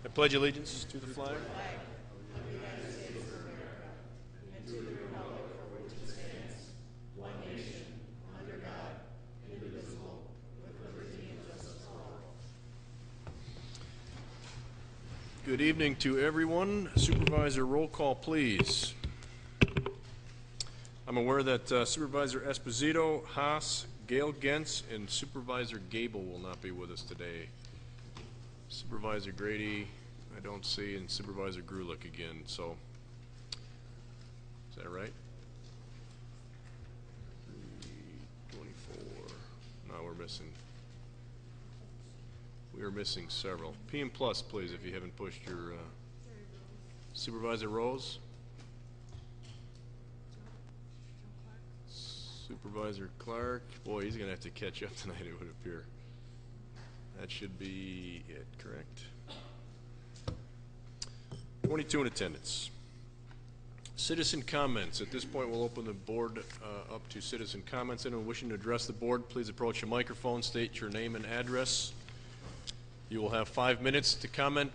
I pledge allegiance to the flag Good evening to everyone. Supervisor, roll call, please. I'm aware that Supervisor Esposito, Haas, Gail Gentz, and Supervisor Gable will not be with us today. Supervisor Grady, I don't see, and Supervisor Grulick again, so is that right? 24. No, we are missing several. PM plus, please, if you haven't pushed your Supervisor Rose. Supervisor Clark. Boy, he's going to have to catch up tonight, it would appear. That should be it, correct? 22 in attendance. Citizen comments. At this point, we'll open the board up to citizen comments. Anyone wishing to address the board, please approach a microphone, state your name and address. You will have 5 minutes to comment.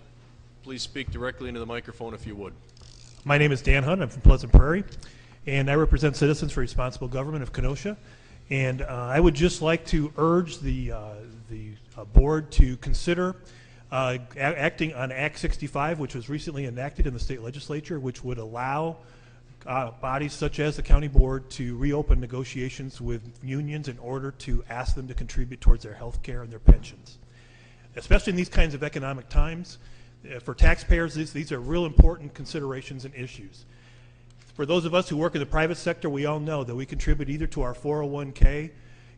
Please speak directly into the microphone if you would. My name is Dan Hunt. I'm from Pleasant Prairie, and I represent Citizens for Responsible Government of Kenosha. And I would just like to urge the board to consider acting on Act 65, which was recently enacted in the state legislature, which would allow bodies such as the county board to reopen negotiations with unions in order to ask them to contribute towards their health care and their pensions. Especially in these kinds of economic times, for taxpayers, these are real important considerations and issues. For those of us who work in the private sector, we all know that we contribute either to our 401k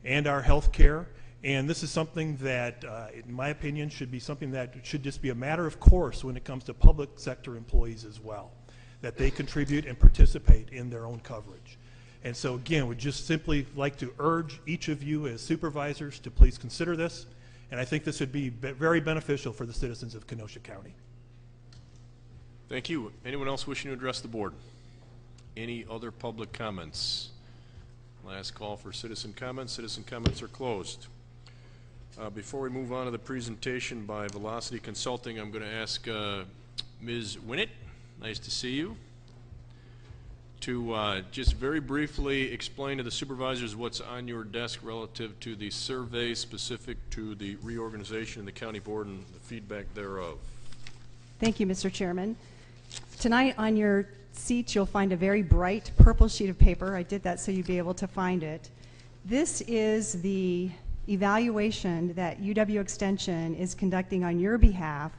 and our health care, and this is something that, in my opinion, should be something that should just be a matter of course when it comes to public sector employees as well, that they contribute and participate in their own coverage. And so again, we'd just simply like to urge each of you as supervisors to please consider this. And I think this would be very beneficial for the citizens of Kenosha County. Thank you. Anyone else wishing to address the board? Any other public comments? Last call for citizen comments. Citizen comments are closed. Before we move on to the presentation by Velocity Consulting, I'm going to ask Ms. Winnett, nice to see you, to just very briefly explain to the supervisors what's on your desk relative to the survey specific to the reorganization of the county board and the feedback thereof. Thank you, Mr. Chairman. Tonight on your seats you'll find a very bright purple sheet of paper. I did that so you'd be able to find it. This is the evaluation that UW Extension is conducting on your behalf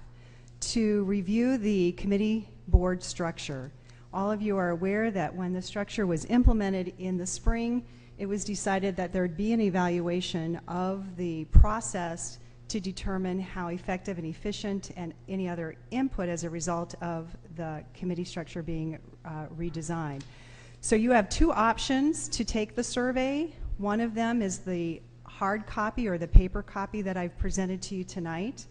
to review the committee board structure. All of you are aware that when the structure was implemented in the spring, it was decided that there would be an evaluation of the process to determine how effective and efficient and any other input as a result of the committee structure being redesigned. So you have two options to take the survey. One of them is the hard copy or the paper copy that I've presented to you tonight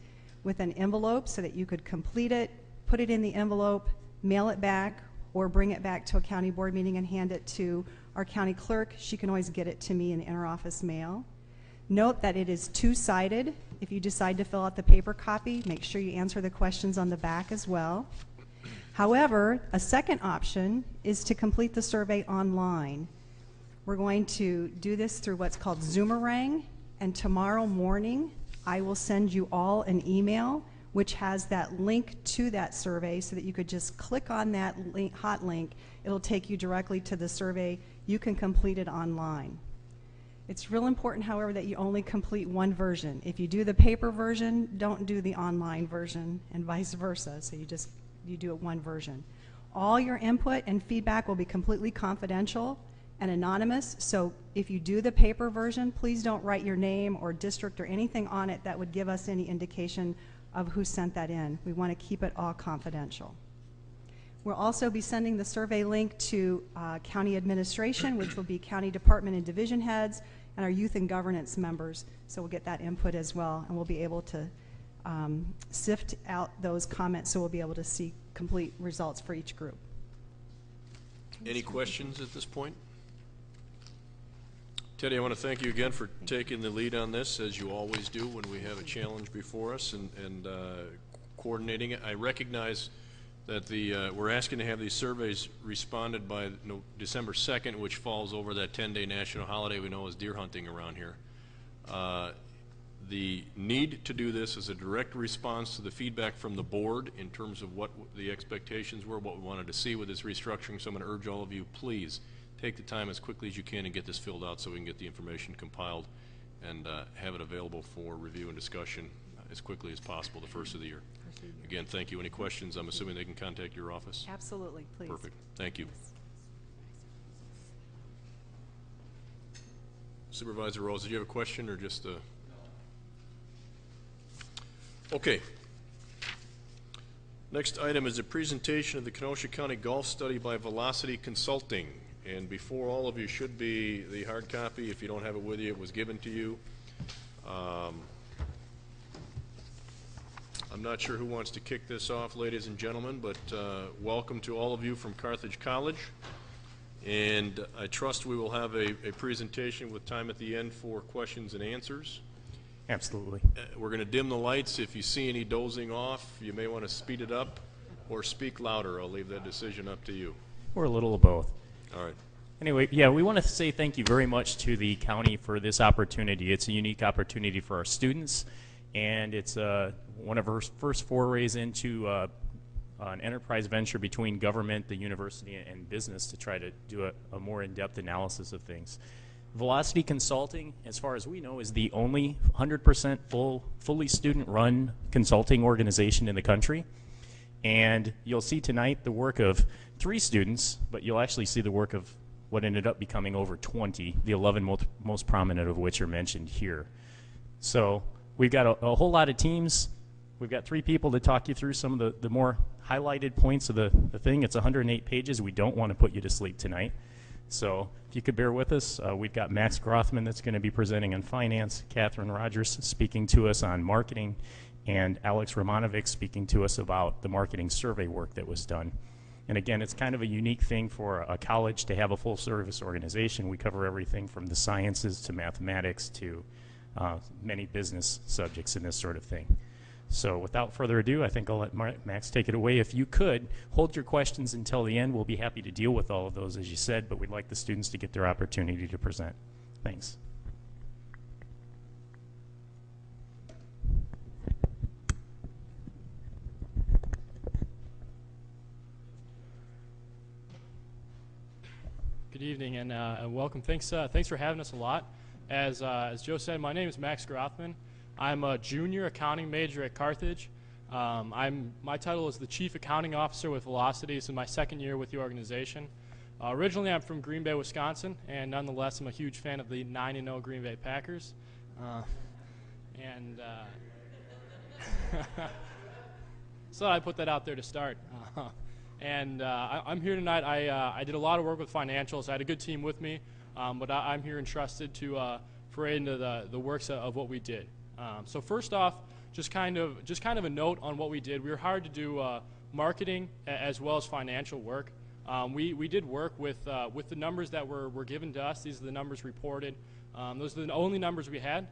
with an envelope so that you could complete it, put it in the envelope, mail it back, or bring it back to a county board meeting and hand it to our county clerk. She can always get it to me in interoffice mail. Note that it is two-sided. If you decide to fill out the paper copy, make sure you answer the questions on the back as well. However, a second option is to complete the survey online. We're going to do this through what's called Zoomerang, and tomorrow morning I will send you all an email which has that link to that survey so that you could just click on that link, hot link. It'll take you directly to the survey. You can complete it online. It's real important, however, that you only complete one version. If you do the paper version, don't do the online version, and vice versa. So you do it one version. All your input and feedback will be completely confidential and anonymous. So if you do the paper version, please don't write your name or district or anything on it that would give us any indication of who sent that in. We want to keep it all confidential. We'll also be sending the survey link to county administration, which will be county department and division heads, and our youth and governance members. So we'll get that input as well, and we'll be able to sift out those comments so we'll be able to see complete results for each group. Any questions at this point? Teddy, I want to thank you again for taking the lead on this, as you always do when we have a challenge before us, and coordinating it. I recognize that we're asking to have these surveys responded by December 2nd, which falls over that 10-day national holiday we know is deer hunting around here. The need to do this is a direct response to the feedback from the board in terms of what the expectations were, what we wanted to see with this restructuring. So I'm going to urge all of you, please take the time as quickly as you can and get this filled out so we can get the information compiled and have it available for review and discussion as quickly as possible the first of the year. Again, thank you. Any questions? I'm assuming they can contact your office? Absolutely, please. Perfect. Thank you. Supervisor Rose, did you have a question or just a... Okay. Next item is a presentation of the Kenosha County Golf Study by Velocity Consulting. And before all of you should be the hard copy. If you don't have it with you, it was given to you. I'm not sure who wants to kick this off, ladies and gentlemen, but welcome to all of you from Carthage College. And I trust we will have a presentation with time at the end for questions and answers. Absolutely. We're going to dim the lights. If you see any dozing off, you may want to speed it up or speak louder. I'll leave that decision up to you. Or a little of both. All right. Anyway, yeah, we want to say thank you very much to the county for this opportunity. It's a unique opportunity for our students, and it's one of our first forays into an enterprise venture between government, the university, and business to try to do a more in-depth analysis of things. Velocity Consulting, as far as we know, is the only 100% fully student-run consulting organization in the country. And you'll see tonight the work of 3 students, but you'll actually see the work of what ended up becoming over 20, the 11 most prominent of which are mentioned here. So we've got a whole lot of teams. We've got 3 people to talk you through some of the more highlighted points of the thing. It's 108 pages. We don't want to put you to sleep tonight. So if you could bear with us, we've got Max Grothman that's going to be presenting on finance, Catherine Rogers speaking to us on marketing, and Alex Romanovic speaking to us about the marketing survey work that was done. And again, it's kind of a unique thing for a college to have a full-service organization. We cover everything from the sciences to mathematics to many business subjects and this sort of thing. So without further ado, I think I'll let Max take it away. If you could, hold your questions until the end. We'll be happy to deal with all of those, as you said, but we'd like the students to get their opportunity to present. Thanks. Good evening and welcome. Thanks for having us a lot. As Joe said, my name is Max Grothman. I'm a junior accounting major at Carthage. My title is the Chief Accounting Officer with Velocity. This is my 2nd year with the organization. Originally, I'm from Green Bay, Wisconsin, and nonetheless, I'm a huge fan of the 9-0 Green Bay Packers. So I put that out there to start. I'm here tonight. I did a lot of work with financials. I had a good team with me, but I'm here entrusted to foray into the works of what we did. So first off, just kind of a note on what we did. We were hired to do marketing as well as financial work. We did work with the numbers that were given to us. These are the numbers reported. Those are the only numbers we had.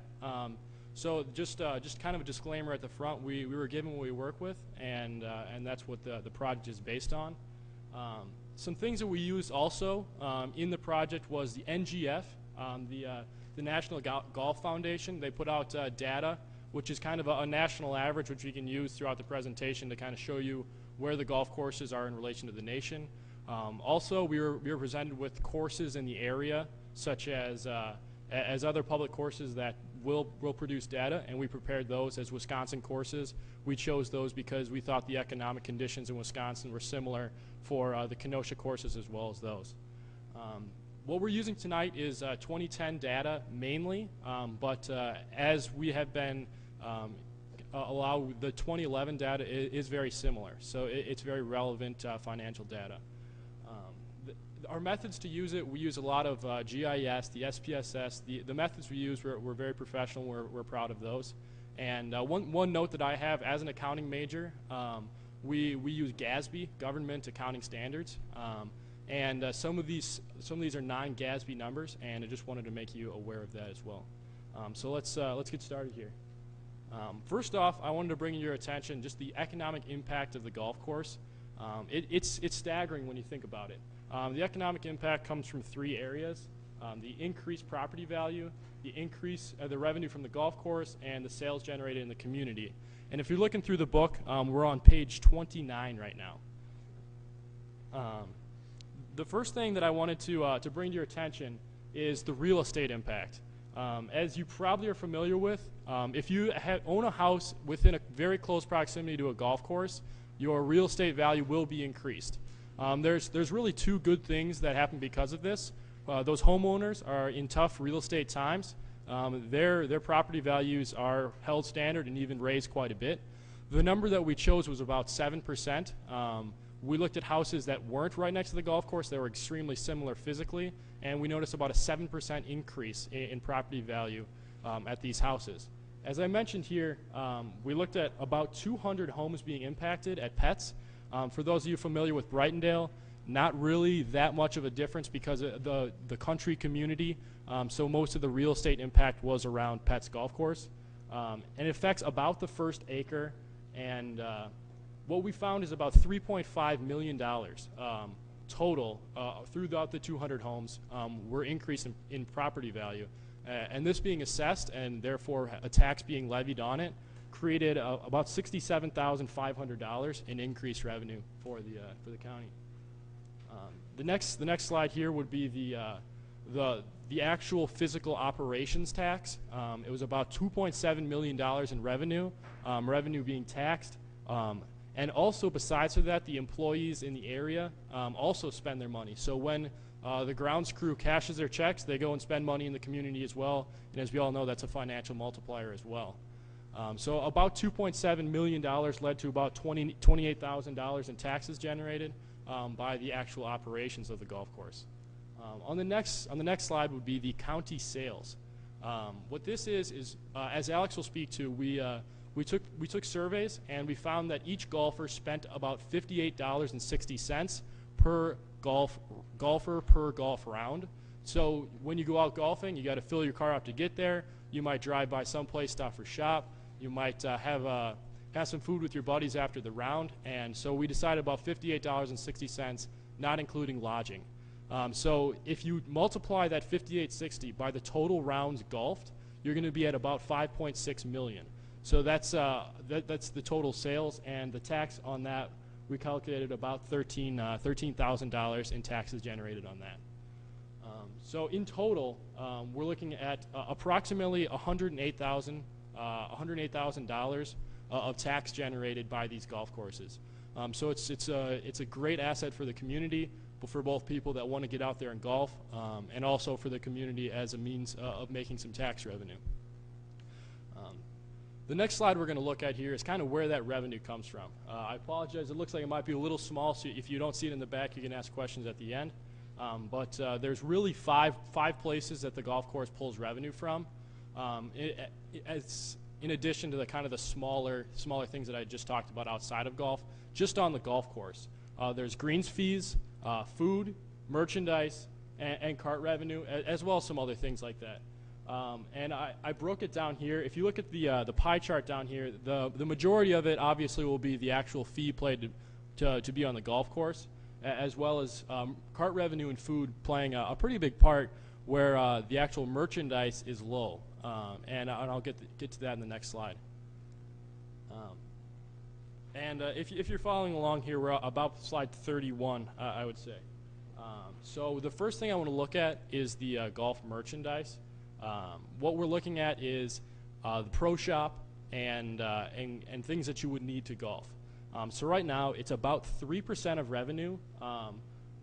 So just kind of a disclaimer at the front. We were given what we work with, and that's what the project is based on. Some things that we used also in the project was the NGF, the National Golf Foundation. They put out data, which is kind of a national average, which we can use throughout the presentation to kind of show you where the golf courses are in relation to the nation. Also, we were presented with courses in the area, such as other public courses that will produce data, and we prepared those as Wisconsin courses. We chose those because we thought the economic conditions in Wisconsin were similar for the Kenosha courses as well as those. What we're using tonight is 2010 data mainly, but as we have been the 2011 data is very similar, so it's very relevant financial data. Our methods to use it, we use a lot of GIS, the SPSS. The methods we use, we're very professional. We're proud of those. And one note that I have as an accounting major, we use GASB, Government Accounting Standards. And some of these are non-GASB numbers, and I just wanted to make you aware of that as well. So let's get started here. First off, I wanted to bring to your attention just the economic impact of the golf course. It's staggering when you think about it. The economic impact comes from 3 areas: the increased property value, the increase the revenue from the golf course, and the sales generated in the community. And if you're looking through the book, we're on page 29 right now. The first thing that I wanted to bring to your attention is the real estate impact. As you probably are familiar with, if you own a house within a very close proximity to a golf course, your real estate value will be increased. There's really 2 good things that happen because of this. Those homeowners are in tough real estate times. Their property values are held standard and even raised quite a bit. The number that we chose was about 7%. We looked at houses that weren't right next to the golf course. They were extremely similar physically, and we noticed about a 7% increase in property value at these houses. As I mentioned here, we looked at about 200 homes being impacted at pets. For those of you familiar with Brightondale, not really that much of a difference because of the country community, so most of the real estate impact was around Pets Golf Course. And it affects about the first acre, and what we found is about $3.5 million total throughout the 200 homes were increased in property value. And this being assessed and therefore a tax being levied on it created about $67,500 in increased revenue for the county. The next slide here would be the actual physical operations tax. It was about $2.7 million in revenue, revenue being taxed. And also, besides that, the employees in the area also spend their money. So when the grounds crew cashes their checks, they go and spend money in the community as well. And as we all know, that's a financial multiplier as well. So about $2.7 million led to about $28,000 in taxes generated by the actual operations of the golf course. On the next slide would be the county sales. What this is as Alex will speak to, we took surveys, and we found that each golfer spent about $58.60 per golfer per golf round. So when you go out golfing, you got to fill your car up to get there. You might drive by someplace, stop for shop. You might have some food with your buddies after the round. And so we decided about $58.60, not including lodging. So if you multiply that $58.60 by the total rounds golfed, you're going to be at about $5.6 million. So that's the total sales, and the tax on that, we calculated about $13,000 in taxes generated on that. So in total, we're looking at approximately $108,000 of tax generated by these golf courses. So it's a great asset for the community, but for both people that want to get out there and golf, and also for the community as a means of making some tax revenue. The next slide we're going to look at here is kind of where that revenue comes from. I apologize, it looks like it might be a little small, so if you don't see it in the back, you can ask questions at the end. But there's really five places that the golf course pulls revenue from. As in addition to the kind of the smaller things that I just talked about outside of golf, just on the golf course, there's greens fees, food, merchandise, and cart revenue, as well as some other things like that. And I broke it down here. If you look at the pie chart down here, the majority of it obviously will be the actual fee paid to be on the golf course, as well as cart revenue and food playing a pretty big part where the actual merchandise is low. And I'll get to that in the next slide. If you're following along here, we're about slide 31, I would say. So the first thing I want to look at is the golf merchandise. What we're looking at is the pro shop and things that you would need to golf. So right now it's about 3% of revenue.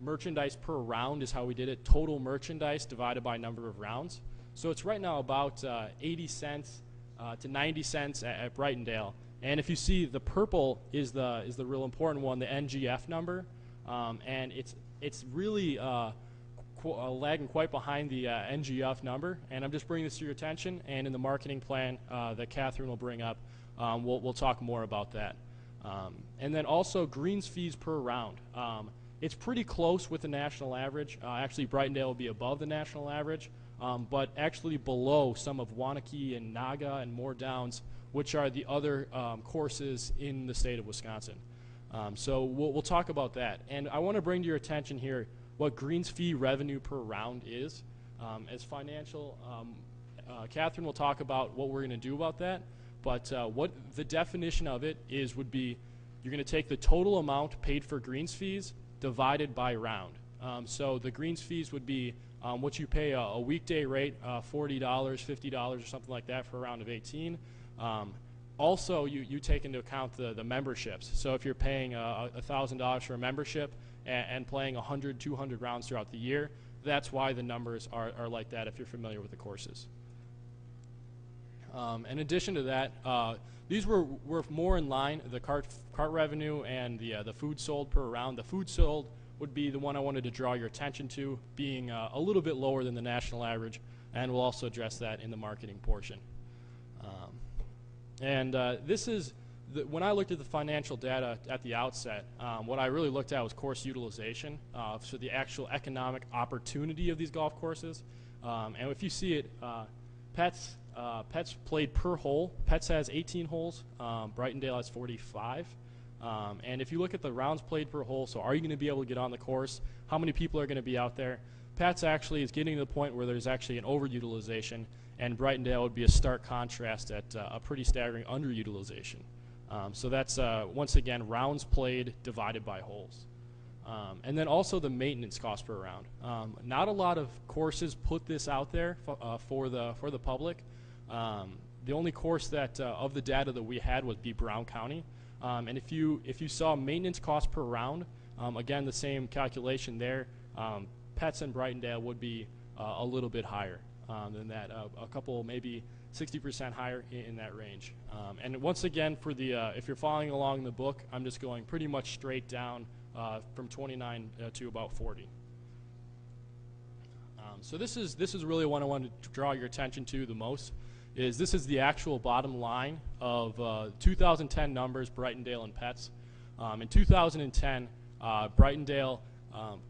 Merchandise per round is how we did it. Total merchandise divided by number of rounds. So it's right now about 80 cents to 90 cents at Brightondale. And if you see, the purple is the real important one, the NGF number, and it's really lagging quite behind the NGF number. And I'm just bringing this to your attention. And in the marketing plan that Catherine will bring up, we'll talk more about that. And then also greens fees per round. It's pretty close with the national average. Actually, Brightondale will be above the national average, but actually below some of Wanakee and Naga and Moore Downs, which are the other courses in the state of Wisconsin. So we'll talk about that. And I want to bring to your attention here what greens fee revenue per round is. As financial, Catherine will talk about what we're going to do about that. But what the definition of it is would be you're going to take the total amount paid for greens fees divided by round. So the greens fees would be what you pay a weekday rate, $40, $50 or something like that for a round of 18. Also, you take into account the memberships. So if you're paying $1,000 for a membership and playing 100, 200 rounds throughout the year, that's why the numbers are like that if you're familiar with the courses. In addition to that, these were more in line, the cart revenue and the food sold per round. The food sold would be the one I wanted to draw your attention to, being a little bit lower than the national average, and we'll also address that in the marketing portion. This is, when I looked at the financial data at the outset, what I really looked at was course utilization, so the actual economic opportunity of these golf courses. And if you see it, Pets played per hole. Pets has 18 holes. Brightondale has 45. And if you look at the rounds played per hole, so are you going to be able to get on the course? How many people are going to be out there? Pets actually is getting to the point where there's actually an overutilization, and Brightondale would be a stark contrast at a pretty staggering underutilization. So that's, once again, rounds played divided by holes. And then also the maintenance cost per round. Not a lot of courses put this out there for the public. The only course that of the data that we had would be Brown County. And if you saw maintenance cost per round, again the same calculation there. Pets and Brightondale would be a little bit higher than that, a couple maybe 60% higher in that range. And once again, for the if you're following along the book, I'm just going pretty much straight down from 29 to about 40. So this is really what I wanted to draw your attention to the most. This is the actual bottom line of 2010 numbers, Brightondale and Pets. In 2010, Brightondale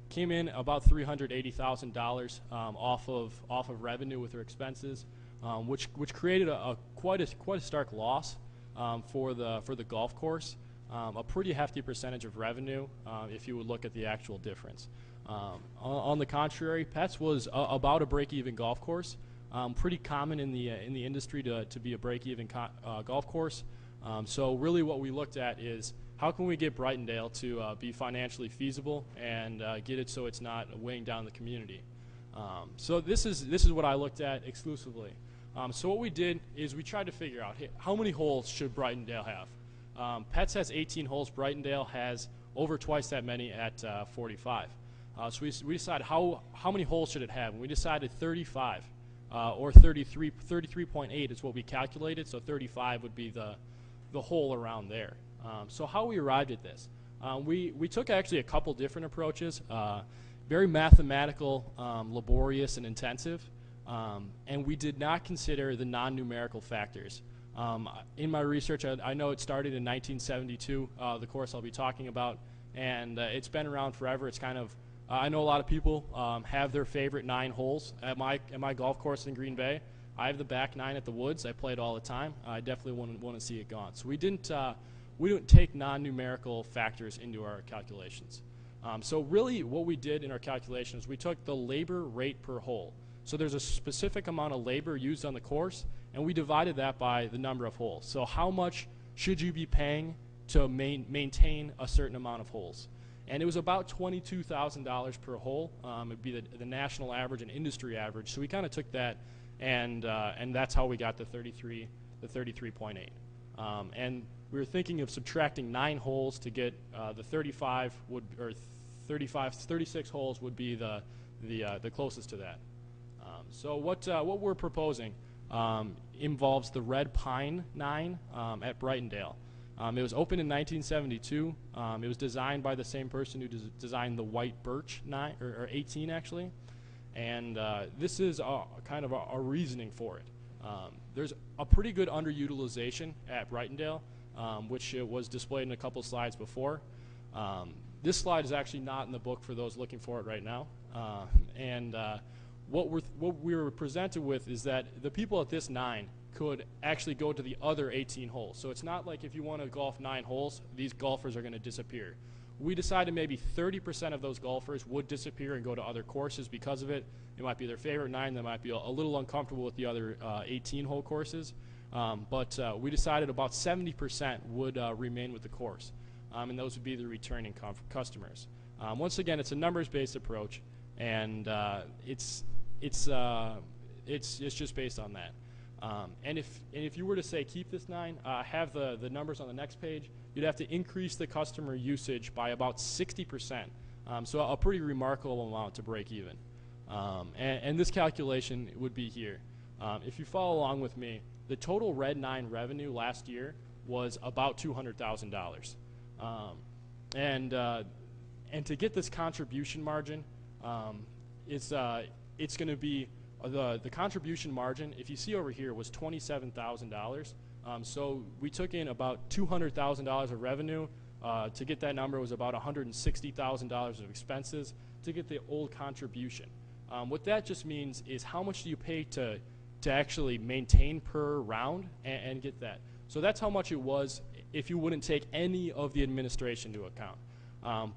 came in about $380,000 off of revenue with their expenses, which created quite a stark loss for the golf course. A pretty hefty percentage of revenue if you would look at the actual difference. On the contrary, Pets was about a break-even golf course. Pretty common in the industry to be a break-even golf course. So really what we looked at is how can we get Brightondale to be financially feasible and get it so it's not weighing down the community. So this is what I looked at exclusively. So what we did is we tried to figure out, hey, how many holes should Brightondale have? Pets has 18 holes. Brightondale has over twice that many at 45. So we decided how many holes should it have, and we decided 35 or 33.8 is what we calculated. So 35 would be the hole around there. So how we arrived at this, we took actually a couple different approaches, very mathematical, laborious, and intensive, and we did not consider the non-numerical factors. In my research, I know it started in 1972, the course I'll be talking about, and it's been around forever. It's kind of, I know a lot of people have their favorite 9 holes. At my golf course in Green Bay, I have the back 9 at the Woods. I play it all the time. I definitely want to see it gone. So we didn't take non-numerical factors into our calculations. So really what we did in our calculations, we took the labor rate per hole. So there's a specific amount of labor used on the course, and we divided that by the number of holes. So how much should you be paying to maintain a certain amount of holes? And it was about $22,000 per hole. It'd be the national average and industry average. So we kind of took that, and that's how we got the 33.8. And we were thinking of subtracting 9 holes to get the 36 holes would be the closest to that. So what we're proposing involves the Red Pine 9 at Brightondale. It was opened in 1972. It was designed by the same person who designed the White Birch 9 or 18 actually, and this is kind of a reasoning for it. There's a pretty good underutilization at Brightondale, which was displayed in a couple slides before. This slide is actually not in the book for those looking for it right now, and what we were presented with is that the people at this 9 could actually go to the other 18 holes. So it's not like if you want to golf 9 holes, these golfers are going to disappear. We decided maybe 30% of those golfers would disappear and go to other courses because of it. It might be their favorite 9. They might be a little uncomfortable with the other 18-hole courses. But we decided about 70% would remain with the course. And those would be the returning customers. Once again, it's a numbers-based approach, and it's just based on that. And if you were to say keep this 9, have the numbers on the next page, you'd have to increase the customer usage by about 60%. So a pretty remarkable amount to break even. And this calculation would be here. If you follow along with me, the total Red 9 revenue last year was about $200,000. And to get this contribution margin, it's going to be the contribution margin. If you see over here, was $27,000. So we took in about $200,000 of revenue. To get that number was about $160,000 of expenses to get the old contribution. What that just means is how much do you pay to actually maintain per round and get that. So that's how much it was if you wouldn't take any of the administration into account.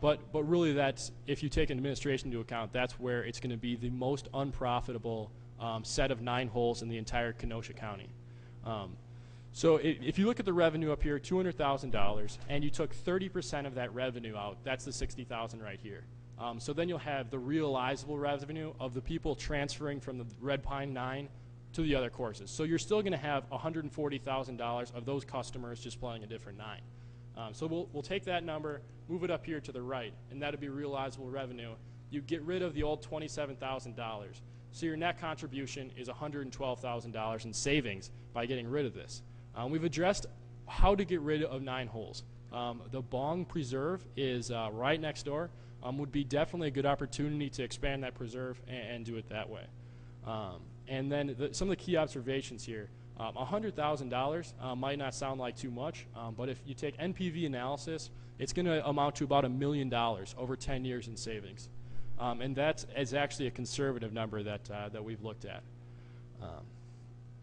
But really, that's, if you take administration into account, that's where it's going to be the most unprofitable set of 9 holes in the entire Kenosha County. So if you look at the revenue up here, $200,000, and you took 30% of that revenue out, that's the $60,000 right here. So then you'll have the realizable revenue of the people transferring from the Red Pine 9 to the other courses. So you're still going to have $140,000 of those customers just playing a different 9. So we'll take that number, move it up here to the right, and that'll be realizable revenue. You get rid of the old $27,000. So your net contribution is $112,000 in savings by getting rid of this. We've addressed how to get rid of 9 holes. The Bong Preserve is right next door. Would be definitely a good opportunity to expand that preserve and do it that way. And then some of the key observations here. $100,000 might not sound like too much, but if you take NPV analysis, it's going to amount to about $1 million over 10 years in savings. And that is actually a conservative number that we've looked at.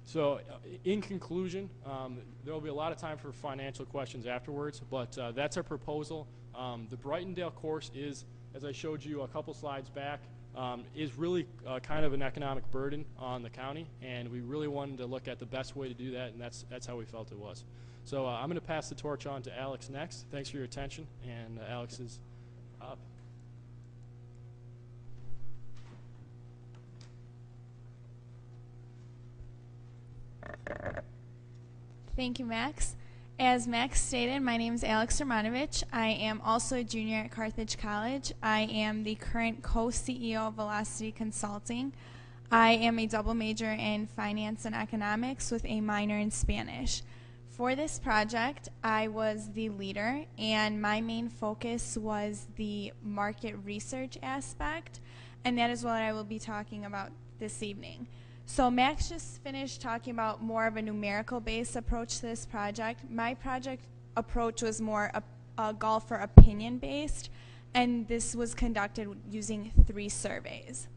So in conclusion, there will be a lot of time for financial questions afterwards, but that's our proposal. The Brightondale course is, as I showed you a couple slides back, is really kind of an economic burden on the county, and we really wanted to look at the best way to do that, and that's how we felt it was. So I'm going to pass the torch on to Alex next. Thanks for your attention, and Alex is up. Thank you, Max. As Max stated, my name is Alex Romanovich. I am also a junior at Carthage College. I am the current co-CEO of Velocity Consulting. I am a double major in finance and economics with a minor in Spanish. For this project, I was the leader, and my main focus was the market research aspect, and that is what I will be talking about this evening. So Max just finished talking about more of a numerical-based approach to this project. My project approach was more a golfer opinion-based, and this was conducted using 3 surveys.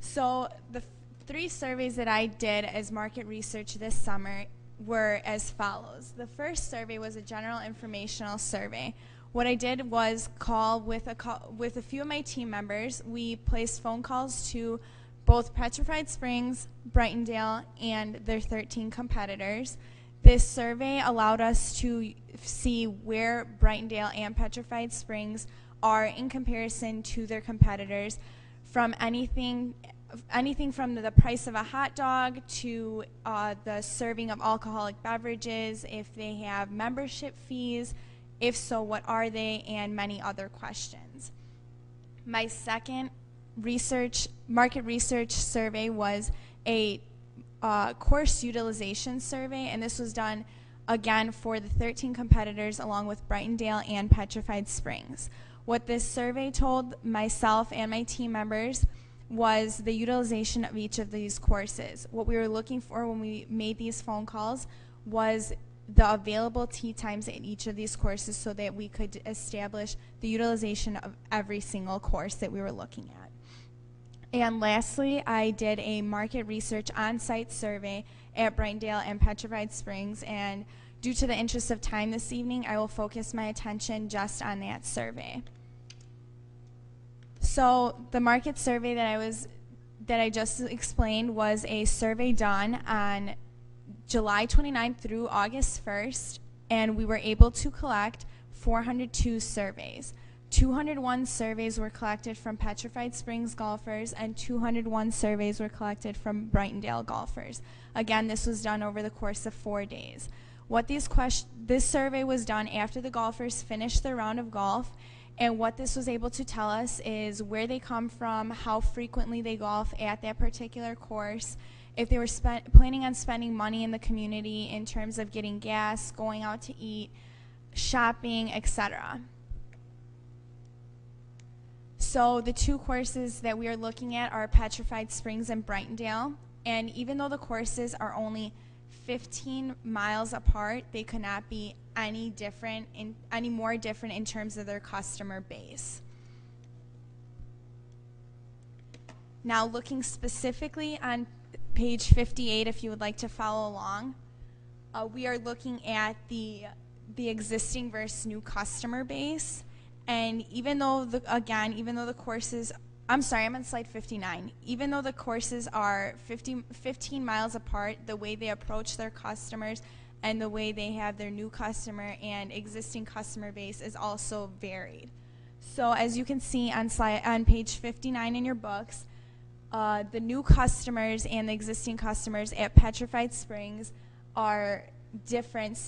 So the 3 surveys that I did as market research this summer were as follows. The first survey was a general informational survey. What I did was call with a few of my team members. We placed phone calls to both Petrified Springs, Brightondale, and their 13 competitors. This survey allowed us to see where Brightondale and Petrified Springs are in comparison to their competitors, from anything from the price of a hot dog to the serving of alcoholic beverages, if they have membership fees, if so, what are they, and many other questions. My second market research survey was a course utilization survey, and this was done again for the 13 competitors along with Brightondale and Petrified Springs. What this survey told myself and my team members was the utilization of each of these courses. What we were looking for when we made these phone calls was the available tee times in each of these courses so that we could establish the utilization of every single course that we were looking at. And lastly, I did a market research on-site survey at Brightondale and Petrified Springs, and due to the interest of time this evening, I will focus my attention just on that survey. So the market survey that I just explained was a survey done on July 29th through August 1st, and we were able to collect 402 surveys. 201 surveys were collected from Petrified Springs golfers, and 201 surveys were collected from Brightondale golfers. Again, this was done over the course of 4 days. This survey was done after the golfers finished their round of golf, and what this was able to tell us is where they come from, how frequently they golf at that particular course, if they were planning on spending money in the community in terms of getting gas, going out to eat, shopping, etc. So the two courses that we are looking at are Petrified Springs and Brightondale, and even though the courses are only 15 miles apart, they could not be any more different in terms of their customer base. Now, looking specifically on page 58, if you would like to follow along, we are looking at the existing versus new customer base. And even though the courses, I'm sorry, I'm on slide 59. Even though the courses are 15 miles apart, the way they approach their customers and the way they have their new customer and existing customer base is also varied. So as you can see on page 59 in your books, the new customers and the existing customers at Petrified Springs are different,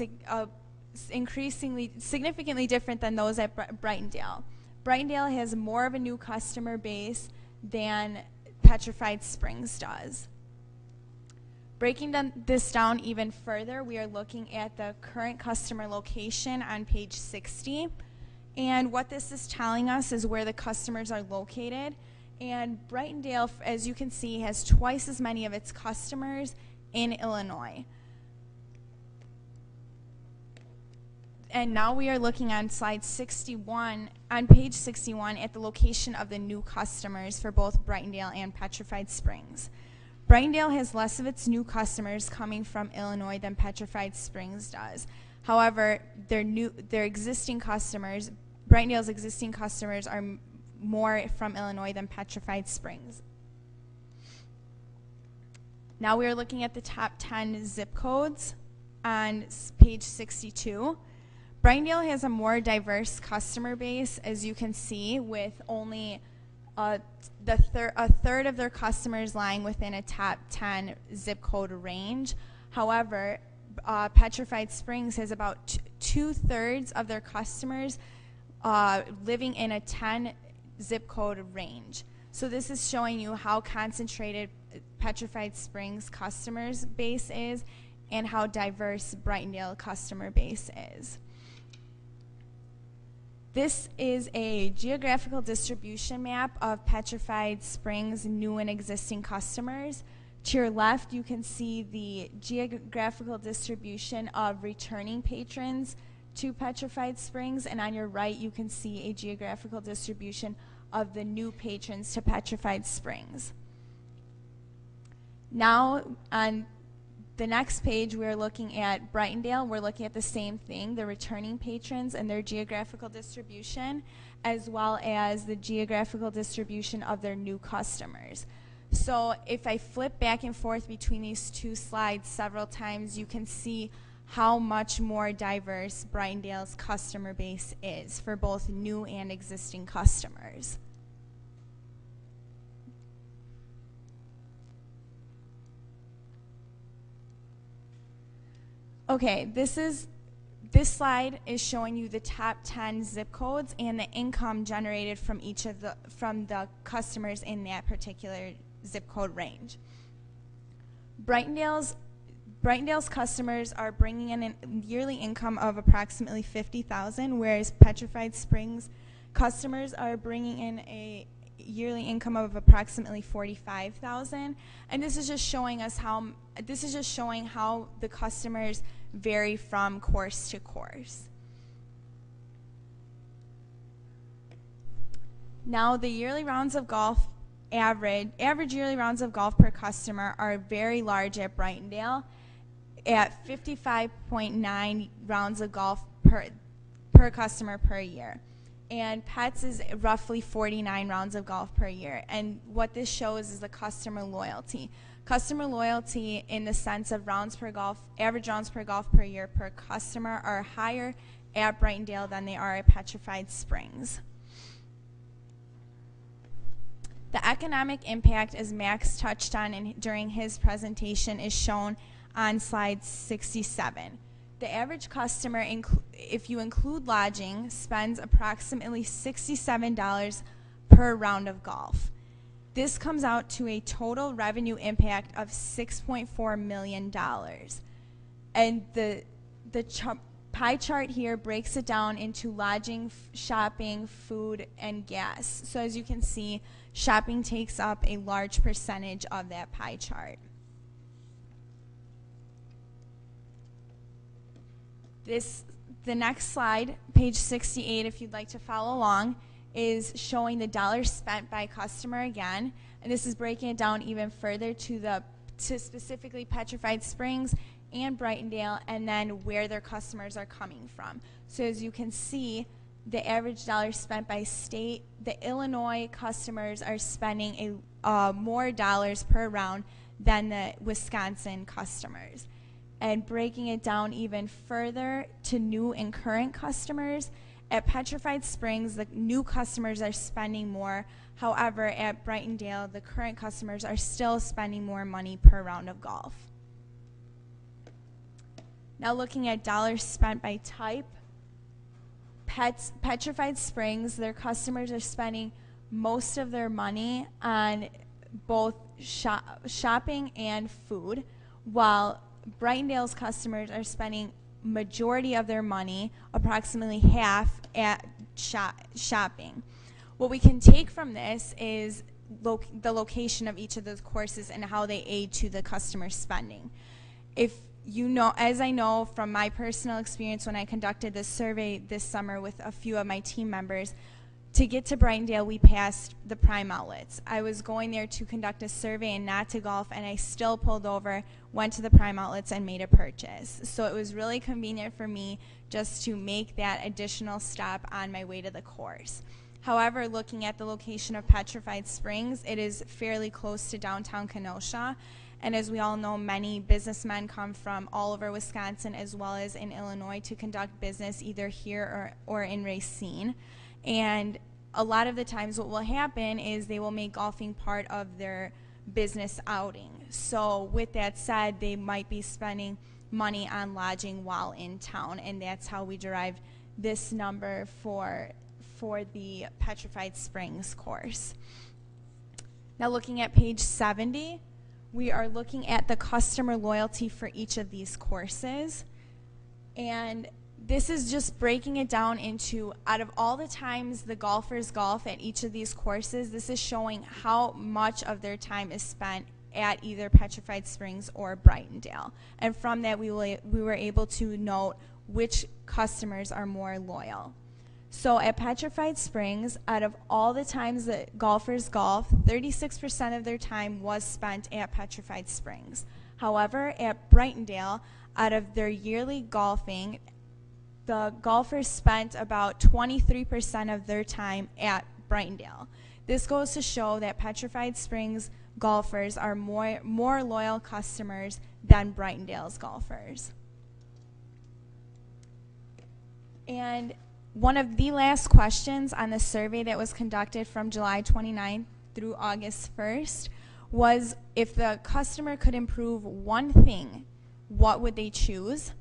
significantly different than those at Brightondale. Brightondale has more of a new customer base than Petrified Springs does. Breaking this down even further, we are looking at the current customer location on page 60. And what this is telling us is where the customers are located. And Brightondale, as you can see, has twice as many of its customers in Illinois. And now we are looking on slide 61, on page 61, at the location of the new customers for both Brightondale and Petrified Springs. Brightondale has less of its new customers coming from Illinois than Petrified Springs does. However, their existing customers, Brightondale's existing customers, are more from Illinois than Petrified Springs. Now we are looking at the top 10 zip codes on page 62. Brightondale has a more diverse customer base, as you can see, with only a third of their customers lying within a top 10 zip code range. However, Petrified Springs has about two-thirds of their customers living in a 10 zip code range. So this is showing you how concentrated Petrified Springs customers base is and how diverse Brightondale customer base is. This is a geographical distribution map of Petrified Springs' new and existing customers. To your left, you can see the geographical distribution of returning patrons to Petrified Springs, and on your right, you can see a geographical distribution of the new patrons to Petrified Springs. Now, on the next page, we're looking at Brightondale. We're looking at the same thing, the returning patrons and their geographical distribution, as well as the geographical distribution of their new customers. So if I flip back and forth between these two slides several times, you can see how much more diverse Brightondale's customer base is for both new and existing customers. Okay, this slide is showing you the top 10 zip codes and the income generated from the customers in that particular zip code range. Brightondale's customers are bringing in a yearly income of approximately $50,000, whereas Petrified Springs customers are bringing in a yearly income of approximately $45,000, and this is just showing how the customers vary from course to course. Now, the yearly rounds of golf average yearly rounds of golf per customer are very large at Brightondale at 55.9 rounds of golf per customer per year. And Pets is roughly 49 rounds of golf per year. And what this shows is the customer loyalty. Customer loyalty in the sense of average rounds per golf per year per customer are higher at Brightondale than they are at Petrified Springs. The economic impact, as Max touched on during his presentation, is shown on slide 67. The average customer, if you include lodging, spends approximately $67 per round of golf. This comes out to a total revenue impact of $6.4 million. And the pie chart here breaks it down into lodging, shopping, food, and gas. So as you can see, shopping takes up a large percentage of that pie chart. The next slide, page 68, if you'd like to follow along, is showing the dollars spent by customer again. And this is breaking it down even further to specifically Petrified Springs and Brightondale, and then where their customers are coming from. So as you can see, the average dollars spent by state, the Illinois customers are spending more dollars per round than the Wisconsin customers. And breaking it down even further to new and current customers, at Petrified Springs, the new customers are spending more. However, at Brightondale, the current customers are still spending more money per round of golf. Now looking at dollars spent by type, Petrified Springs, their customers are spending most of their money on both shopping and food, while Brightondale's customers are spending majority of their money, approximately half, at shopping. What we can take from this is the location of each of those courses and how they aid to the customer spending. If you know, as I know from my personal experience when I conducted this survey this summer with a few of my team members, to get to Brightondale, we passed the Prime Outlets. I was going there to conduct a survey and not to golf, and I still pulled over, went to the Prime Outlets, and made a purchase. So it was really convenient for me just to make that additional stop on my way to the course. However, looking at the location of Petrified Springs, it is fairly close to downtown Kenosha. And as we all know, many businessmen come from all over Wisconsin as well as in Illinois to conduct business either here or in Racine. And a lot of the times what will happen is they will make golfing part of their business outing. So with that said, they might be spending money on lodging while in town, and that's how we derived this number for the Petrified Springs course. Now looking at page 70, we are looking at the customer loyalty for each of these courses. And this is just breaking it down into, out of all the times the golfers golf at each of these courses, this is showing how much of their time is spent at either Petrified Springs or Brightondale. And from that, we were able to note which customers are more loyal. So at Petrified Springs, out of all the times that golfers golf, 36% of their time was spent at Petrified Springs. However, at Brightondale, out of their yearly golfing, the golfers spent about 23% of their time at Brightondale. This goes to show that Petrified Springs golfers are more loyal customers than Brightondale's golfers. And one of the last questions on the survey that was conducted from July 29th through August 1st was, if the customer could improve one thing, what would they choose?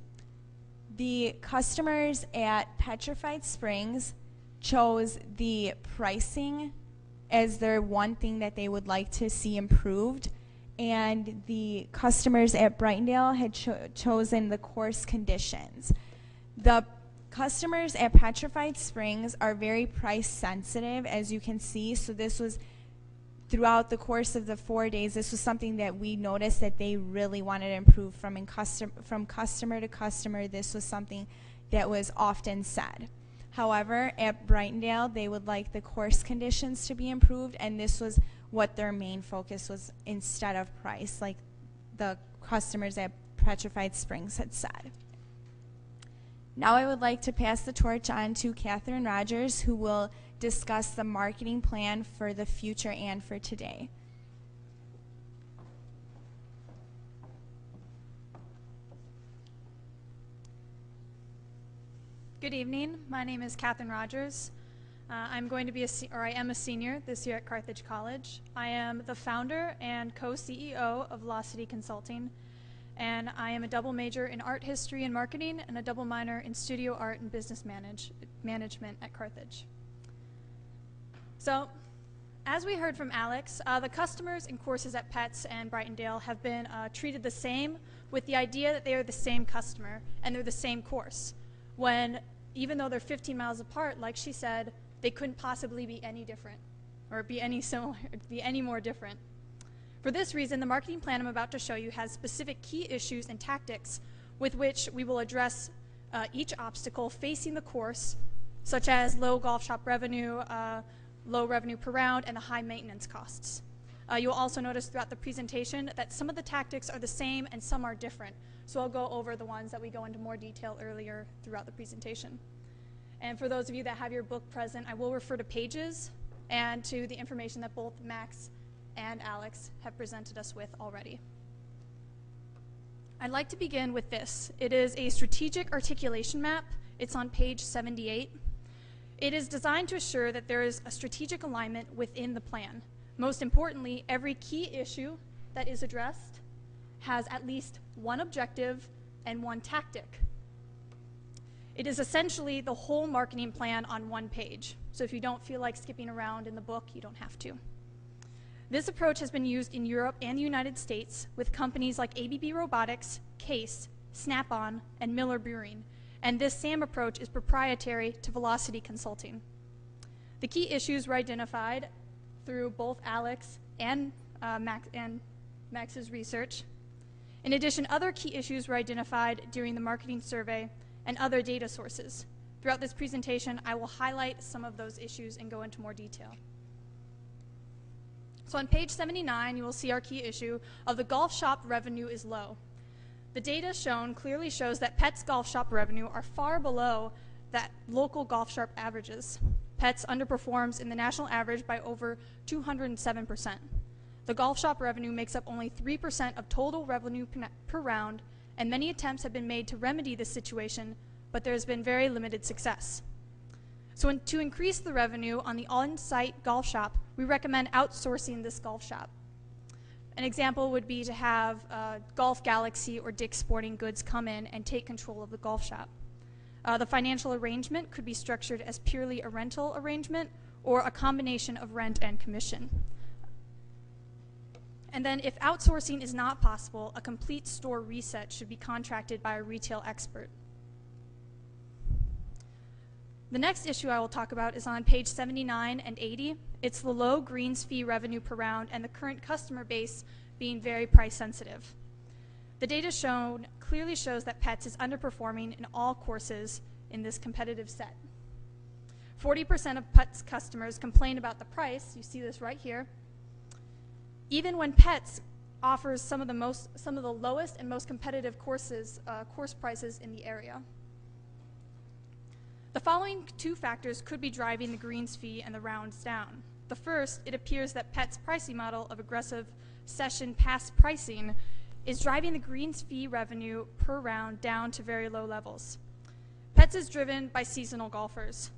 The customers at Petrified Springs chose the pricing as their one thing that they would like to see improved, and the customers at Brightondale had chosen the course conditions. The customers at Petrified Springs are very price sensitive, as you can see, so this was throughout the course of the 4 days, this was something that we noticed that they really wanted to improve from customer to customer. This was something that was often said. However, at Brightondale, they would like the course conditions to be improved, and this was what their main focus was instead of price, like the customers at Petrified Springs had said. Now I would like to pass the torch on to Catherine Rogers, who will discuss the marketing plan for the future and for today. Good evening. My name is Catherine Rogers. I'm going to be I am a senior this year at Carthage College. I am the founder and co-CEO of Velocity Consulting, and I am a double major in art history and marketing and a double minor in studio art and business management at Carthage. So, as we heard from Alex, the customers and courses at Pets and Brightondale have been treated the same, with the idea that they are the same customer and they're the same course, when even though they're 15 miles apart, like she said, they couldn't possibly be any different or be any similar, be any more different. For this reason, the marketing plan I'm about to show you has specific key issues and tactics with which we will address each obstacle facing the course, such as low golf shop revenue, low revenue per round, and the high maintenance costs. You'll also notice throughout the presentation that some of the tactics are the same and some are different. So I'll go over the ones that we go into more detail earlier throughout the presentation. And for those of you that have your book present, I will refer to pages and to the information that both Max and Alex have presented us with already. I'd like to begin with this. It is a strategic articulation map. It's on page 78. It is designed to assure that there is a strategic alignment within the plan. Most importantly, every key issue that is addressed has at least one objective and one tactic. It is essentially the whole marketing plan on one page. So if you don't feel like skipping around in the book, you don't have to. This approach has been used in Europe and the United States with companies like ABB Robotics, Case, Snap-on, and Miller Brewing. And this SAM approach is proprietary to Velocity Consulting. The key issues were identified through both Alex and Max's research. In addition, other key issues were identified during the marketing survey and other data sources. Throughout this presentation, I will highlight some of those issues and go into more detail. So on page 79, you will see our key issue of the golf shop revenue is low. The data shown clearly shows that Pets golf shop revenue are far below that local golf shop averages. Pets underperforms in the national average by over 207%. The golf shop revenue makes up only 3% of total revenue per round, and many attempts have been made to remedy this situation, but there has been very limited success. So to increase the revenue on the on-site golf shop, we recommend outsourcing this golf shop. An example would be to have Golf Galaxy or Dick's Sporting Goods come in and take control of the golf shop. The financial arrangement could be structured as purely a rental arrangement or a combination of rent and commission. And then if outsourcing is not possible, a complete store reset should be contracted by a retail expert. The next issue I will talk about is on page 79 and 80. It's the low greens fee revenue per round and the current customer base being very price sensitive. The data shown clearly shows that Pets is underperforming in all courses in this competitive set. 40% of Pets customers complain about the price. You see this right here. Even when Pets offers some of the lowest and most competitive course prices in the area. The following two factors could be driving the greens fee and the rounds down. The first, it appears that Pets' pricing model of aggressive session pass pricing is driving the greens fee revenue per round down to very low levels. Pets is driven by seasonal golfers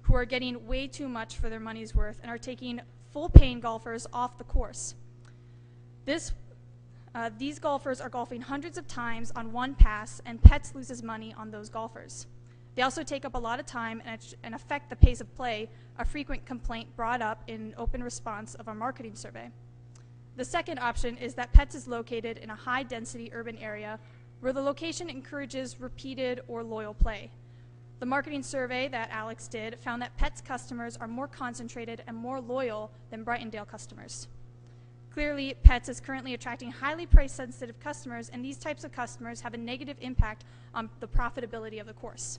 who are getting way too much for their money's worth and are taking full-paying golfers off the course. These golfers are golfing hundreds of times on one pass, and Pets loses money on those golfers. They also take up a lot of time and affect the pace of play, a frequent complaint brought up in open response of our marketing survey. The second option is that Pets is located in a high-density urban area where the location encourages repeated or loyal play. The marketing survey that Alex did found that Pets customers are more concentrated and more loyal than Brightondale customers. Clearly, Pets is currently attracting highly price-sensitive customers, and these types of customers have a negative impact on the profitability of the course.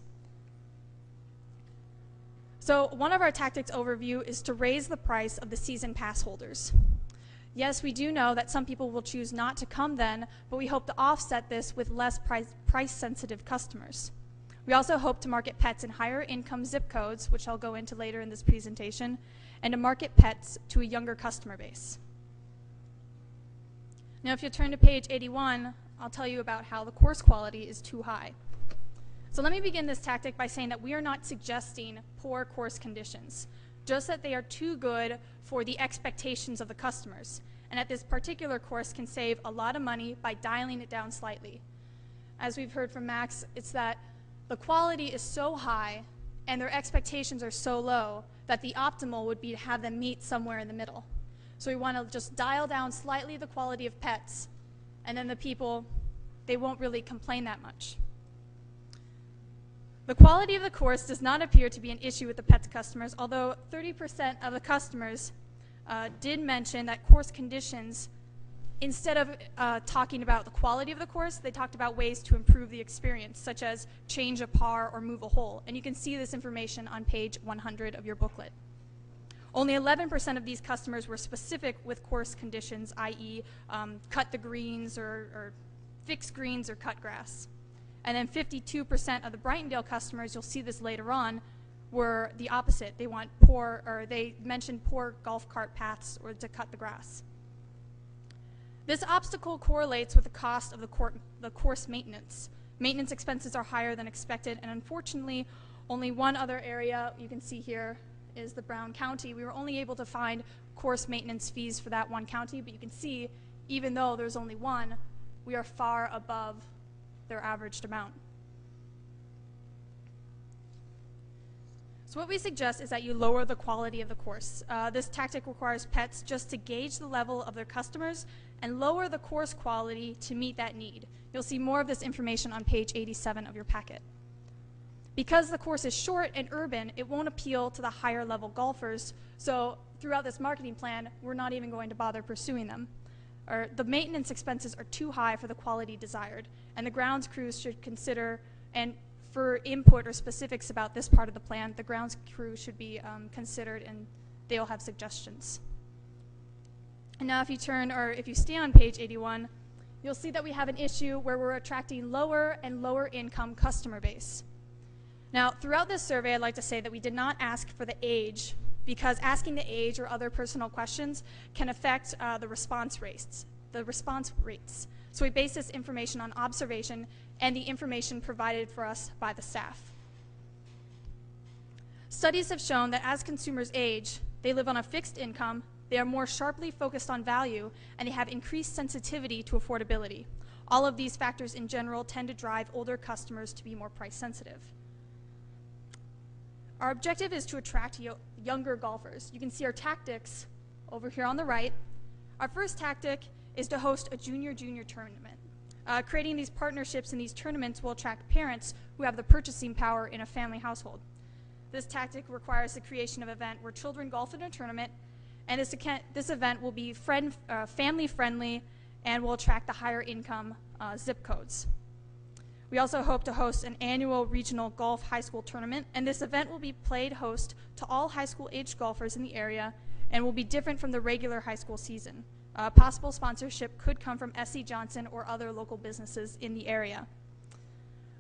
So one of our tactics overview is to raise the price of the season pass holders. Yes, we do know that some people will choose not to come then, but we hope to offset this with less price-sensitive customers. We also hope to market pets in higher income zip codes, which I'll go into later in this presentation, and to market pets to a younger customer base. Now, if you turn to page 81, I'll tell you about how the course quality is too high. So let me begin this tactic by saying that we are not suggesting poor course conditions, just that they are too good for the expectations of the customers, and that this particular course can save a lot of money by dialing it down slightly. As we've heard from Max, it's that the quality is so high and their expectations are so low that the optimal would be to have them meet somewhere in the middle. So we want to just dial down slightly the quality of pets, and then the people, they won't really complain that much. The quality of the course does not appear to be an issue with the pets customers, although 30% of the customers did mention that course conditions, instead of talking about the quality of the course, they talked about ways to improve the experience, such as change a par or move a hole. And you can see this information on page 100 of your booklet. Only 11% of these customers were specific with course conditions, i.e. Cut the greens or fix greens or cut grass. And then 52% of the Brightondale customers, you'll see this later on, were the opposite. They want poor, or they mentioned poor golf cart paths or to cut the grass. This obstacle correlates with the cost of the course maintenance. Maintenance expenses are higher than expected, and unfortunately, only one other area you can see here is the Brown County. We were only able to find course maintenance fees for that one county, but you can see, even though there's only one, we are far above their averaged amount. So what we suggest is that you lower the quality of the course. This tactic requires pets just to gauge the level of their customers and lower the course quality to meet that need. You'll see more of this information on page 87 of your packet. Because the course is short and urban, it won't appeal to the higher level golfers, so throughout this marketing plan, we're not even going to bother pursuing them. The maintenance expenses are too high for the quality desired, and the grounds crews should consider, and for input or specifics about this part of the plan, the grounds crew should be considered, and they'll have suggestions. And now if you stay on page 81, you'll see that we have an issue where we're attracting lower and lower income customer base. Now, throughout this survey, I'd like to say that we did not ask for the age, because asking the age or other personal questions can affect the response rates. So we base this information on observation and the information provided for us by the staff. Studies have shown that as consumers age, they live on a fixed income, they are more sharply focused on value, and they have increased sensitivity to affordability. All of these factors in general tend to drive older customers to be more price sensitive. Our objective is to attract younger golfers. You can see our tactics over here on the right. Our first tactic is to host a junior-junior tournament. Creating these partnerships in these tournaments will attract parents who have the purchasing power in a family household. This tactic requires the creation of an event where children golf in a tournament, and this event will be family-friendly and will attract the higher income zip codes. We also hope to host an annual regional golf high school tournament, and this event will be played host to all high school aged golfers in the area and will be different from the regular high school season. Possible sponsorship could come from SC Johnson or other local businesses in the area.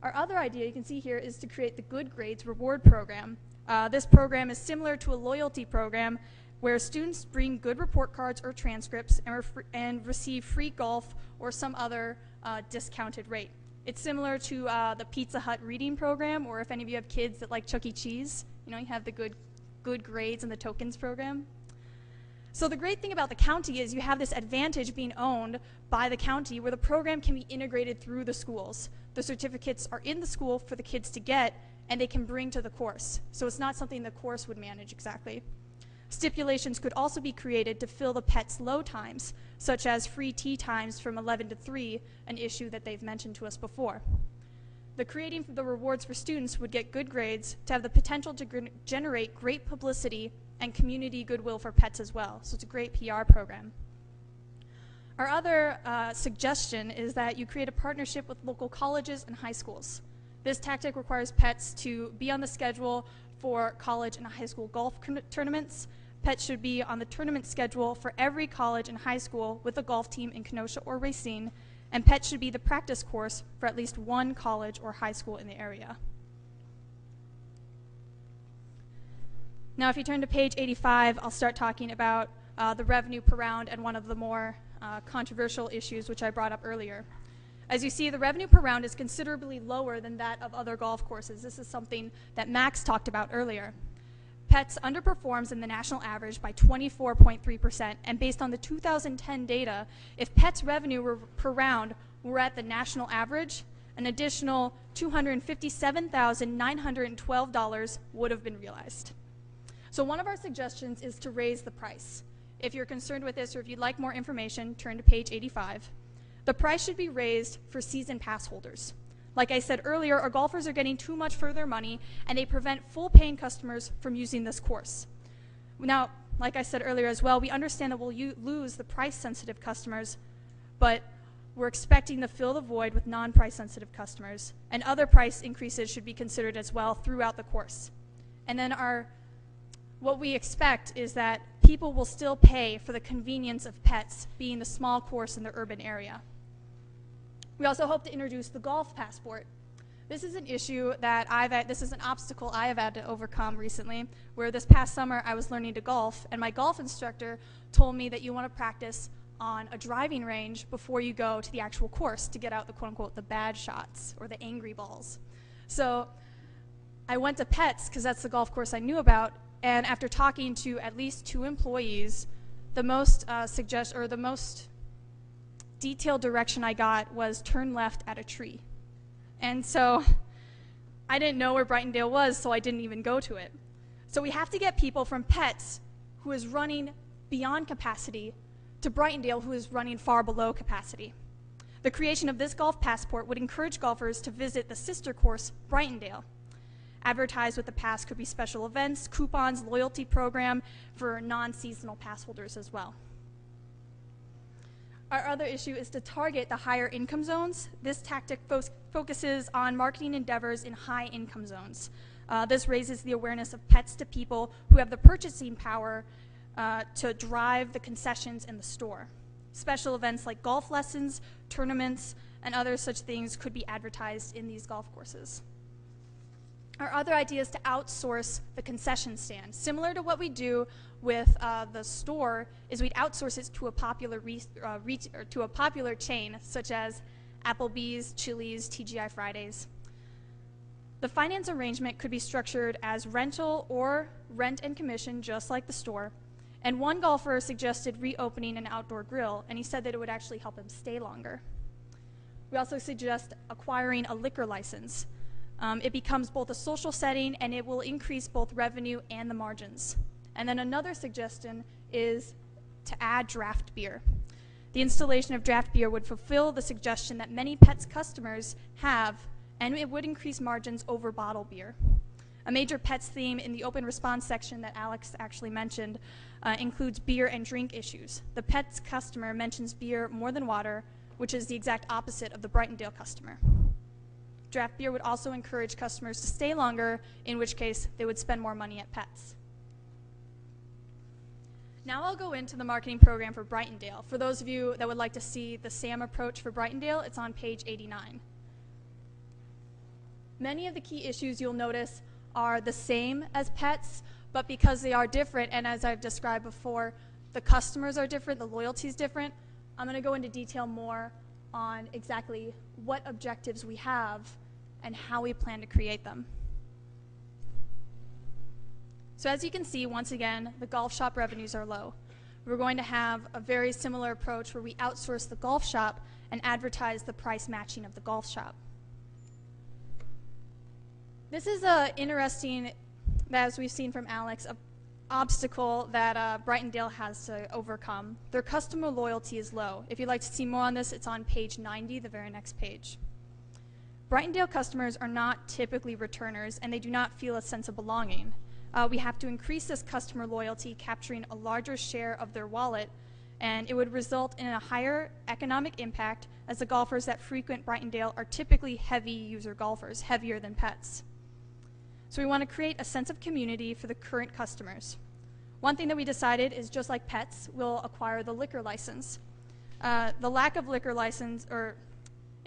Our other idea you can see here is to create the Good Grades Reward Program. This program is similar to a loyalty program where students bring good report cards or transcripts and receive free golf or some other discounted rate. It's similar to the Pizza Hut reading program, or if any of you have kids that like Chuck E. Cheese, you have the good grades and the tokens program. So the great thing about the county is you have this advantage being owned by the county where the program can be integrated through the schools. The certificates are in the school for the kids to get, and they can bring to the course. So it's not something the course would manage exactly. Stipulations could also be created to fill the pets' low times, such as free tea times from 11 to 3, an issue that they've mentioned to us before. The creating the rewards for students would get good grades to have the potential to generate great publicity and community goodwill for pets as well. So it's a great PR program. Our other suggestion is that you create a partnership with local colleges and high schools. This tactic requires pets to be on the schedule for college and high school golf tournaments. Pets should be on the tournament schedule for every college and high school with a golf team in Kenosha or Racine, and pets should be the practice course for at least one college or high school in the area. Now, if you turn to page 85, I'll start talking about the revenue per round and one of the more controversial issues which I brought up earlier. As you see, the revenue per round is considerably lower than that of other golf courses. This is something that Max talked about earlier. Pets underperforms in the national average by 24.3%, and based on the 2010 data, if Pets revenue per round were at the national average, an additional $257,912 would have been realized. So one of our suggestions is to raise the price. If you're concerned with this or if you'd like more information, turn to page 85. The price should be raised for season pass holders. Like I said earlier, our golfers are getting too much for their money, and they prevent full-paying customers from using this course. Now, like I said earlier as well, we understand that we'll lose the price-sensitive customers, but we're expecting to fill the void with non-price-sensitive customers, and other price increases should be considered as well throughout the course. And then what we expect is that people will still pay for the convenience of Pets being the small course in the urban area. We also hope to introduce the golf passport. This is an issue that this is an obstacle I have had to overcome recently, where this past summer I was learning to golf, and my golf instructor told me that you want to practice on a driving range before you go to the actual course to get out the quote-unquote the bad shots or the angry balls. So I went to Pets because that's the golf course I knew about, and after talking to at least 2 employees, the most detailed direction I got was turn left at a tree. And so I didn't know where Brightondale was, so I didn't even go to it. So we have to get people from Pets, who is running beyond capacity, to Brightondale, who is running far below capacity. The creation of this golf passport would encourage golfers to visit the sister course, Brightondale. Advertised with the pass could be special events, coupons, loyalty program for non-seasonal pass holders as well. Our other issue is to target the higher income zones. This tactic focuses on marketing endeavors in high income zones. This raises the awareness of Pets to people who have the purchasing power to drive the concessions in the store. Special events like golf lessons, tournaments, and other such things could be advertised in these golf courses. Our other idea is to outsource the concession stand. Similar to what we do with the store, is we'd outsource it to a popular chain such as Applebee's, Chili's, TGI Fridays. The finance arrangement could be structured as rental or rent and commission, just like the store. And one golfer suggested reopening an outdoor grill, and he said that it would actually help him stay longer. We also suggest acquiring a liquor license. It becomes both a social setting, and it will increase both revenue and the margins. And then another suggestion is to add draft beer. The installation of draft beer would fulfill the suggestion that many Pets customers have, and it would increase margins over bottled beer. A major Pets theme in the open response section that Alex actually mentioned includes beer and drink issues. The Pets customer mentions beer more than water, which is the exact opposite of the Brightondale customer. Draft beer would also encourage customers to stay longer, in which case they would spend more money at Pets. Now I'll go into the marketing program for Brightondale. For those of you that would like to see the SAM approach for Brightondale, it's on page 89. Many of the key issues you'll notice are the same as Pets, but because they are different, and as I've described before, the customers are different, the loyalty is different, I'm going to go into detail more on exactly what objectives we have and how we plan to create them. So as you can see, once again, the golf shop revenues are low. We're going to have a very similar approach where we outsource the golf shop and advertise the price matching of the golf shop. This is interesting, as we've seen from Alex, an obstacle that Brightondale has to overcome. Their customer loyalty is low. If you'd like to see more on this, it's on page 90, the very next page. Brightondale customers are not typically returners, and they do not feel a sense of belonging. We have to increase this customer loyalty, capturing a larger share of their wallet, and it would result in a higher economic impact, as the golfers that frequent Brightondale are typically heavy user golfers, heavier than Pets. So we want to create a sense of community for the current customers. One thing that we decided is, just like pets, we'll acquire the liquor license. The lack of liquor license, or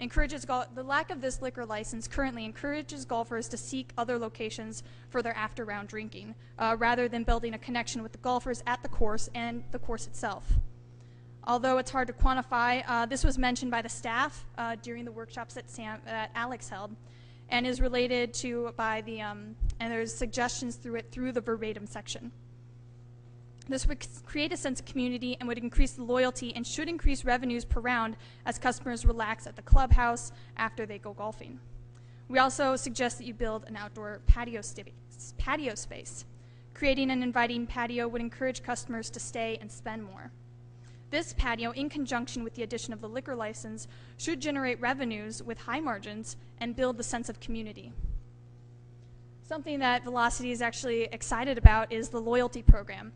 the lack of this liquor license currently encourages golfers to seek other locations for their after-round drinking, rather than building a connection with the golfers at the course and the course itself. Although it's hard to quantify, this was mentioned by the staff during the workshops that Alex held, and is related to and there's suggestions through the verbatim section. This would create a sense of community and would increase the loyalty and should increase revenues per round as customers relax at the clubhouse after they go golfing. We also suggest that you build an outdoor patio space. Creating an inviting patio would encourage customers to stay and spend more. This patio, in conjunction with the addition of the liquor license, should generate revenues with high margins and build the sense of community. Something that Velocity is actually excited about is the loyalty program.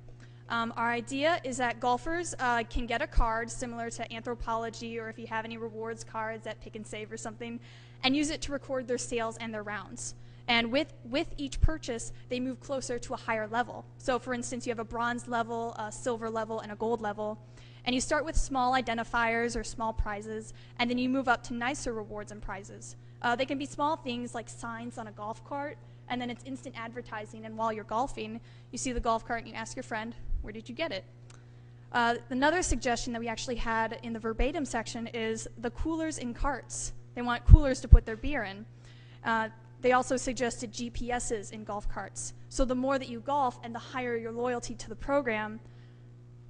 Our idea is that golfers can get a card similar to Anthropology, or if you have any rewards cards at Pick and Save or something, and use it to record their sales and their rounds. And with each purchase, they move closer to a higher level. So for instance, you have a bronze level, a silver level, and a gold level. And you start with small identifiers or small prizes, and then you move up to nicer rewards and prizes. They can be small things like signs on a golf cart, and then it's instant advertising, and while you're golfing, you see the golf cart and you ask your friend, where did you get it? Another suggestion that we actually had in the verbatim section is the coolers in carts. They want coolers to put their beer in. They also suggested GPSs in golf carts. So the more that you golf and the higher your loyalty to the program,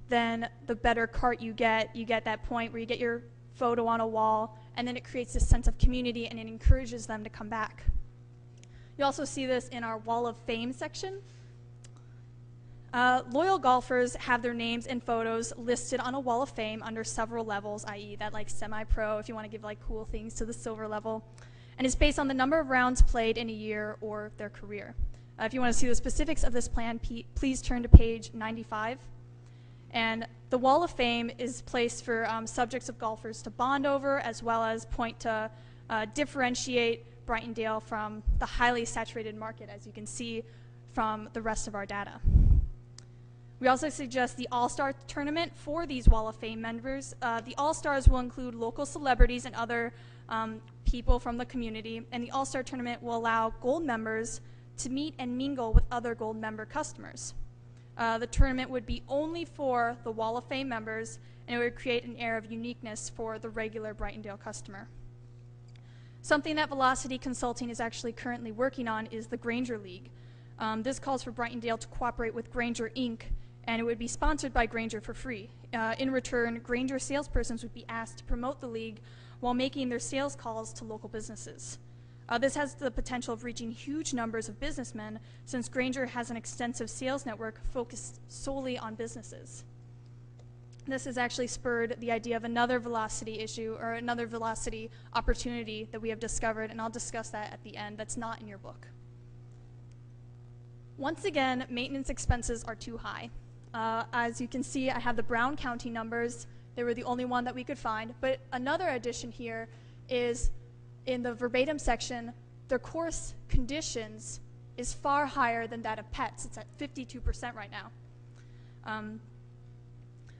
then the better cart you get that point where you get your photo on a wall, and then it creates this sense of community and it encourages them to come back. You also see this in our Wall of Fame section. Loyal golfers have their names and photos listed on a Wall of Fame under several levels, i.e. that like semi-pro, if you want to give like cool things, to the silver level. And it's based on the number of rounds played in a year or their career. If you want to see the specifics of this plan, please turn to page 95. And the Wall of Fame is placed for subjects of golfers to bond over, as well as point to differentiate Brightondale from the highly saturated market, as you can see from the rest of our data. We also suggest the All-Star Tournament for these Wall of Fame members. The All-Stars will include local celebrities and other people from the community, and the All-Star Tournament will allow Gold members to meet and mingle with other Gold member customers. The tournament would be only for the Wall of Fame members, and it would create an air of uniqueness for the regular Brightondale customer. Something that Velocity Consulting is actually currently working on is the Granger League. This calls for Brightondale to cooperate with Granger Inc., and it would be sponsored by Granger for free. In return, Granger salespersons would be asked to promote the league while making their sales calls to local businesses. This has the potential of reaching huge numbers of businessmen, since Granger has an extensive sales network focused solely on businesses. This has actually spurred the idea of another Velocity issue, or another Velocity opportunity that we have discovered, and I'll discuss that at the end. That's not in your book. Once again, maintenance expenses are too high. As you can see, I have the Brown County numbers. They were the only one that we could find. But another addition here is, in the verbatim section, their course conditions is far higher than that of pets. It's at 52% right now.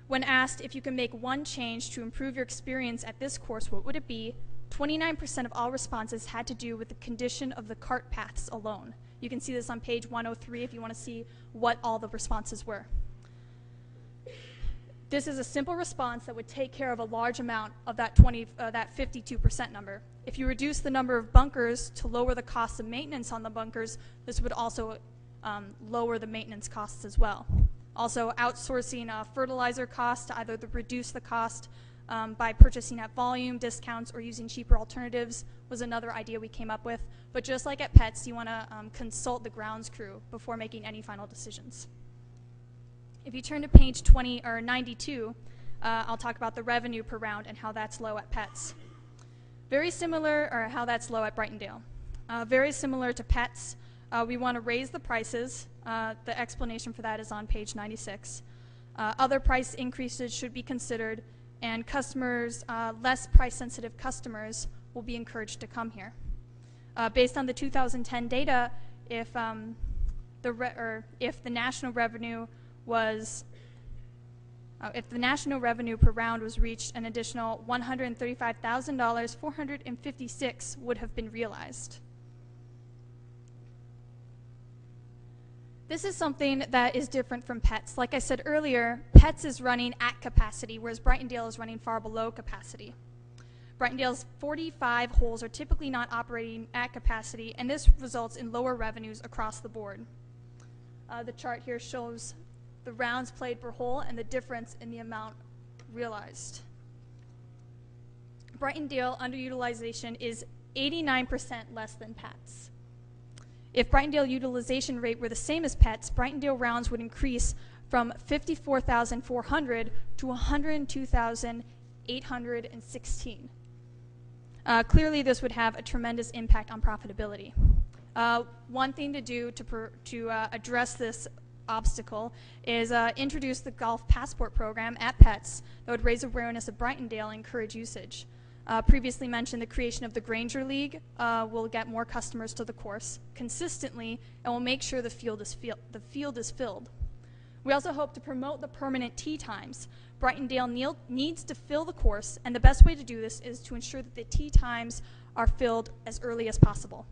When asked if you can make one change to improve your experience at this course, what would it be? 29% of all responses had to do with the condition of the cart paths alone. You can see this on page 103 if you want to see what all the responses were. This is a simple response that would take care of a large amount of that 52% number. If you reduce the number of bunkers to lower the cost of maintenance on the bunkers, this would also lower the maintenance costs as well. Also, outsourcing fertilizer costs to either reduce the cost by purchasing at volume, discounts, or using cheaper alternatives was another idea we came up with. But just like at pets, you want to consult the grounds crew before making any final decisions. If you turn to page 92, I'll talk about the revenue per round and how that's low at pets. Very similar, or how that's low at Brightondale. Very similar to pets, we want to raise the prices. The explanation for that is on page 96. Other price increases should be considered, and customers, less price-sensitive customers, will be encouraged to come here. Based on the 2010 data, if if the national revenue was if the national revenue per round was reached, an additional $135,456 would have been realized. This is something that is different from PETS. Like I said earlier, PETS is running at capacity, whereas Brightondale is running far below capacity. Brightondale's 45 holes are typically not operating at capacity, and this results in lower revenues across the board. The chart here shows the rounds played per hole and the difference in the amount realized. Brightondale underutilization is 89% less than PETS. If Brightondale utilization rate were the same as PETS, Brightondale rounds would increase from 54,400 to 102,816. Clearly, this would have a tremendous impact on profitability. One thing to do to address this obstacle is introduce the Golf Passport program at PETS that would raise awareness of Brightondale and encourage usage. Previously mentioned, the creation of the Granger League will get more customers to the course consistently and will make sure the field is filled. We also hope to promote the permanent tee times. Brightondale needs to fill the course, and the best way to do this is to ensure that the tee times are filled as early as possible.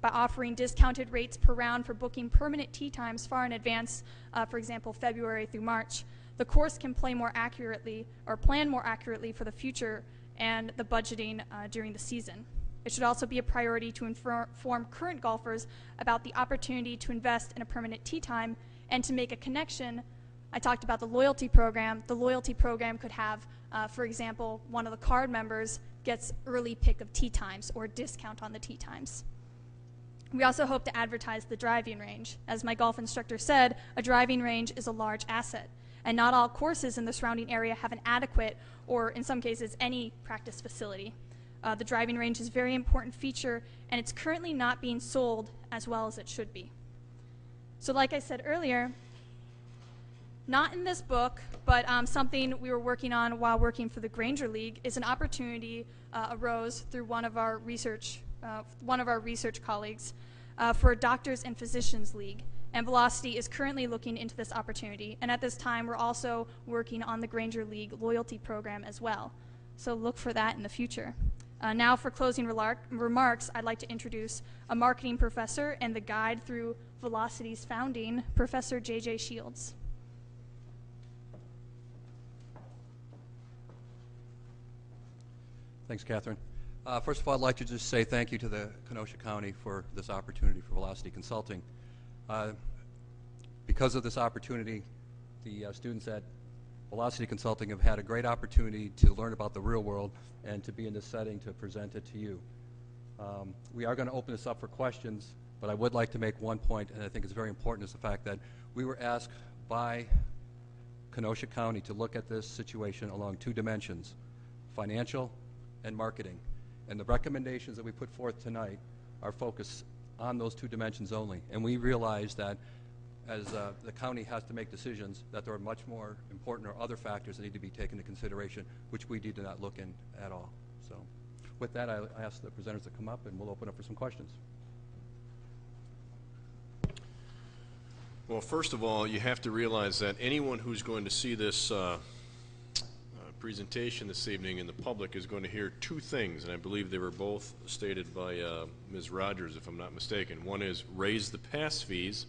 By offering discounted rates per round for booking permanent tee times far in advance, for example, February through March, the course can play more accurately or plan more accurately for the future and the budgeting during the season. It should also be a priority to inform current golfers about the opportunity to invest in a permanent tee time and to make a connection. I talked about the loyalty program. The loyalty program could have, for example, one of the card members gets early pick of tee times or a discount on the tee times. We also hope to advertise the driving range. As my golf instructor said, a driving range is a large asset, and not all courses in the surrounding area have an adequate, or in some cases, any practice facility. The driving range is a very important feature, and it's currently not being sold as well as it should be. So like I said earlier, not in this book, but something we were working on while working for the Granger League is an opportunity arose through one of our research colleagues for a Doctors and Physicians League. And Velocity is currently looking into this opportunity. And at this time, we're also working on the Granger League loyalty program as well. So look for that in the future. Now for closing remarks, I'd like to introduce a marketing professor and the guide through Velocity's founding, Professor J.J. Shields. Thanks, Catherine. First of all, I'd like to just say thank you to the Kenosha County for this opportunity for Velocity Consulting. Because of this opportunity, the students at Velocity Consulting have had a great opportunity to learn about the real world and to be in this setting to present it to you. We are going to open this up for questions, but I would like to make one point, and I think it's very important, is the fact that we were asked by Kenosha County to look at this situation along two dimensions, financial and marketing. And the recommendations that we put forth tonight are focused on those two dimensions only. And we realize that as the county has to make decisions, that there are much more important or other factors that need to be taken into consideration, which we did not look in at all. So with that, I ask the presenters to come up, and we'll open up for some questions. Well, first of all, you have to realize that anyone who's going to see this presentation this evening in the public is going to hear two things, and I believe they were both stated by Ms. Rogers, if I'm not mistaken. One is raise the pass fees,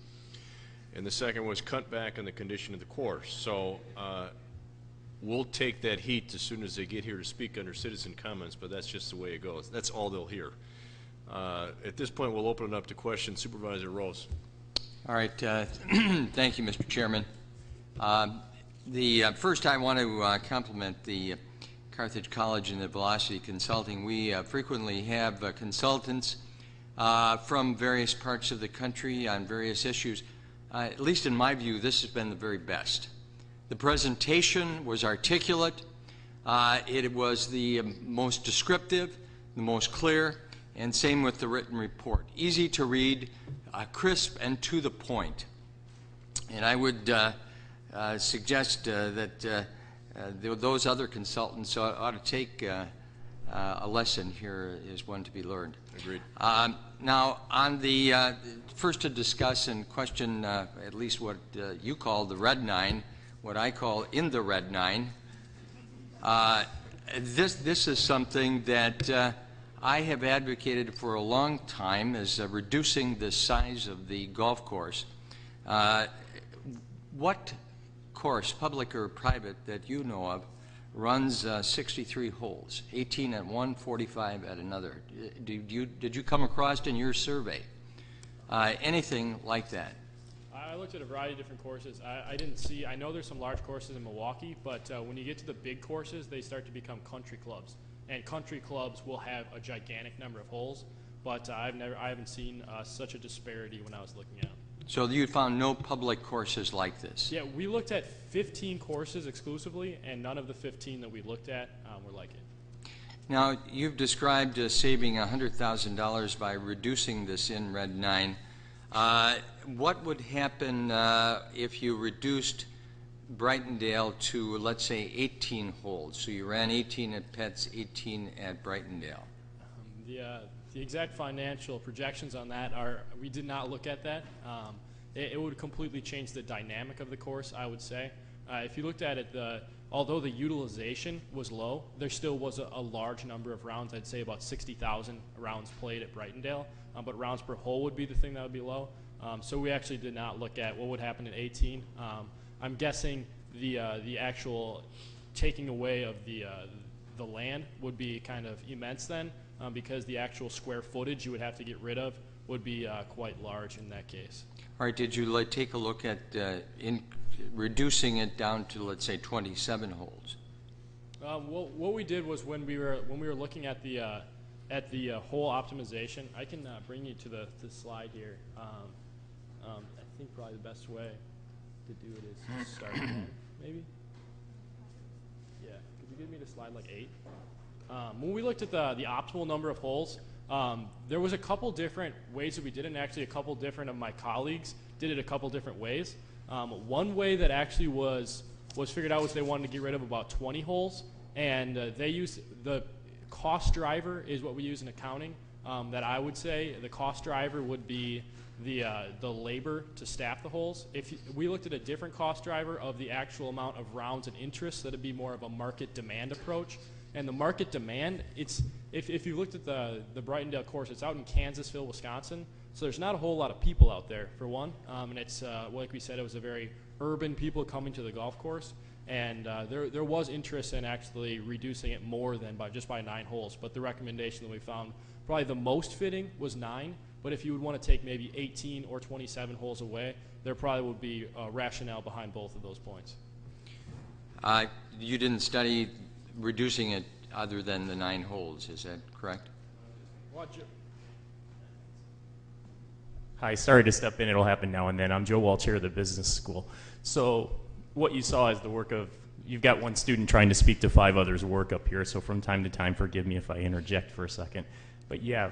and the second was cut back on the condition of the course. So we'll take that heat as soon as they get here to speak under citizen comments, but that's just the way it goes. That's all they'll hear. At this point, we'll open it up to questions. Supervisor Rose. All right. Thank you, Mr. Chairman. First, I want to compliment the Carthage College and the Velocity Consulting. We frequently have consultants from various parts of the country on various issues. At least in my view, this has been the very best. The presentation was articulate. It was the most descriptive, the most clear, and same with the written report. Easy to read, crisp, and to the point. And I would suggest that those other consultants ought to take a lesson here is one to be learned. Agreed. Now, on the first to discuss and question at least what you call the red 9, what I call in the red 9. This is something that I have advocated for a long time, is reducing the size of the golf course. What course, public or private, that you know of, runs 63 holes, 18 at one, 45 at another? Did you come across in your survey anything like that? I looked at a variety of different courses. I didn't see, I know there's some large courses in Milwaukee, but when you get to the big courses, they start to become country clubs. And country clubs will have a gigantic number of holes, but I haven't seen such a disparity when I was looking at them. So you found no public courses like this? Yeah, we looked at 15 courses exclusively, and none of the 15 that we looked at were like it. Now, you've described saving $100,000 by reducing this in red 9. What would happen if you reduced Brightondale to, let's say, 18 holes? So you ran 18 at Pets, 18 at Brightondale. The exact financial projections on that are, we did not look at that. It would completely change the dynamic of the course, I would say. If you looked at it, although the utilization was low, there still was a large number of rounds. I'd say about 60,000 rounds played at Brightondale, but rounds per hole would be the thing that would be low. So we actually did not look at what would happen at 18. I'm guessing the actual taking away of the land would be kind of immense then, because the actual square footage you would have to get rid of would be quite large in that case. All right, did you take a look at reducing it down to, let's say, 27 holes? What we did was when we were looking at the hole optimization, I can bring you to the slide here. I think probably the best way to do it is to start again, maybe. Yeah, could you give me the slide like 8? When we looked at the optimal number of holes, there was a couple different ways that we did it, and actually a couple different of my colleagues did it a couple different ways. One way that actually was figured out was they wanted to get rid of about 20 holes, and they used the cost driver is what we use in accounting. That I would say the cost driver would be the labor to staff the holes. If we looked at a different cost driver of the actual amount of rounds and interest, that'd be more of a market demand approach. And the market demand, it's if you looked at the Brightondale course, it's out in Kansasville, Wisconsin. So there's not a whole lot of people out there, for one. And it's, like we said, it was a very urban people coming to the golf course. And there was interest in actually reducing it more than just by 9 holes. But the recommendation that we found, probably the most fitting was 9. But if you would want to take maybe 18 or 27 holes away, there probably would be a rationale behind both of those points. You didn't study reducing it other than the 9 holes, is that correct? Hi, sorry to step in. It'll happen now and then. I'm Joe Walsh, chair of the business school. So what you saw is the work of, you've got one student trying to speak to 5 others' work up here, so from time to time, forgive me if I interject for a second. But yeah,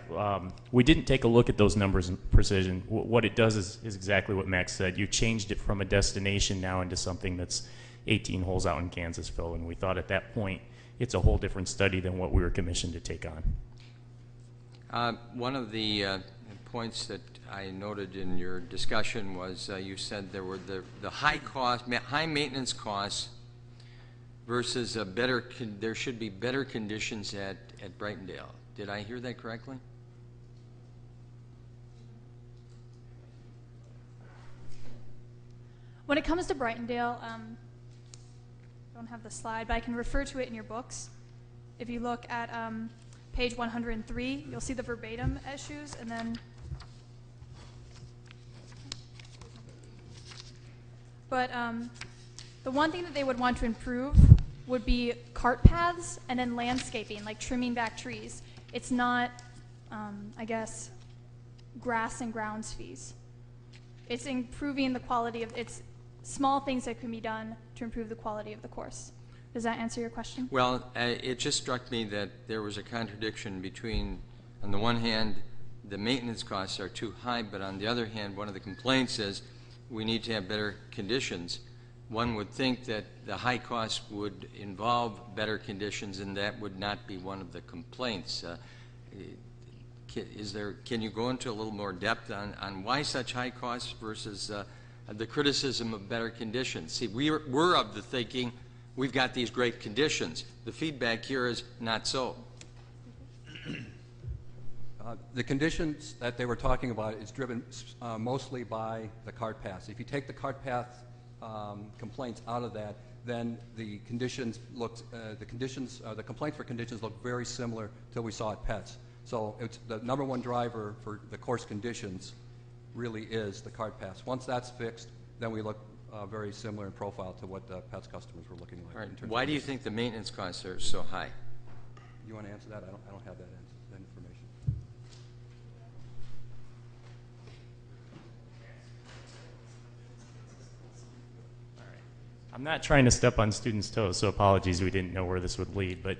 we didn't take a look at those numbers in precision. What it does is exactly what Max said. You changed it from a destination now into something that's 18 holes out in Kansasville, and we thought at that point it's a whole different study than what we were commissioned to take on. One of the points that I noted in your discussion was you said there were the high maintenance costs versus there should be better conditions at Brightondale. Did I hear that correctly? When it comes to Brightondale, I don't have the slide, but I can refer to it in your books. If you look at page 103, you'll see the verbatim issues, and then the one thing that they would want to improve would be cart paths and then landscaping, like trimming back trees. It's not, I guess, grass and grounds fees. It's improving the quality of, it's small things that can be done to improve the quality of the course. Does that answer your question? Well, it just struck me that there was a contradiction between, on the one hand, the maintenance costs are too high, but on the other hand, one of the complaints is we need to have better conditions. one would think that the high cost would involve better conditions, and that would not be one of the complaints. Can you go into a little more depth on why such high costs versus the criticism of better conditions? See, we're of the thinking we've got these great conditions. The feedback here is not so. The conditions that they were talking about is driven mostly by the cart path. If you take the cart path complaints out of that, then the conditions looked, the complaints for conditions look very similar to what we saw at Pets. So it's the number one driver for the course conditions really is the cart pass. Once that's fixed, then we look very similar in profile to what the Pets customers were looking like. All right. Why do you think the maintenance costs are so high? You want to answer that? I don't have that information. I'm not trying to step on students' toes, so apologies, we didn't know where this would lead. But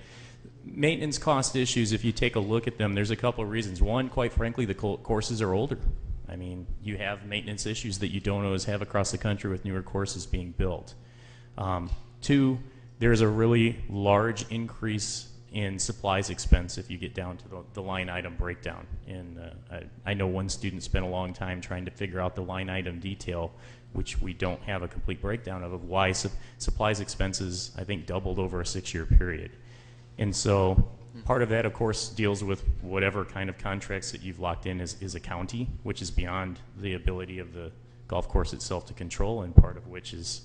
maintenance cost issues, if you take a look at them, there's a couple of reasons. One, quite frankly, the courses are older. I mean, you have maintenance issues that you don't always have across the country with newer courses being built. Two, there's a really large increase in supplies expense if you get down to the line item breakdown. And I know one student spent a long time trying to figure out the line item detail, which we don't have a complete breakdown of why supplies expenses, I think, doubled over a 6-year period. And so part of that, of course, deals with whatever kind of contracts that you've locked in as a county, which is beyond the ability of the golf course itself to control, and part of which is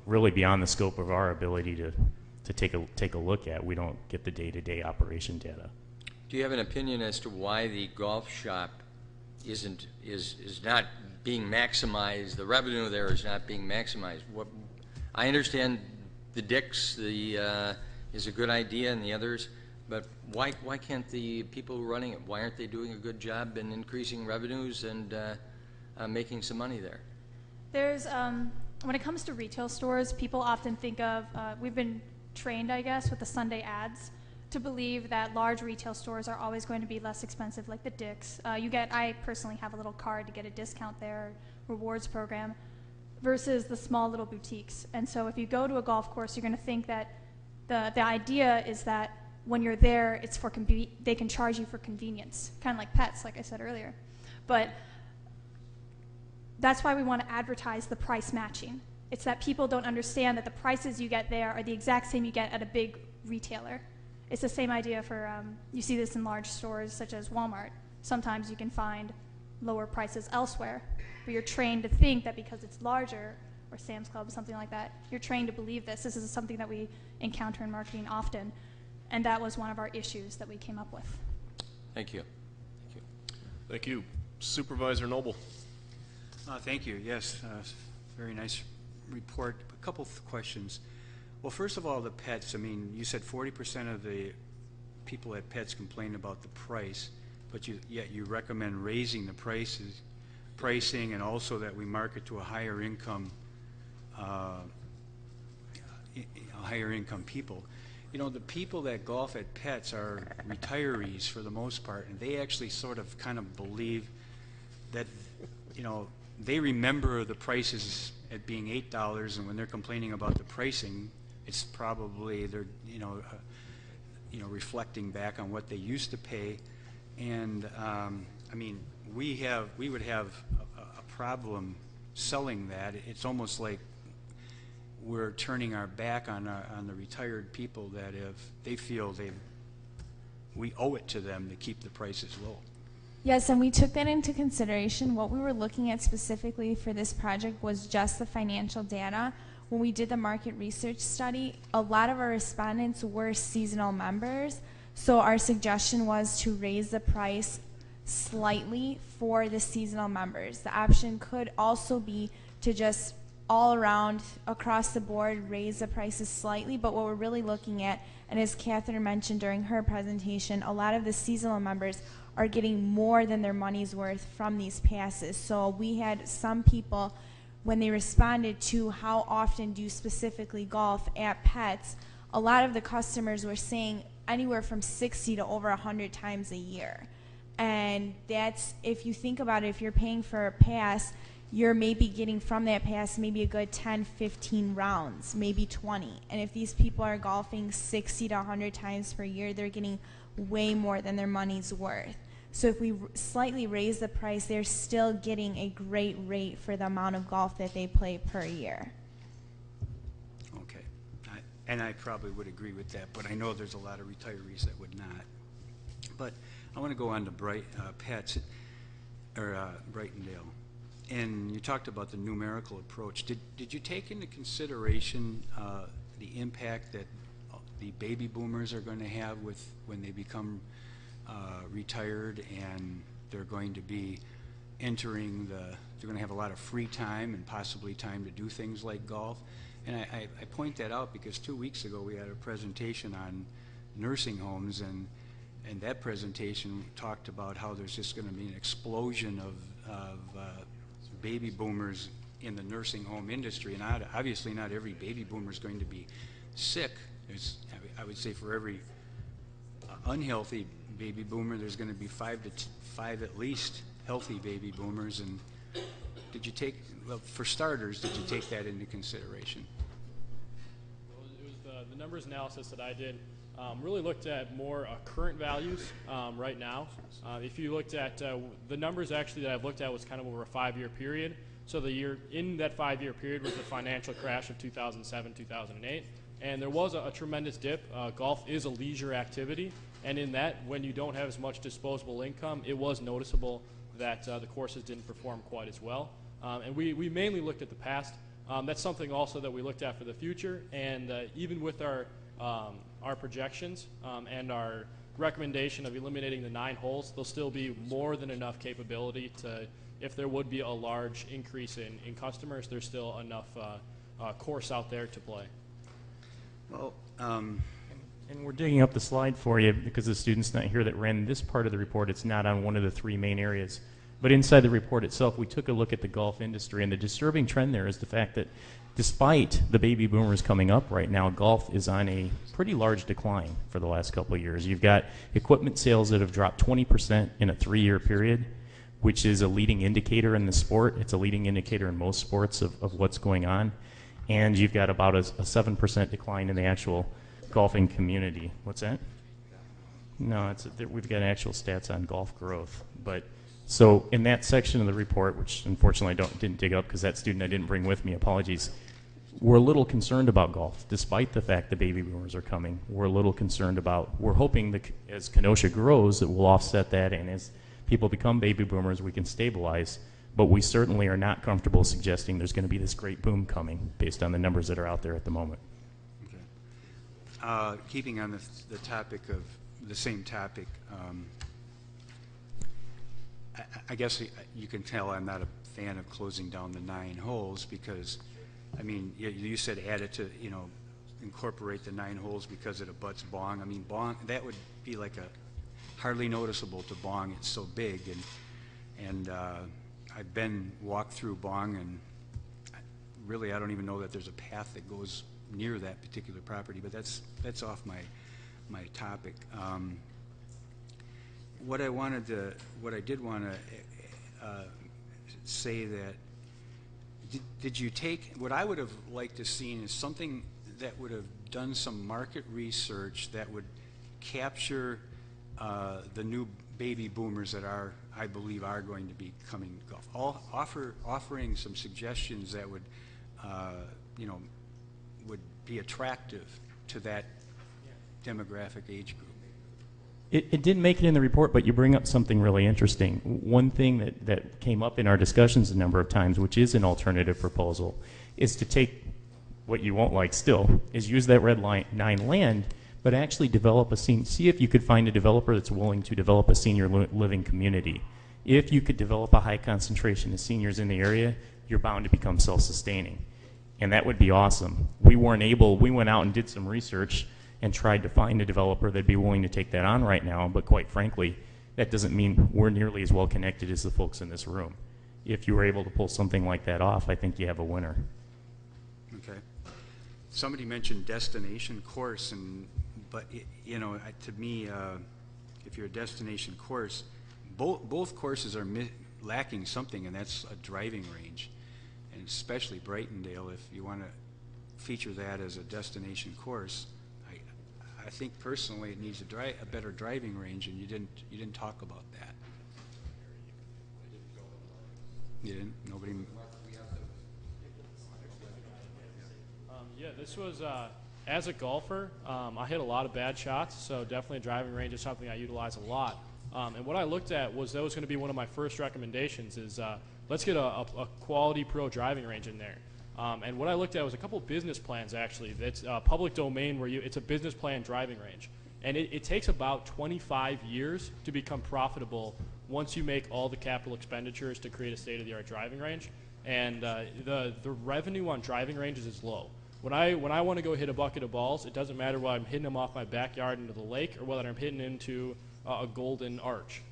really beyond the scope of our ability to take a look at. We don't get the day-to-day operation data. Do you have an opinion as to why the golf shop is not being maximized? The revenue there is not being maximized. I understand the Dix is a good idea, and the others, but why can't the people running it? Why aren't they doing a good job in increasing revenues and making some money there? There's when it comes to retail stores, people often think of we've been trained, I guess, with the Sunday ads to believe that large retail stores are always going to be less expensive, like the Dick's. I personally have a little card to get a discount there, rewards program, versus the small little boutiques. And so if you go to a golf course, you're going to think that the idea is that when you're there, it's for they can charge you for convenience, kind of like Pets, like I said earlier. But that's why we want to advertise the price matching. It's that people don't understand that the prices you get there are the exact same you get at a big retailer. It's the same idea for, you see this in large stores such as Walmart. Sometimes you can find lower prices elsewhere, but you're trained to think that because it's larger, or Sam's Club, something like that, you're trained to believe this. This is something that we encounter in marketing often, and that was one of our issues that we came up with. Thank you. Thank you. Thank you. Supervisor Noble. Thank you. Yes, very nice report. A couple of questions. Well, first of all, the Pets. I mean, you said 40% of the people at Pets complain about the price, but yet you recommend raising the pricing, and also that we market to a higher income people. You know, the people that golf at Pets are retirees for the most part, and they actually sort of kind of believe that, you know, they remember the prices at being $8, and when they're complaining about the pricing, it's probably they're reflecting back on what they used to pay. And I mean, we would have a problem selling that. It's almost like we're turning our back on the retired people, that if they feel we owe it to them to keep the prices low. Yes, and we took that into consideration. What we were looking at specifically for this project was just the financial data. When we did the market research study, a lot of our respondents were seasonal members, so our suggestion was to raise the price slightly for the seasonal members. The option could also be to just all around, across the board, raise the prices slightly, but what we're really looking at, and as Catherine mentioned during her presentation, a lot of the seasonal members are getting more than their money's worth from these passes. So we had some people, when they responded to how often do you specifically golf at Pets, a lot of the customers were saying anywhere from 60 to over 100 times a year. And that's, if you think about it, if you're paying for a pass, you're maybe getting from that pass maybe a good 10, 15 rounds, maybe 20. And if these people are golfing 60 to 100 times per year, they're getting way more than their money's worth. So if we slightly raise the price, they're still getting a great rate for the amount of golf that they play per year. Okay. And I probably would agree with that, but I know there's a lot of retirees that would not. But I want to go on to Pat's, or Brightondale. And you talked about the numerical approach. Did you take into consideration the impact that the baby boomers are going to have when they become retired, and they're going to be entering they're going to have a lot of free time and possibly time to do things like golf? And I point that out because 2 weeks ago we had a presentation on nursing homes, and that presentation talked about how there's just going to be an explosion of baby boomers in the nursing home industry. And obviously not every baby boomer is going to be sick. I would say for every unhealthy baby boomer, there's going to be five at least healthy baby boomers. And did you take, well, for starters, did you take that into consideration? It was the numbers analysis that I did. Really looked at more current values right now. If you looked at the numbers actually that I've looked at was kind of over a 5-year period. So the year in that 5-year period was the financial crash of 2007, 2008. And there was a tremendous dip. Golf is a leisure activity. And in that, when you don't have as much disposable income, it was noticeable that the courses didn't perform quite as well. And we mainly looked at the past. That's something also that we looked at for the future. And even with our projections and our recommendation of eliminating the 9 holes, there'll still be more than enough capability to, if there would be a large increase in customers, there's still enough course out there to play. Well, and we're digging up the slide for you because the student's not here that ran this part of the report. It's not on one of the 3 main areas. But inside the report itself, we took a look at the golf industry, and the disturbing trend there is the fact that despite the baby boomers coming up right now, golf is on a pretty large decline for the last couple of years. You've got equipment sales that have dropped 20% in a 3-year period, which is a leading indicator in the sport. It's a leading indicator in most sports of what's going on. And you've got about a 7% decline in the actual golfing community. What's that? No, we've got actual stats on golf growth. But so in that section of the report, which unfortunately I didn't dig up because that student I didn't bring with me, apologies, we're a little concerned about golf, despite the fact the baby boomers are coming. We're a little concerned about, we're hoping that as Kenosha grows, it will offset that, and as people become baby boomers, we can stabilize. But we certainly are not comfortable suggesting there's going to be this great boom coming based on the numbers that are out there at the moment. Okay. Keeping on the topic of the same topic, I guess you can tell I'm not a fan of closing down the 9 holes because, I mean, you said add it to, incorporate the 9 holes because it abuts Bong. I mean, Bong, that would be like hardly noticeable to Bong. It's so big, and I've walked through Bong, and really I don't even know that there's a path that goes near that particular property, but that's off my topic. What I did want to say that did you take, what I would have liked to seen is something that would have done some market research that would capture the new baby boomers that I believe are going to be coming to golf. Offering some suggestions that would would be attractive to that demographic age group. It didn't make it in the report, but you bring up something really interesting. One thing that came up in our discussions a number of times, which is an alternative proposal, is to take what you won't like still, is use that red 9 land, but actually develop see if you could find a developer that's willing to develop a senior living community. If you could develop a high concentration of seniors in the area, you're bound to become self-sustaining. And that would be awesome. We went out and did some research and tried to find a developer that'd be willing to take that on right now, but quite frankly, that doesn't mean we're nearly as well connected as the folks in this room. If you were able to pull something like that off, I think you have a winner. Okay. Somebody mentioned destination course, but to me, if you're a destination course, both courses are lacking something, and that's a driving range. And especially Brightondale, if you want to feature that as a destination course, I think personally it needs a better driving range, and you didn't talk about that. You didn't? Nobody? Yeah, this was, as a golfer, I hit a lot of bad shots, so definitely a driving range is something I utilize a lot. And what I looked at was that was going to be one of my first recommendations is let's get a quality pro driving range in there. And what I looked at was a couple business plans, actually. That's public domain where it's a business plan driving range. And it takes about 25 years to become profitable once you make all the capital expenditures to create a state-of-the-art driving range. And the revenue on driving ranges is low. When I want to go hit a bucket of balls, it doesn't matter whether I'm hitting them off my backyard into the lake or whether I'm hitting into a golden arch.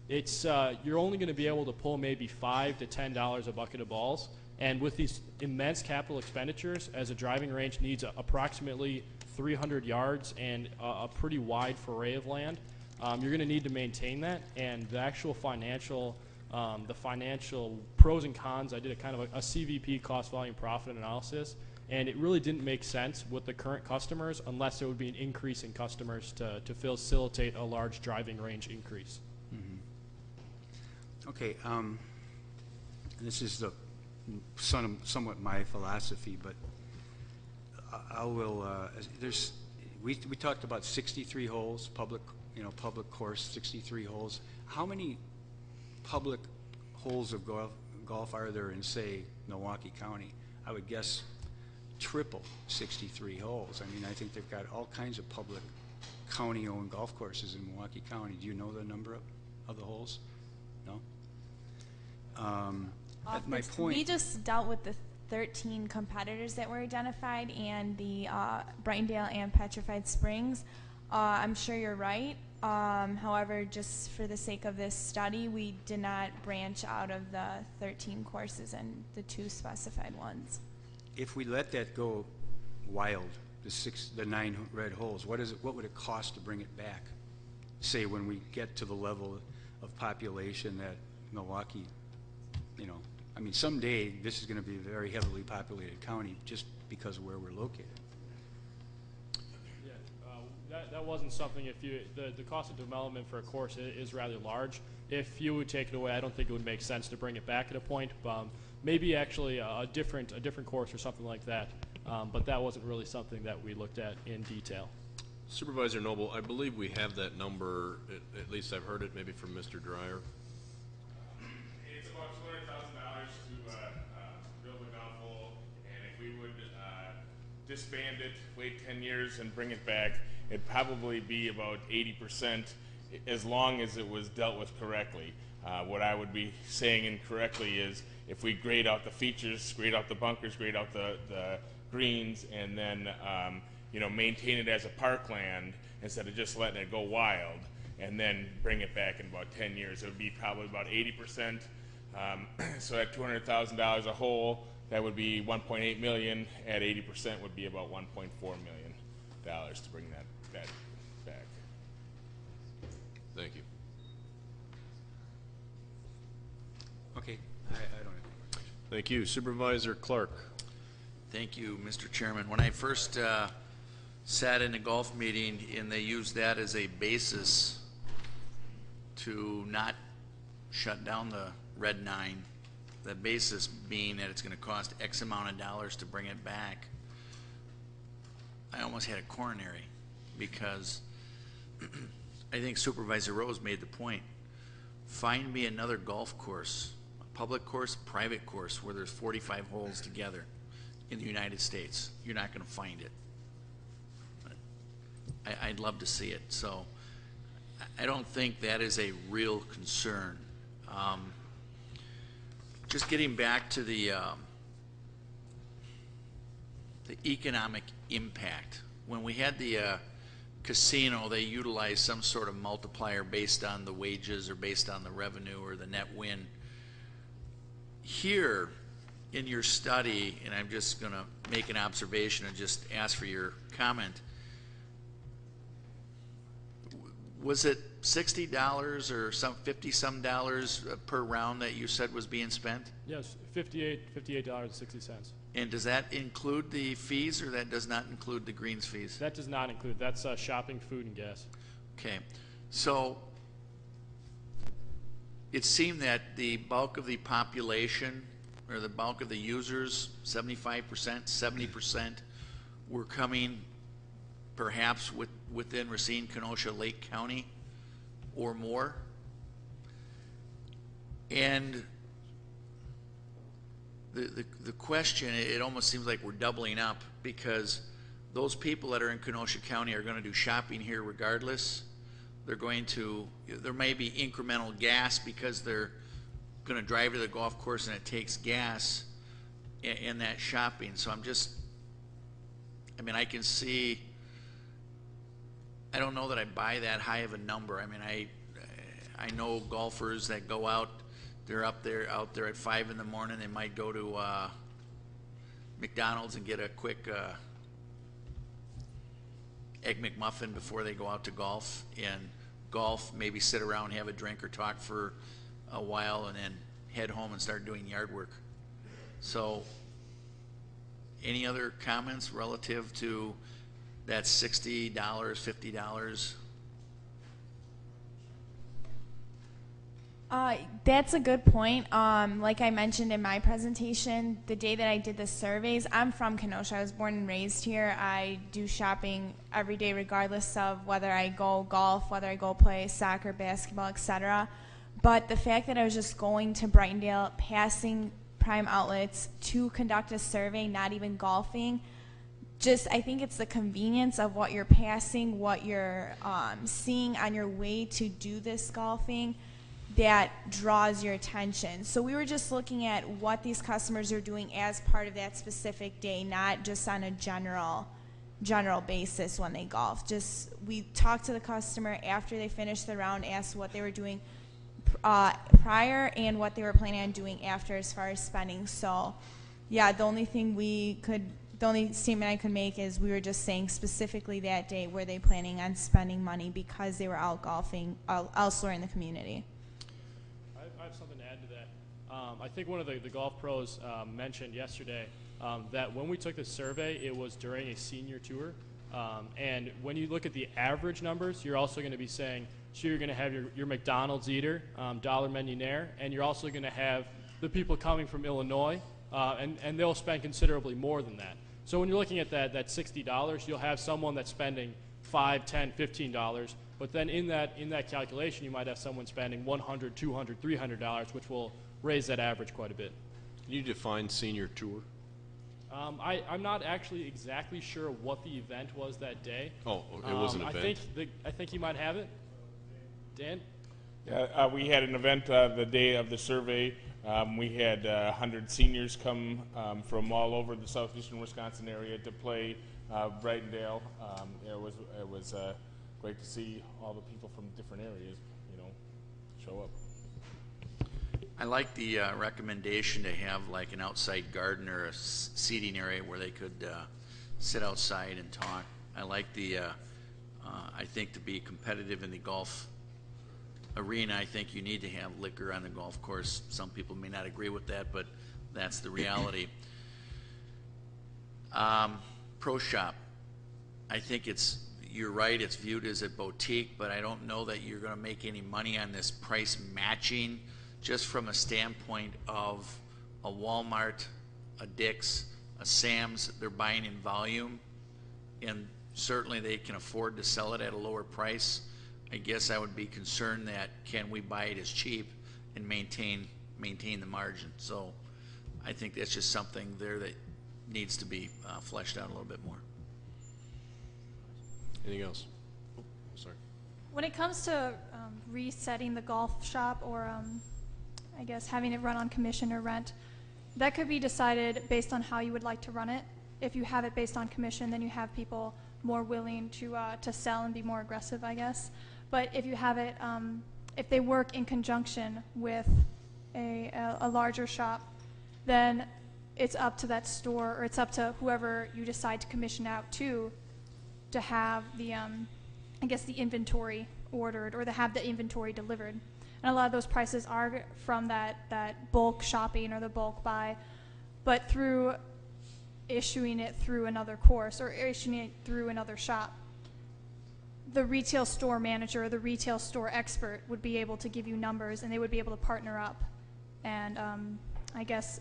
You're only going to be able to pull maybe $5 to $10 a bucket of balls. And with these immense capital expenditures, as a driving range needs approximately 300 yards and a pretty wide foray of land, you're going to need to maintain that. And the actual financial pros and cons, I did a kind of a CVP, cost volume profit analysis, and it really didn't make sense with the current customers unless there would be an increase in customers to facilitate a large driving range increase. Mm-hmm. Okay, this is somewhat my philosophy, but we talked about 63 holes, public course, 63 holes. How many public holes of golf are there in, say, Milwaukee County? I would guess triple 63 holes. I mean, I think they've got all kinds of public county-owned golf courses in Milwaukee County. Do you know the number of the holes? No? My point. We just dealt with the 13 competitors that were identified and the Brightondale and Petrified Springs. I'm sure you're right. However, just for the sake of this study, we did not branch out of the 13 courses and the 2 specified ones. If we let that go wild, the 9 red holes, what would it cost to bring it back? Say when we get to the level of population that Milwaukee, I mean, someday this is going to be a very heavily populated county just because of where we're located. Yeah, that wasn't something. The cost of development for a course is rather large. If you would take it away, I don't think it would make sense to bring it back at a point. Maybe actually a different course or something like that. But that wasn't really something that we looked at in detail. Supervisor Noble, I believe we have that number, at least I've heard it maybe from Mr. Dreyer. It's about $200,000 to build a golf hole, and if we would disband it, wait 10 years and bring it back, it'd probably be about 80% as long as it was dealt with correctly. What I would be saying incorrectly is if we grade out the features, grade out the bunkers, grade out the greens, and then maintain it as a parkland instead of just letting it go wild, and then bring it back in about 10 years, it would be probably about 80%. So at $200,000 a hole, that would be $1.8 million. At 80% would be about $1.4 million to bring that back. Thank you. Okay, I don't have any questions. Thank you. Supervisor Clark. Thank you, Mr. Chairman. When I first sat in a golf meeting and they used that as a basis to not shut down the Red 9, the basis being that it's going to cost X amount of dollars to bring it back, I almost had a coronary because I think Supervisor Rose made the point. Find me another golf course, a public course, private course, where there's 45 holes together in the United States. You're not going to find it. I'd love to see it. So I don't think that is a real concern. Just getting back to the economic impact. When we had the casino, they utilized some sort of multiplier based on the wages or based on the revenue or the net win. Here, in your study, and I'm just going to make an observation and just ask for your comment, was it $60 or some $50-some per round that you said was being spent? Yes, $58.60. And does that include the fees, or that does not include the greens fees? That does not include, that's shopping, food, and gas. Okay, so it seemed that the bulk of the population, or the bulk of the users, 75%, 70%, were coming perhaps within Racine, Kenosha, Lake County or more. And the question, it almost seems like we're doubling up, because those people that are in Kenosha County are going to do shopping here regardless. They're going to, there may be incremental gas because they're going to drive to the golf course and it takes gas in that shopping. So I'm just, I mean, I can see, I don't know that I buy that high of a number. I mean, I know golfers that go out, they're out there at 5 in the morning. They might go to McDonald's and get a quick Egg McMuffin before they go out to golf, and golf, maybe sit around, have a drink or talk for a while, and then head home and start doing yard work. So any other comments relative to that $60, $50? That's a good point. Like I mentioned in my presentation, the day that I did the surveys, I'm from Kenosha. I was born and raised here. I do shopping every day regardless of whether I go golf, whether I go play soccer, basketball, etc. But the fact that I was just going to Brightondale, passing prime outlets to conduct a survey, not even golfing, just I think it's the convenience of what you're passing, what you're seeing on your way to do this golfing that draws your attention. So we were just looking at what these customers are doing as part of that specific day, not just on a general basis when they golf. Just we talked to the customer after they finished the round, asked what they were doing prior and what they were planning on doing after as far as spending. So yeah, the only statement I could make is we were just saying specifically that day were they planning on spending money because they were out golfing elsewhere in the community. I have something to add to that. I think one of the golf pros mentioned yesterday that when we took the survey, it was during a senior tour. And when you look at the average numbers, you're also going to be saying, so you're going to have your McDonald's eater, dollar millionaire, and you're also going to have the people coming from Illinois, and they'll spend considerably more than that. So when you're looking at that $60, you'll have someone that's spending $5, $10, $15, but then in that calculation, you might have someone spending $100, $200, $300, which will raise that average quite a bit. Can you define senior tour? I'm not actually exactly sure what the event was that day. Oh, it was an event. I think you might have it. Dan? Yeah, we had an event the day of the survey. We had 100 seniors come from all over the southeastern Wisconsin area to play Brightondale. It was great to see all the people from different areas, show up. I like the recommendation to have like an outside garden or a seating area where they could sit outside and talk. I like I think to be competitive in the golf arena, I think you need to have liquor on the golf course. Some people may not agree with that, but that's the reality. Pro Shop, I think you're right, it's viewed as a boutique, but I don't know that you're going to make any money on this price matching, just from a standpoint of a Walmart, a Dick's, a Sam's. They're buying in volume, and certainly they can afford to sell it at a lower price. I guess I would be concerned that can we buy it as cheap and maintain the margin. So I think that's just something there that needs to be fleshed out a little bit more. Anything else? Oh, sorry. When it comes to resetting the golf shop or I guess having it run on commission or rent, that could be decided based on how you would like to run it. If you have it based on commission, then you have people more willing to sell and be more aggressive, I guess. But if you have it, if they work in conjunction with a larger shop, then it's up to that store, or it's up to whoever you decide to commission out to have the, I guess, the inventory ordered or that have the inventory delivered. And a lot of those prices are from that bulk shopping or the bulk buy, but through issuing it through another course or issuing it through another shop, the retail store manager or the retail store expert would be able to give you numbers, and they would be able to partner up and I guess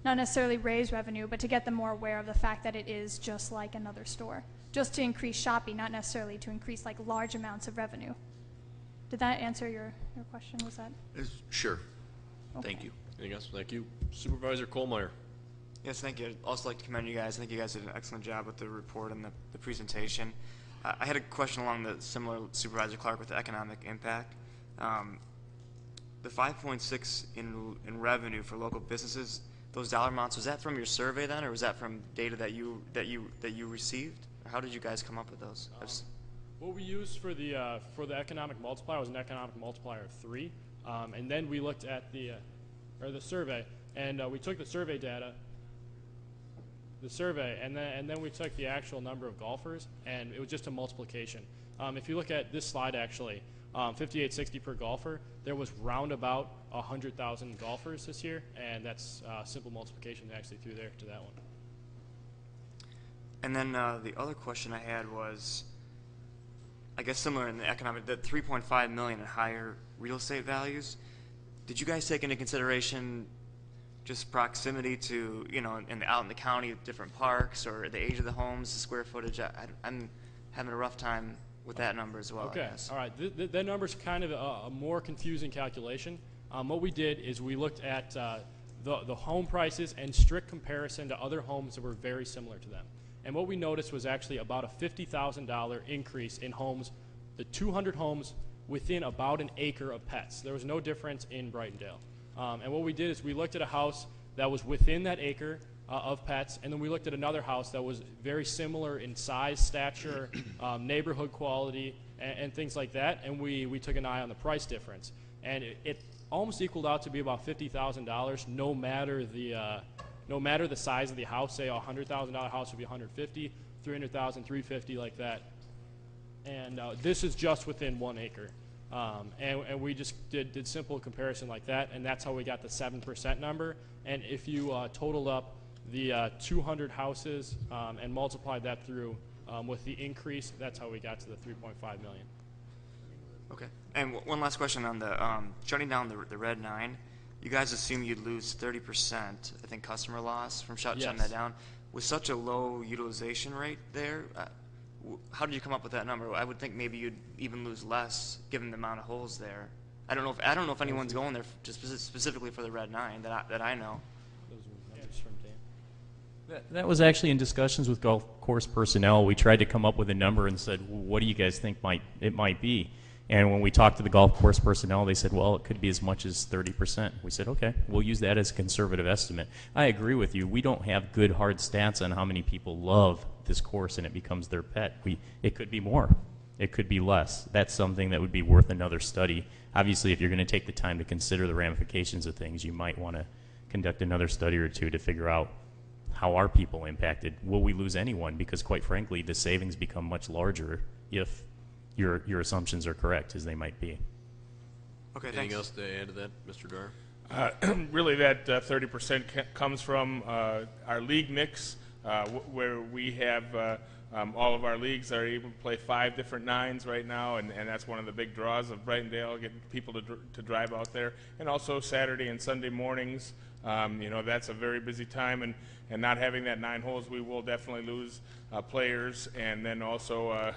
not necessarily raise revenue, but to get them more aware of the fact that it is just like another store, just to increase shopping, not necessarily to increase like large amounts of revenue. Did that answer your question? Was that? Sure. Okay. Thank you. Anything else? Thank you. Supervisor Kohlmeyer. Yes, thank you. I'd also like to commend you guys. I think you guys did an excellent job with the report and the presentation. I had a question along the similar Supervisor Clark with the economic impact. The 5.6 in revenue for local businesses, those dollar amounts, was that from your survey then, or was that from data that you received? Or how did you guys come up with those? What we used for the economic multiplier was an economic multiplier of 3, and then we looked at the survey, and we took the survey data, and then we took the actual number of golfers, and it was just a multiplication. If you look at this slide, actually, 5860 per golfer, there was round about 100,000 golfers this year, and that's simple multiplication actually through there to that one. And then the other question I had was, I guess similar in the economic, the 3.5 million in higher real estate values. Did you guys take into consideration just proximity to, out in the county, different parks, or the age of the homes, the square footage? I'm having a rough time with that number as well. Okay, I guess. all right. That number's kind of a more confusing calculation. What we did is we looked at the home prices and strict comparison to other homes that were very similar to them. And what we noticed was actually about a $50,000 increase in homes, the 200 homes within about an acre of pets. There was no difference in Brightondale. And what we did is we looked at a house that was within that acre of pets, and then we looked at another house that was very similar in size, stature, neighborhood quality, and things like that, and we took an eye on the price difference. And it almost equaled out to be about $50,000, no matter the size of the house. Say a $100,000 house would be $150,000, $300,000, $350,000, like that. And this is just within 1 acre. And we just did simple comparison like that, and that's how we got the 7% number. And if you totaled up the 200 houses and multiplied that through with the increase, that's how we got to the 3.5 million. Okay. And one last question on the shutting down the Red 9. You guys assume you'd lose 30%, I think, customer loss from shutting that down. With such a low utilization rate there, how did you come up with that number? I would think maybe you'd even lose less given the amount of holes there. I don't know if anyone's going there just specifically for the Red 9 that I know. Those are numbers from Dan. That was actually in discussions with golf course personnel. We tried to come up with a number and said, well, what do you guys think it might be? And when we talked to the golf course personnel, they said, well, it could be as much as 30%. We said, okay, we'll use that as a conservative estimate. I agree with you. We don't have good hard stats on how many people love this course and it becomes their pet. It could be more. It could be less. That's something that would be worth another study. Obviously, if you're going to take the time to consider the ramifications of things, you might want to conduct another study or two to figure out how are people impacted. Will we lose anyone? Because quite frankly, the savings become much larger if your assumptions are correct, as they might be. Okay, Anything thanks. else to add to that, Mr. Dar? Really, that 30% comes from our league mix, where we have all of our leagues are able to play 5 different 9s right now, and that's one of the big draws of Brightondale, getting people to drive out there. And also Saturday and Sunday mornings, that's a very busy time, and not having that 9 holes, we will definitely lose players. And then also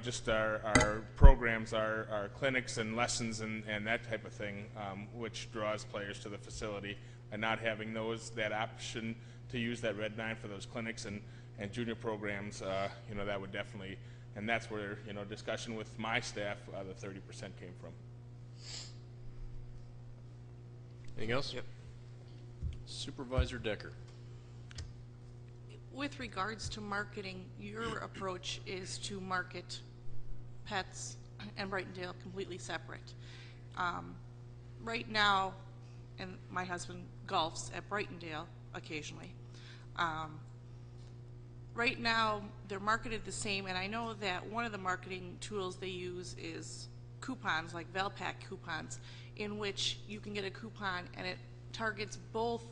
just our programs, our clinics and lessons and that type of thing, which draws players to the facility. And not having that option to use that Red 9 for those clinics and junior programs, that would definitely, and that's where, discussion with my staff, the 30% came from. Anything else? Yep. Supervisor Decker. With regards to marketing, your approach is to market pets and Brightondale completely separate. Right now, and my husband golfs at Brightondale occasionally, right now they're marketed the same, and I know that one of the marketing tools they use is coupons, like Valpak coupons, in which you can get a coupon and it targets both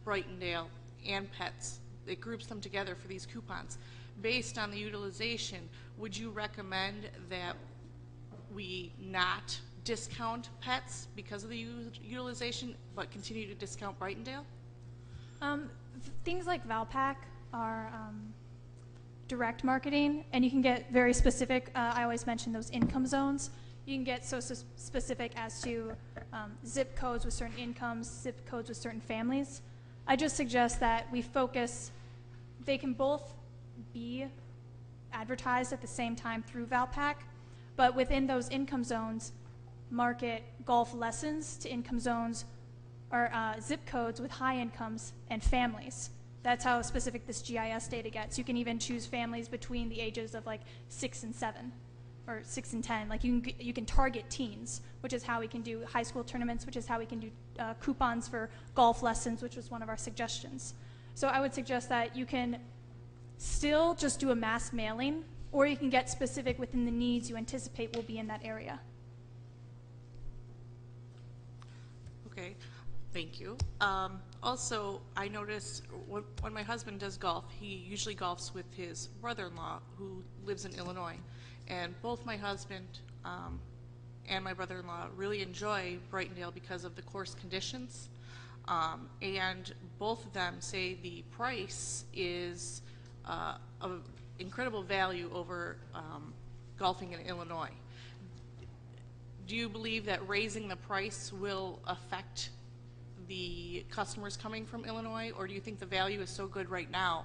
Brightondale and pets. It groups them together for these coupons. Based on the utilization, would you recommend that we not discount pets because of the utilization, but continue to discount Brightondale? Things like Valpak are direct marketing, and you can get very specific. I always mention those income zones. You can get so specific as to zip codes with certain incomes, zip codes with certain families. I just suggest that we focus, they can both be advertised at the same time through Valpak, but within those income zones, market golf lessons to income zones or zip codes with high incomes and families. That's how specific this GIS data gets. You can even choose families between the ages of like 6 and 7 or 6 and 10. Like you can target teens, which is how we can do high school tournaments, which is how we can do coupons for golf lessons, which was one of our suggestions. So I would suggest that you can still just do a mass mailing, or you can get specific within the needs you anticipate will be in that area. Okay, thank you. Also, I noticed when my husband does golf, he usually golfs with his brother-in-law who lives in Illinois. And both my husband and my brother-in-law really enjoy Brightondale because of the course conditions. And both of them say the price is of incredible value over golfing in Illinois. Do you believe that raising the price will affect the customers coming from Illinois, or do you think the value is so good right now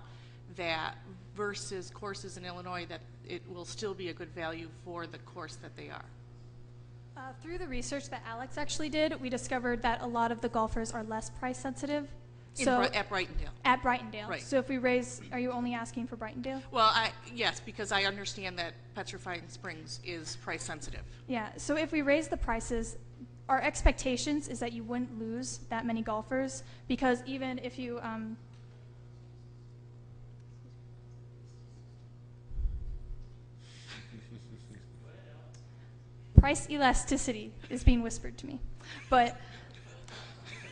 that versus courses in Illinois that it will still be a good value for the course that they are? Through the research that Alex actually did, we discovered that a lot of the golfers are less price sensitive. At Brightondale. At Brightondale. Right. So if we raise, are you only asking for Brightondale? Well, yes, because I understand that Petrifying Springs is price sensitive. Yeah, so if we raise the prices, our expectations is that you wouldn't lose that many golfers, because even if you price elasticity is being whispered to me, but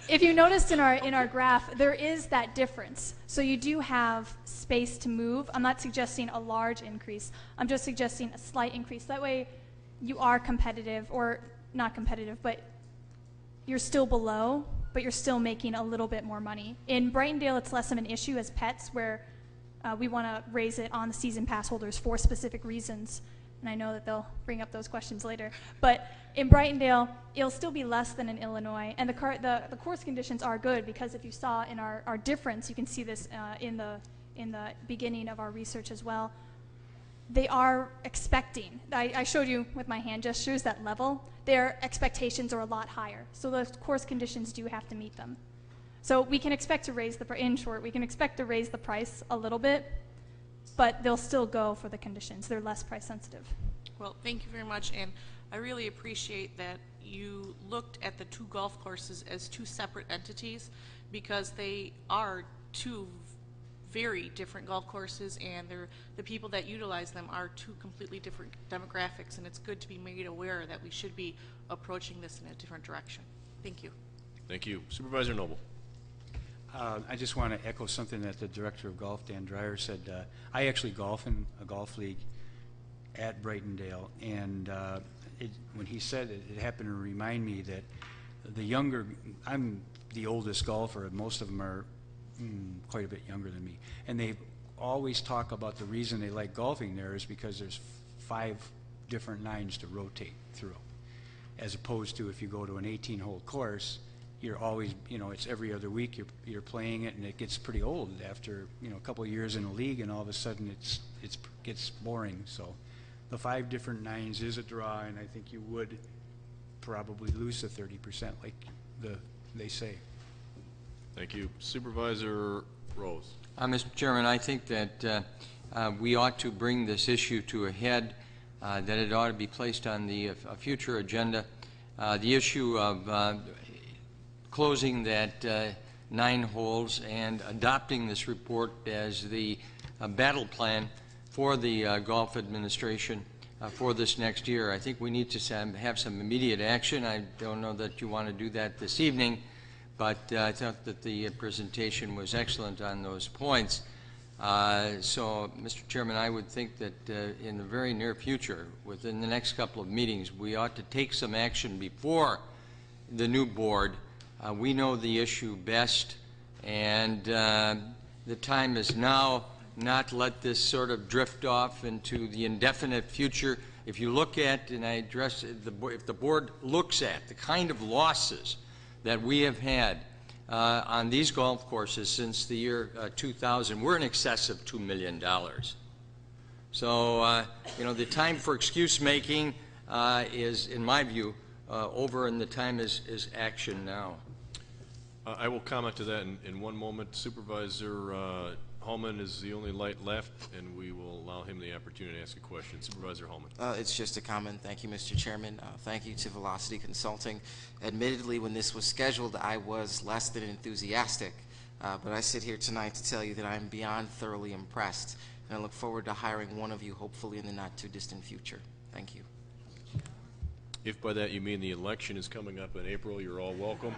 if you noticed in our graph, there is that difference. So you do have space to move. I'm not suggesting a large increase. I'm just suggesting a slight increase. That way you are competitive, or not competitive, but you're still below, but you're still making a little bit more money. In Brightondale, it's less of an issue as pets, where we want to raise it on the season pass holders for specific reasons. And I know that they'll bring up those questions later. But in Brightondale, it'll still be less than in Illinois. And the course conditions are good, because if you saw in our difference, you can see this in the beginning of our research as well. They are expecting, I showed you with my hand gestures that level, their expectations are a lot higher. So those course conditions do have to meet them. So we can expect to raise in short, we can expect to raise the price a little bit, but they'll still go for the conditions. They're less price sensitive. Well, thank you very much, and I really appreciate that you looked at the two golf courses as two separate entities, because they are two very different golf courses, and the people that utilize them are two completely different demographics, and it's good to be made aware that we should be approaching this in a different direction. Thank you. Thank you. Supervisor Noble. I just want to echo something that the Director of Golf, Dan Dreyer, said. I actually golf in a golf league at Brightondale, and when he said it, it happened to remind me that I'm the oldest golfer, and most of them are quite a bit younger than me, and they always talk about the reason they like golfing there is because there's 5 different nines to rotate through, as opposed to if you go to an 18-hole course, you're always, it's every other week you're playing it, and it gets pretty old after a couple of years in a league, and all of a sudden it gets boring. So the 5 different nines is a draw, and I think you would probably lose the 30% like they say. Thank you. Supervisor Rose. Mr. Chairman, I think that we ought to bring this issue to a head, that it ought to be placed on the future agenda. The issue of closing that 9 holes and adopting this report as the battle plan for the golf administration for this next year. I think we need to have some immediate action. I don't know that you want to do that this evening, but I thought that the presentation was excellent on those points. So, Mr. Chairman, I would think that in the very near future, within the next couple of meetings, we ought to take some action before the new board. We know the issue best, and the time is now. Not let this sort of drift off into the indefinite future. If you look at, and I address, if the board looks at the kind of losses that we have had on these golf courses since the year 2000, we're in excess of $2 million. So, you know, the time for excuse making is, in my view, over, and the time is action now. I will comment to that in one moment. Supervisor Holman is the only light left, and we will allow him the opportunity to ask a question. Supervisor Holman. It's just a comment. Thank you, Mr. Chairman. Thank you to Velocity Consulting. Admittedly, when this was scheduled, I was less than enthusiastic, but I sit here tonight to tell you that I'm beyond thoroughly impressed, and I look forward to hiring one of you, hopefully in the not-too-distant future. Thank you. If by that you mean the election is coming up in April, you're all welcome.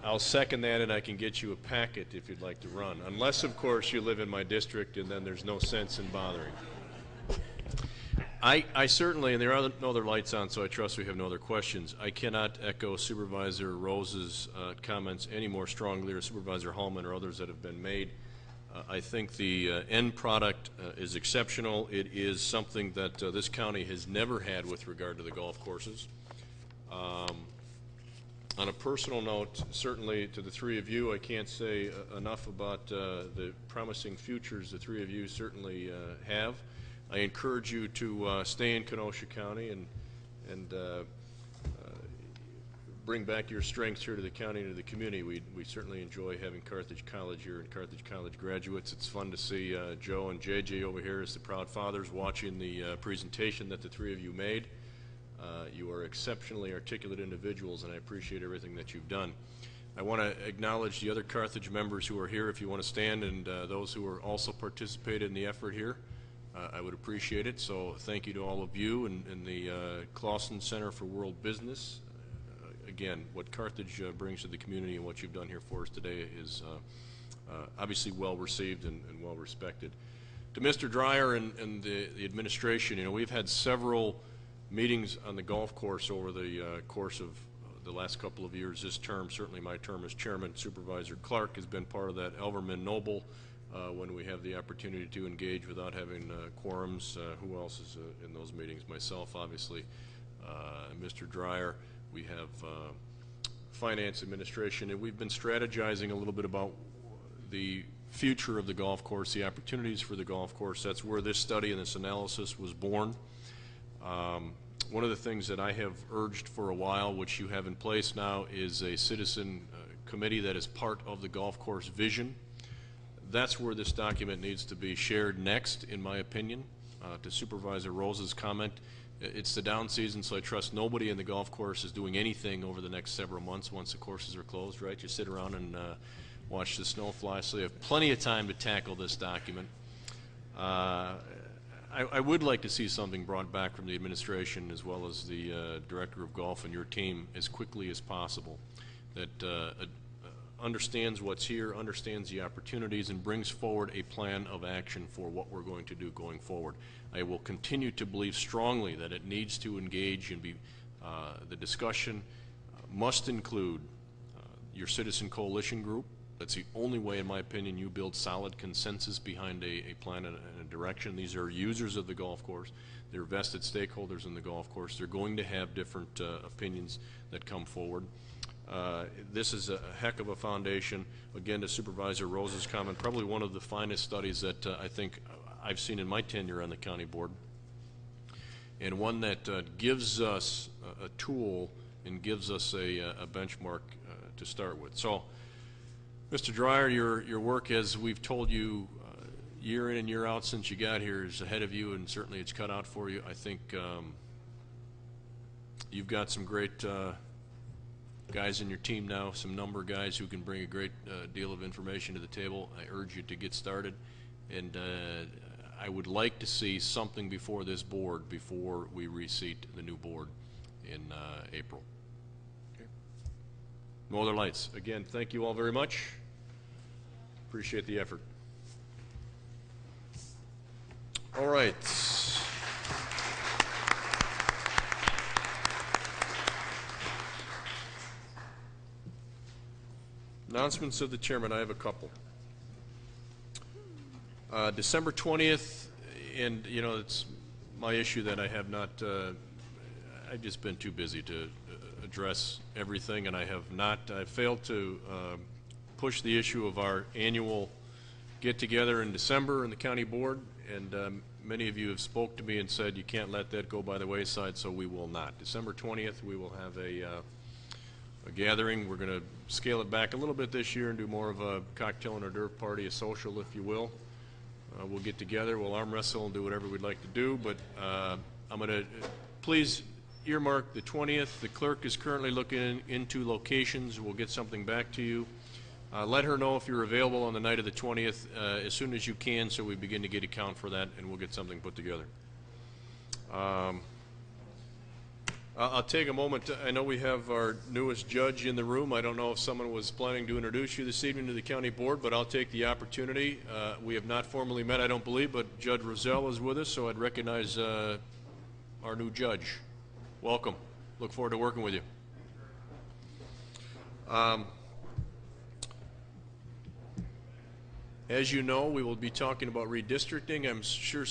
I'll second that, and I can get you a packet if you'd like to run. Unless, of course, you live in my district, and then there's no sense in bothering. I certainly, and there are no other lights on, so I trust we have no other questions. I cannot echo Supervisor Rose's comments any more strongly, or Supervisor Holman or others that have been made. I think the end product is exceptional. It is something that this county has never had with regard to the golf courses. On a personal note, certainly to the three of you, I can't say enough about the promising futures the three of you certainly have. I encourage you to stay in Kenosha County and bring back your strengths here to the county and to the community. We certainly enjoy having Carthage College here and Carthage College graduates. It's fun to see Joe and JJ over here as the proud fathers watching the presentation that the three of you made. You are exceptionally articulate individuals, and I appreciate everything that you've done. I want to acknowledge the other Carthage members who are here, if you want to stand, and those who are also participated in the effort here. I would appreciate it. So thank you to all of you and the Clausen Center for World Business. Again, what Carthage brings to the community and what you've done here for us today is obviously well received and well respected. To Mr. Dreyer and the administration, you know, we've had several meetings on the golf course over the course of the last couple of years. This term, certainly my term as chairman, Supervisor Clark has been part of that. Elverman Noble, when we have the opportunity to engage without having quorums. Who else is in those meetings? Myself, obviously, Mr. Dreyer. We have finance administration, and we've been strategizing a little bit about the future of the golf course, the opportunities for the golf course. That's where this study and this analysis was born. One of the things that I have urged for a while, which you have in place now, is a citizen committee that is part of the golf course vision. That's where this document needs to be shared next, in my opinion. To Supervisor Rose's comment, it's the down season, so I trust nobody in the golf course is doing anything over the next several months once the courses are closed, right? You sit around and watch the snow fly, so you have plenty of time to tackle this document. I would like to see something brought back from the administration as well as the Director of Golf and your team as quickly as possible that understands what's here, understands the opportunities, and brings forward a plan of action for what we're going to do going forward. I will continue to believe strongly that it needs to engage and be the discussion must include your citizen coalition group. That's the only way, in my opinion, you build solid consensus behind a plan and a direction. These are users of the golf course. They're vested stakeholders in the golf course. They're going to have different opinions that come forward. This is a heck of a foundation. Again, to Supervisor Rose's comment, probably one of the finest studies that I think I've seen in my tenure on the county board, and one that gives us a tool and gives us a benchmark to start with. So, Mr. Dreyer, your work, as we've told you year in and year out since you got here, is ahead of you, and certainly it's cut out for you. I think you've got some great guys in your team now, some number of guys who can bring a great deal of information to the table. I urge you to get started, and I would like to see something before this board before we reseat the new board in April. Okay. No other lights. Again, thank you all very much. Appreciate the effort. All right. Announcements of the chairman. I have a couple. December 20th, and you know, it's my issue that I have not, I've just been too busy to address everything, and I failed to push the issue of our annual get-together in December in the county board, and many of you have spoke to me and said you can't let that go by the wayside, so we will not. December 20th, we will have a gathering. We're going to scale it back a little bit this year and do more of a cocktail and hors d'oeuvre party, a social, if you will. We'll get together, we'll arm wrestle and do whatever we'd like to do, but I'm going to, please earmark the 20th. The clerk is currently looking into locations. We'll get something back to you. Let her know if you're available on the night of the 20th as soon as you can, so we begin to get a count for that, and we'll get something put together. I'll take a moment. I know we have our newest judge in the room. I don't know if someone was planning to introduce you this evening to the county board, but I'll take the opportunity. We have not formally met, I don't believe, but Judge Rozelle is with us, so I'd recognize our new judge. Welcome. Look forward to working with you. As you know, we will be talking about redistricting. I'm sure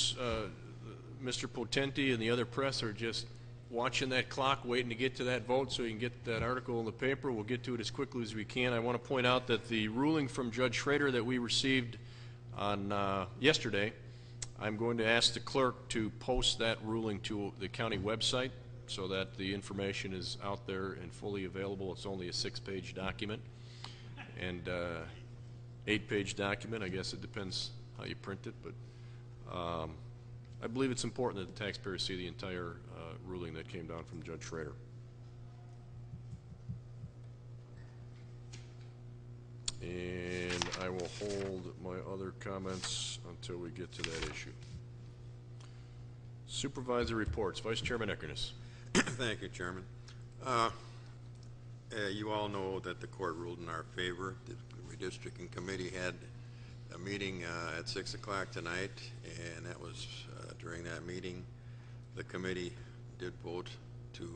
Mr. Potenti and the other press are just watching that clock, waiting to get to that vote so you can get that article in the paper. We'll get to it as quickly as we can. I want to point out that the ruling from Judge Schrader that we received on yesterday, I'm going to ask the clerk to post that ruling to the county website so that the information is out there and fully available. It's only a 6-page document and 8-page document. I guess it depends how you print it, but I believe it's important that the taxpayers see the entire ruling that came down from Judge Schrader. And I will hold my other comments until we get to that issue. Supervisor reports. Vice Chairman Eckerness. Thank you, Chairman. You all know that the court ruled in our favor. The redistricting committee had a meeting at 6 o'clock tonight, and that was during that meeting the committee did vote to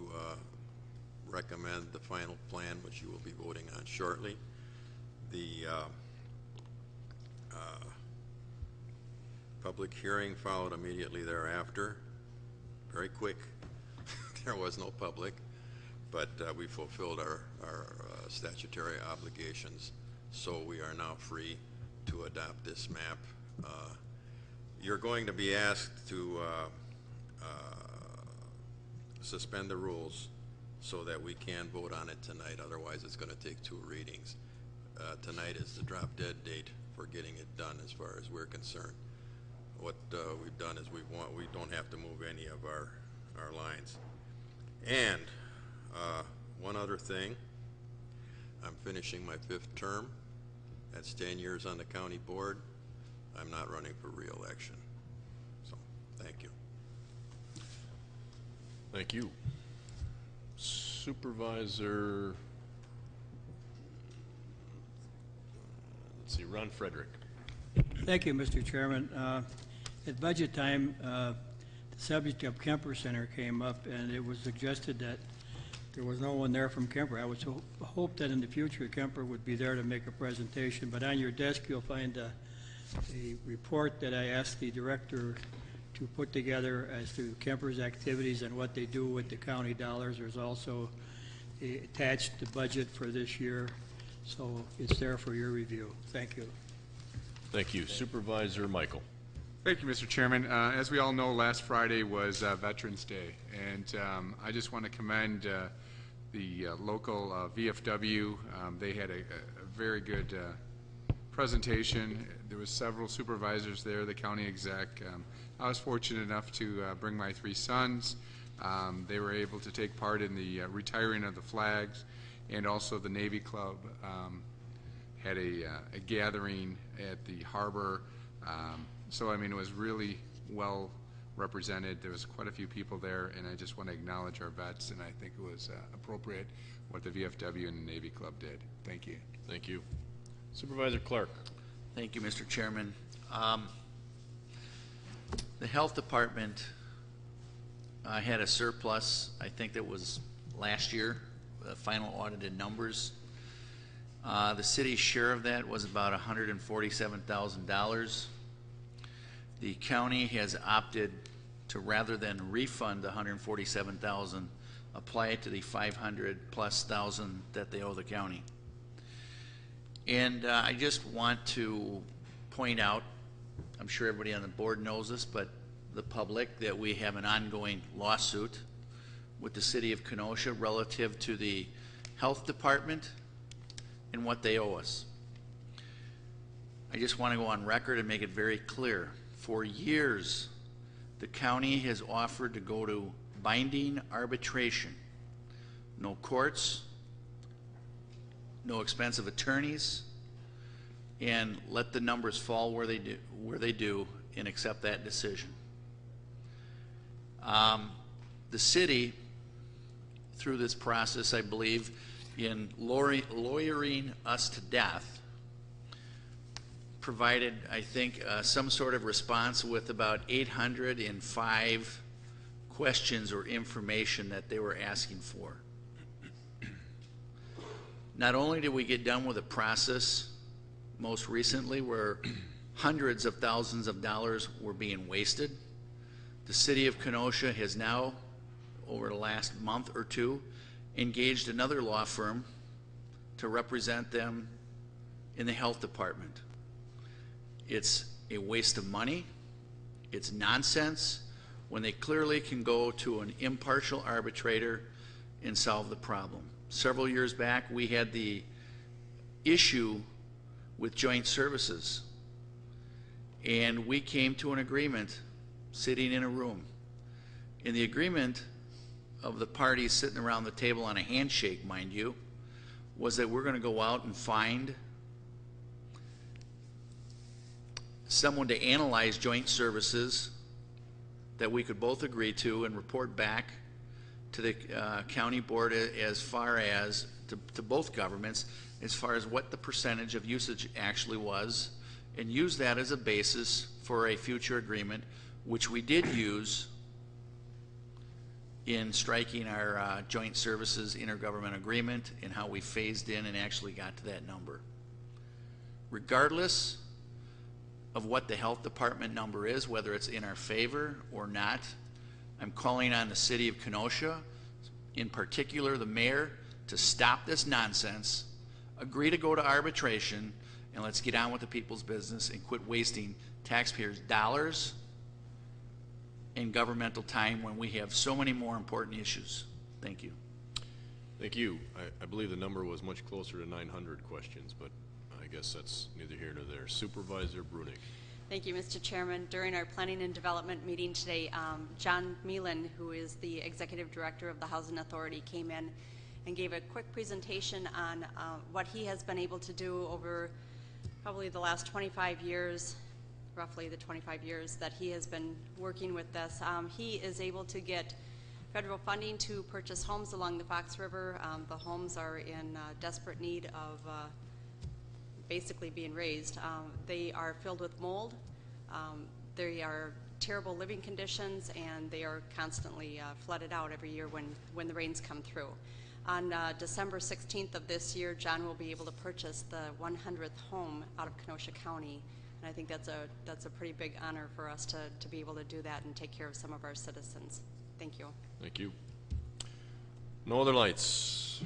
recommend the final plan, which you will be voting on shortly. The public hearing followed immediately thereafter. Very quick. There was no public, but we fulfilled our statutory obligations, so we are now free to adopt this map. You're going to be asked to suspend the rules so that we can vote on it tonight. Otherwise, it's going to take 2 readings. Tonight is the drop dead date for getting it done as far as we're concerned. What we've done is we don't have to move any of our lines. And one other thing, I'm finishing my 5th term. That's 10 years on the county board. I'm not running for re-election. So, thank you. Thank you. Supervisor, let's see, Ron Frederick. Thank you, Mr. Chairman. At budget time, the subject of Kemper Center came up, and it was suggested that there was no one there from Kemper. I would hope that in the future Kemper would be there to make a presentation, but on your desk you'll find a report that I asked the director to put together as to Kemper's activities and what they do with the county dollars. There's also attached the budget for this year, so it's there for your review. Thank you. Thank you. Supervisor Michael. Thank you, Mr. Chairman. As we all know, last Friday was Veterans Day, and I just want to commend the local VFW. They had a very good presentation. There was several supervisors there, the county exec. I was fortunate enough to bring my 3 sons. They were able to take part in the retiring of the flags, and also the Navy Club had a gathering at the harbor. So, I mean, it was really well represented. There was quite a few people there, and I just want to acknowledge our vets, and I think it was appropriate what the VFW and the Navy Club did. Thank you. Thank you. Supervisor Clark. Thank you, Mr. Chairman. The Health Department had a surplus, I think that was last year, the final audited numbers. The city's share of that was about $147,000. The county has opted to, rather than refund the $147,000, apply it to the $500,000+ that they owe the county. And I just want to point out, I'm sure everybody on the board knows this, but the public, that we have an ongoing lawsuit with the city of Kenosha relative to the health department and what they owe us. I just want to go on record and make it very clear. For years, the county has offered to go to binding arbitration. No courts, no expensive attorneys, and let the numbers fall where they do, and accept that decision. The city, through this process, I believe, in lawyering us to death, provided, I think, some sort of response with about 805 questions or information that they were asking for. Not only did we get done with a process most recently where hundreds of thousands of dollars were being wasted, the city of Kenosha has now, over the last month or two, engaged another law firm to represent them in the health department. It's a waste of money. It's nonsense when they clearly can go to an impartial arbitrator and solve the problem. Several years back, we had the issue with joint services, and we came to an agreement sitting in a room. In the agreement of the parties sitting around the table on a handshake, mind you, was that we're going to go out and find someone to analyze joint services that we could both agree to and report back to the county board as far as to both governments as far as what the percentage of usage actually was, and use that as a basis for a future agreement, which we did use in striking our joint services intergovernment agreement and how we phased in and actually got to that number. Regardless of what the health department number is, whether it's in our favor or not, I'm calling on the city of Kenosha, in particular the mayor, to stop this nonsense, agree to go to arbitration, and let's get on with the people's business and quit wasting taxpayers' dollars and governmental time when we have so many more important issues. Thank you. Thank you. I believe the number was much closer to 900 questions, but I guess that's neither here nor there. Supervisor Brunig. Thank you, Mr. Chairman. During our planning and development meeting today, John Meelan, who is the executive director of the Housing Authority, came in and gave a quick presentation on what he has been able to do over probably the last 25 years, roughly the 25 years that he has been working with this. He is able to get federal funding to purchase homes along the Fox River. The homes are in desperate need of basically being raised. They are filled with mold. They are terrible living conditions, and they are constantly flooded out every year when the rains come through. On December 16th of this year, John will be able to purchase the 100th home out of Kenosha County, and I think that's a pretty big honor for us to be able to do that and take care of some of our citizens. Thank you. Thank you. No other lights.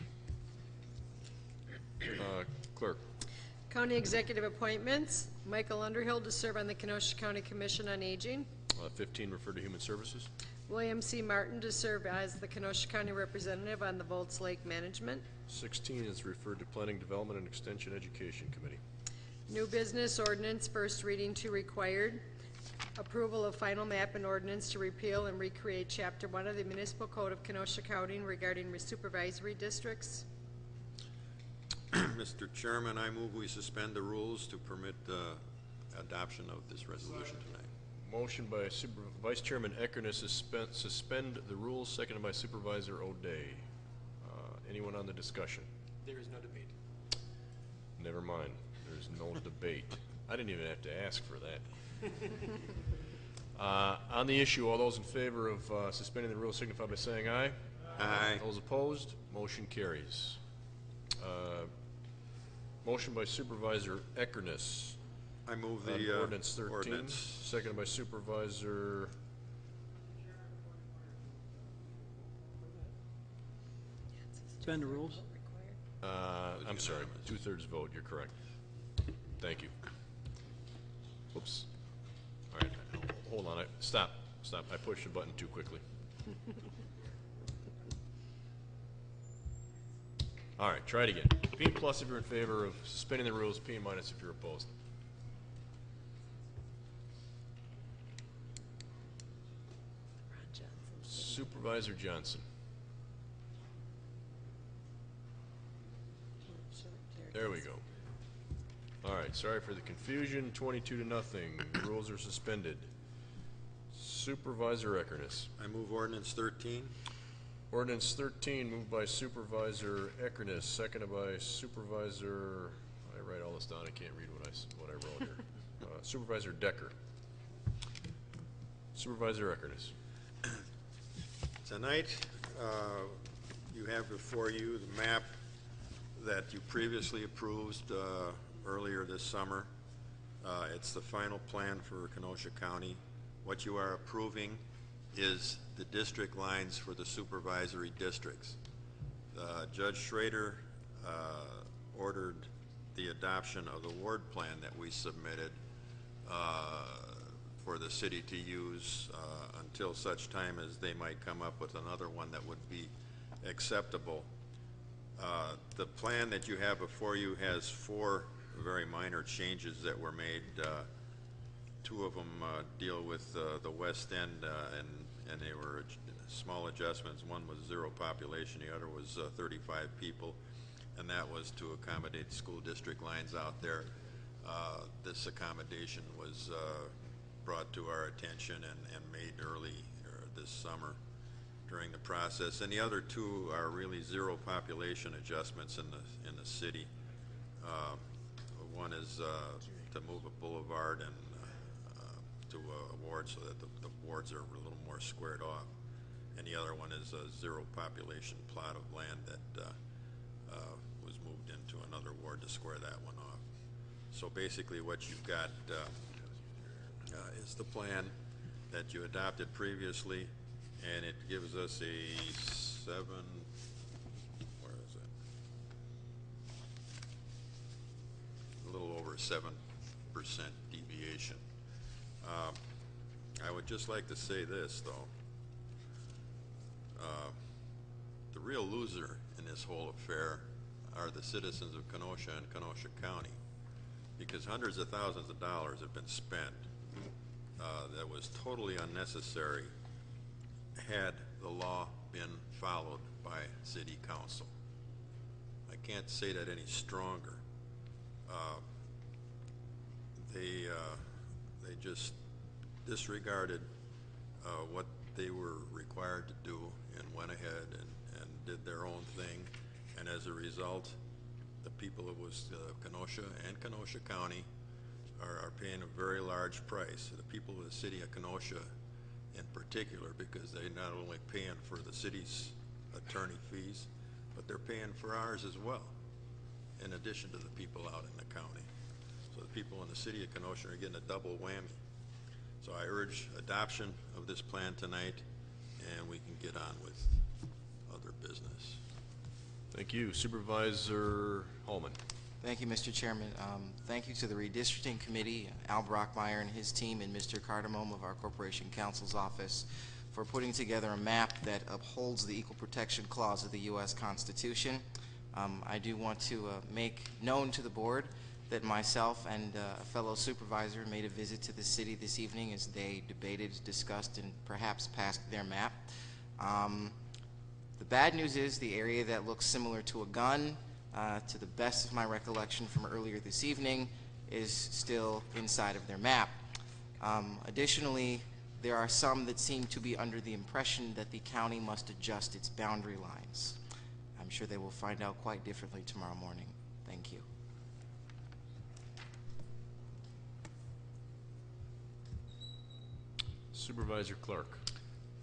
Clerk. County Executive Appointments. Michael Underhill to serve on the Kenosha County Commission on Aging. 15 referred to Human Services. William C. Martin to serve as the Kenosha County Representative on the Volts Lake Management. 16 is referred to Planning, Development, and Extension Education Committee. New Business Ordinance, first reading to required. Approval of final map and ordinance to repeal and recreate Chapter 1 of the Municipal Code of Kenosha County regarding supervisory districts. Mr. Chairman, I move we suspend the rules to permit adoption of this resolution tonight. Motion by Vice Chairman Eckerness to suspend the rules, seconded by Supervisor O'Day. Anyone on the discussion? There is no debate. Never mind. There's no debate. I didn't even have to ask for that. On the issue, all those in favor of suspending the rules signify by saying aye. Aye. Those opposed, motion carries. Motion by Supervisor Eckerness. I move on the ordinance 13, ordinance. seconded by Supervisor. Suspend the rules? I'm sorry, 2/3 vote, you're correct. Thank you. Whoops. All right, hold on, stop, I pushed the button too quickly. All right, try it again. P plus if you're in favor of suspending the rules, P minus if you're opposed. Supervisor Johnson. There we go. All right, sorry for the confusion. 22-0. The rules are suspended. Supervisor Eckerness. I move ordinance 13. Ordinance 13 moved by Supervisor Eckerness, seconded by Supervisor. I write all this down. I can't read what I wrote here. Supervisor Decker. Supervisor Eckerness. Tonight, you have before you the map that you previously approved earlier this summer. It's the final plan for Kenosha County. What you are approving is the district lines for the supervisory districts. Judge Schrader ordered the adoption of the ward plan that we submitted for the city to use until such time as they might come up with another one that would be acceptable. The plan that you have before you has 4 very minor changes that were made. 2 of them deal with the west end, and they were small adjustments. One was 0 population, the other was 35 people, and that was to accommodate school district lines out there. This accommodation was brought to our attention and made early this summer during the process, and the other 2 are really 0 population adjustments in the city. One is to move a boulevard and to a ward so that the wards are a little more squared off, and the other one is a 0 population plot of land that was moved into another ward to square that one off. So basically what you've got is the plan that you adopted previously, and it gives us a 7, where is it? A little over 7% deviation. I would just like to say this, though. The real loser in this whole affair are the citizens of Kenosha and Kenosha County, because hundreds of thousands of dollars have been spent that was totally unnecessary had the law been followed by City Council. I can't say that any stronger. They just disregarded what they were required to do and went ahead and did their own thing, and as a result, the people of Kenosha and Kenosha County are paying a very large price. The people of the city of Kenosha in particular, because they're not only paying for the city's attorney fees, but they're paying for ours as well, in addition to the people out in the county. So the people in the city of Kenosha are getting a double whammy. So I urge adoption of this plan tonight, and we can get on with other business. Thank you. Supervisor Holman. Thank you, Mr. Chairman. Thank you to the Redistricting Committee, Al Brockmeyer and his team, and Mr. Cardamom of our Corporation Counsel's Office for putting together a map that upholds the Equal Protection Clause of the U.S. Constitution. I do want to make known to the board that myself and a fellow supervisor made a visit to the city this evening as they debated, discussed, and perhaps passed their map. The bad news is the area that looks similar to a gun to the best of my recollection from earlier this evening, is still inside of their map. Additionally, there are some that seem to be under the impression that the county must adjust its boundary lines. I'm sure they will find out quite differently tomorrow morning. Thank you. Supervisor Clark.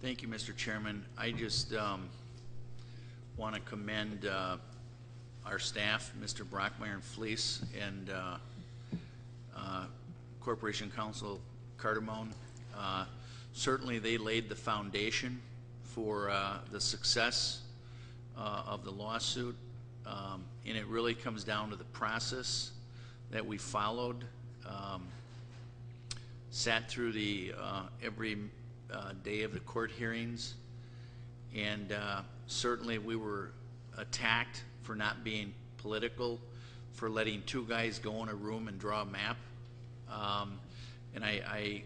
Thank you, Mr. Chairman. I just want to commend our staff, Mr. Brockmeyer and Fleece, and Corporation Counsel Cardamone. Certainly they laid the foundation for the success of the lawsuit, and it really comes down to the process that we followed. Sat through the every day of the court hearings, and certainly we were attacked for not being political, for letting two guys go in a room and draw a map. And I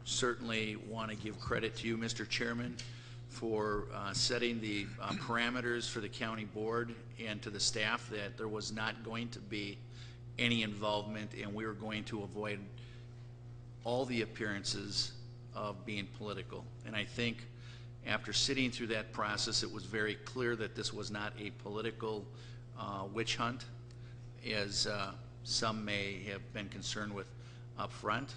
certainly want to give credit to you, Mr. Chairman, for setting the parameters for the county board, and to the staff that there was not going to be any involvement, and we were going to avoid all the appearances of being political. And I think after sitting through that process, it was very clear that this was not a political witch hunt, as some may have been concerned with up front.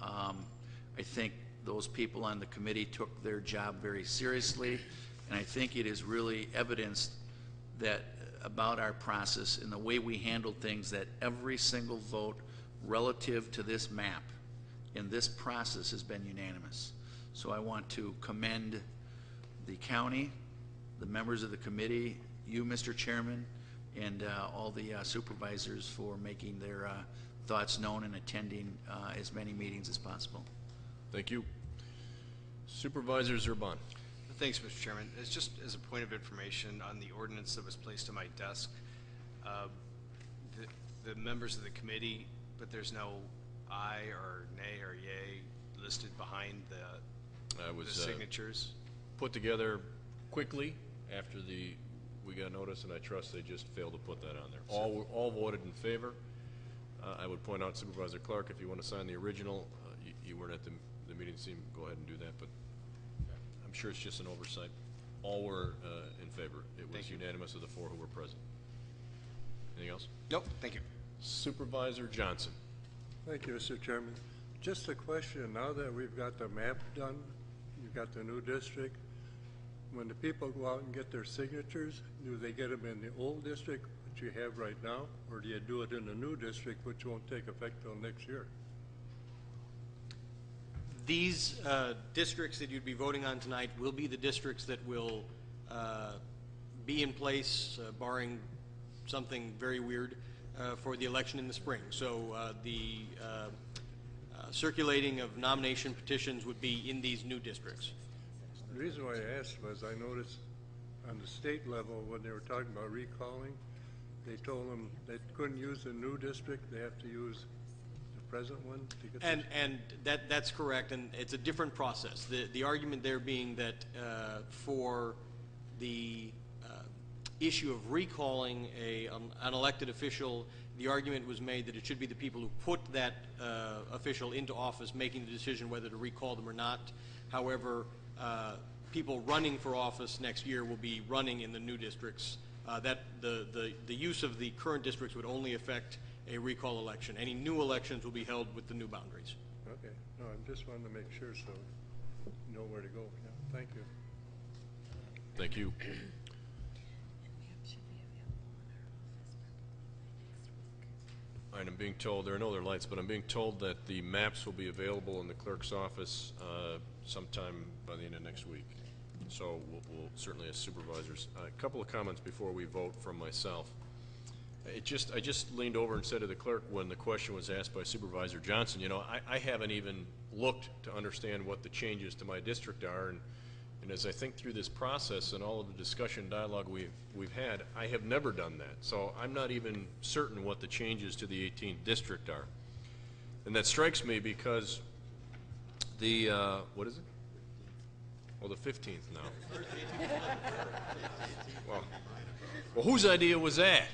I think those people on the committee took their job very seriously, and I think it is really evidenced that about our process and the way we handled things, that every single vote relative to this map in this process has been unanimous. So I want to commend the county, the members of the committee, you, Mr. Chairman, and all the supervisors for making their thoughts known and attending as many meetings as possible. Thank you. Supervisor Zerban. Thanks, Mr. Chairman. It's just as a point of information on the ordinance that was placed on my desk. The members of the committee, but there's no aye or nay or yay listed behind the signatures. Put together quickly after we got notice, and I trust they just failed to put that on there. All voted in favor. I would point out, Supervisor Clark, if you want to sign the original, you weren't at the meeting, so you can go ahead and do that, but I'm sure it's just an oversight. All were in favor. It was unanimous of the 4 who were present. Anything else? Nope, thank you. Supervisor Johnson. Thank you, Mr. Chairman. Just a question, now that we've got the map done, you've got the new district, when the people go out and get their signatures, do they get them in the old district, which you have right now, or do you do it in the new district, which won't take effect till next year? These districts that you'd be voting on tonight will be the districts that will be in place, barring something very weird, for the election in the spring. So the circulating of nomination petitions would be in these new districts. The reason why I asked was I noticed on the state level when they were talking about recalling, they told them they couldn't use the new district, they have to use the present one to get and that's correct, and it's a different process. The argument there being that for the issue of recalling an elected official, the argument was made that it should be the people who put that official into office making the decision whether to recall them or not. However, people running for office next year will be running in the new districts. That the use of the current districts would only affect a recall election. Any new elections will be held with the new boundaries. Okay. No, I just wanted to make sure so you know where to go. Yeah. Thank you. Thank you. All right, I'm being told, there are no other lights, but I'm being told that the maps will be available in the clerk's office sometime by the end of next week. So we'll certainly, as supervisors, a couple of comments before we vote from myself. I just leaned over and said to the clerk when the question was asked by Supervisor Johnson, you know, I haven't even looked to understand what the changes to my district are, and as I think through this process and all of the discussion dialogue we've had, I have never done that. So I'm not even certain what the changes to the 18th district are. And that strikes me because the, what is it? Well, the 15th now. Well, whose idea was that?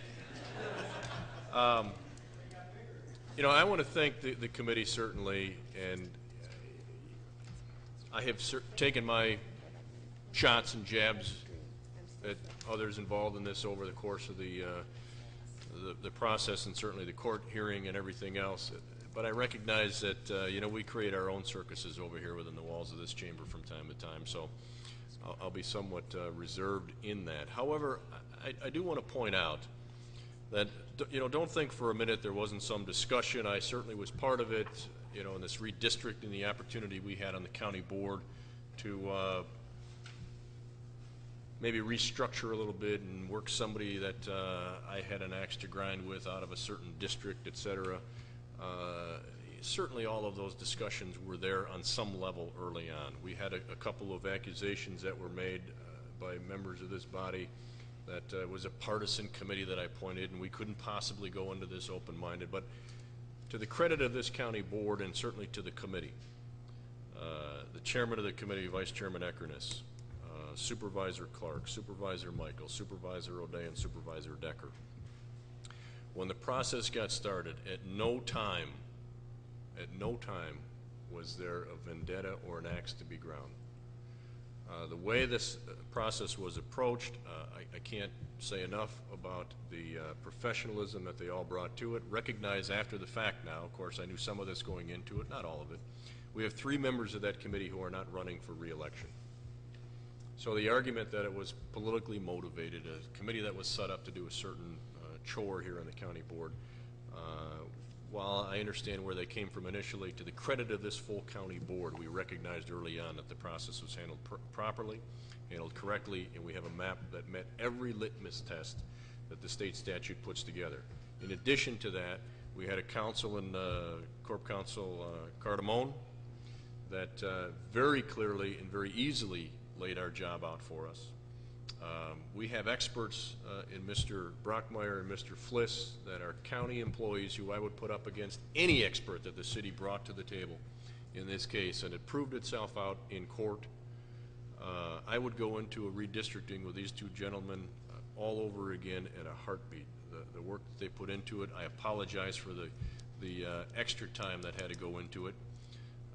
You know, I want to thank the committee certainly, and I have taken my shots and jabs at others involved in this over the course of the process, and certainly the court hearing and everything else. But I recognize that you know, we create our own circuses over here within the walls of this chamber from time to time. So I'll be somewhat reserved in that. However, I do want to point out that, you know, don't think for a minute there wasn't some discussion. I certainly was part of it, you know, in this redistricting, the opportunity we had on the county board to maybe restructure a little bit and work somebody that I had an axe to grind with out of a certain district, et cetera. Certainly all of those discussions were there on some level early on. We had a couple of accusations that were made by members of this body that it was a partisan committee that I appointed, and we couldn't possibly go into this open-minded. But to the credit of this county board, and certainly to the committee, the chairman of the committee, Vice Chairman Eckerness, Supervisor Clark, Supervisor Michael, Supervisor O'Day, and Supervisor Decker, when the process got started, at no time was there a vendetta or an axe to be ground. The way this process was approached, I can't say enough about the professionalism that they all brought to it. Recognize after the fact now, of course, I knew some of this going into it, not all of it. We have 3 members of that committee who are not running for re-election. So the argument that it was politically motivated, a committee that was set up to do a certain chore here on the county board, while I understand where they came from initially, to the credit of this full county board, we recognized early on that the process was handled properly, handled correctly, and we have a map that met every litmus test that the state statute puts together. In addition to that, we had a council in Corp Council Cardamone that very clearly and very easily laid our job out for us. We have experts in Mr. Brockmeyer and Mr. Fliss that are county employees who I would put up against any expert that the city brought to the table in this case, and it proved itself out in court. I would go into a redistricting with these 2 gentlemen all over again at a heartbeat. The work that they put into it, I apologize for the extra time that had to go into it.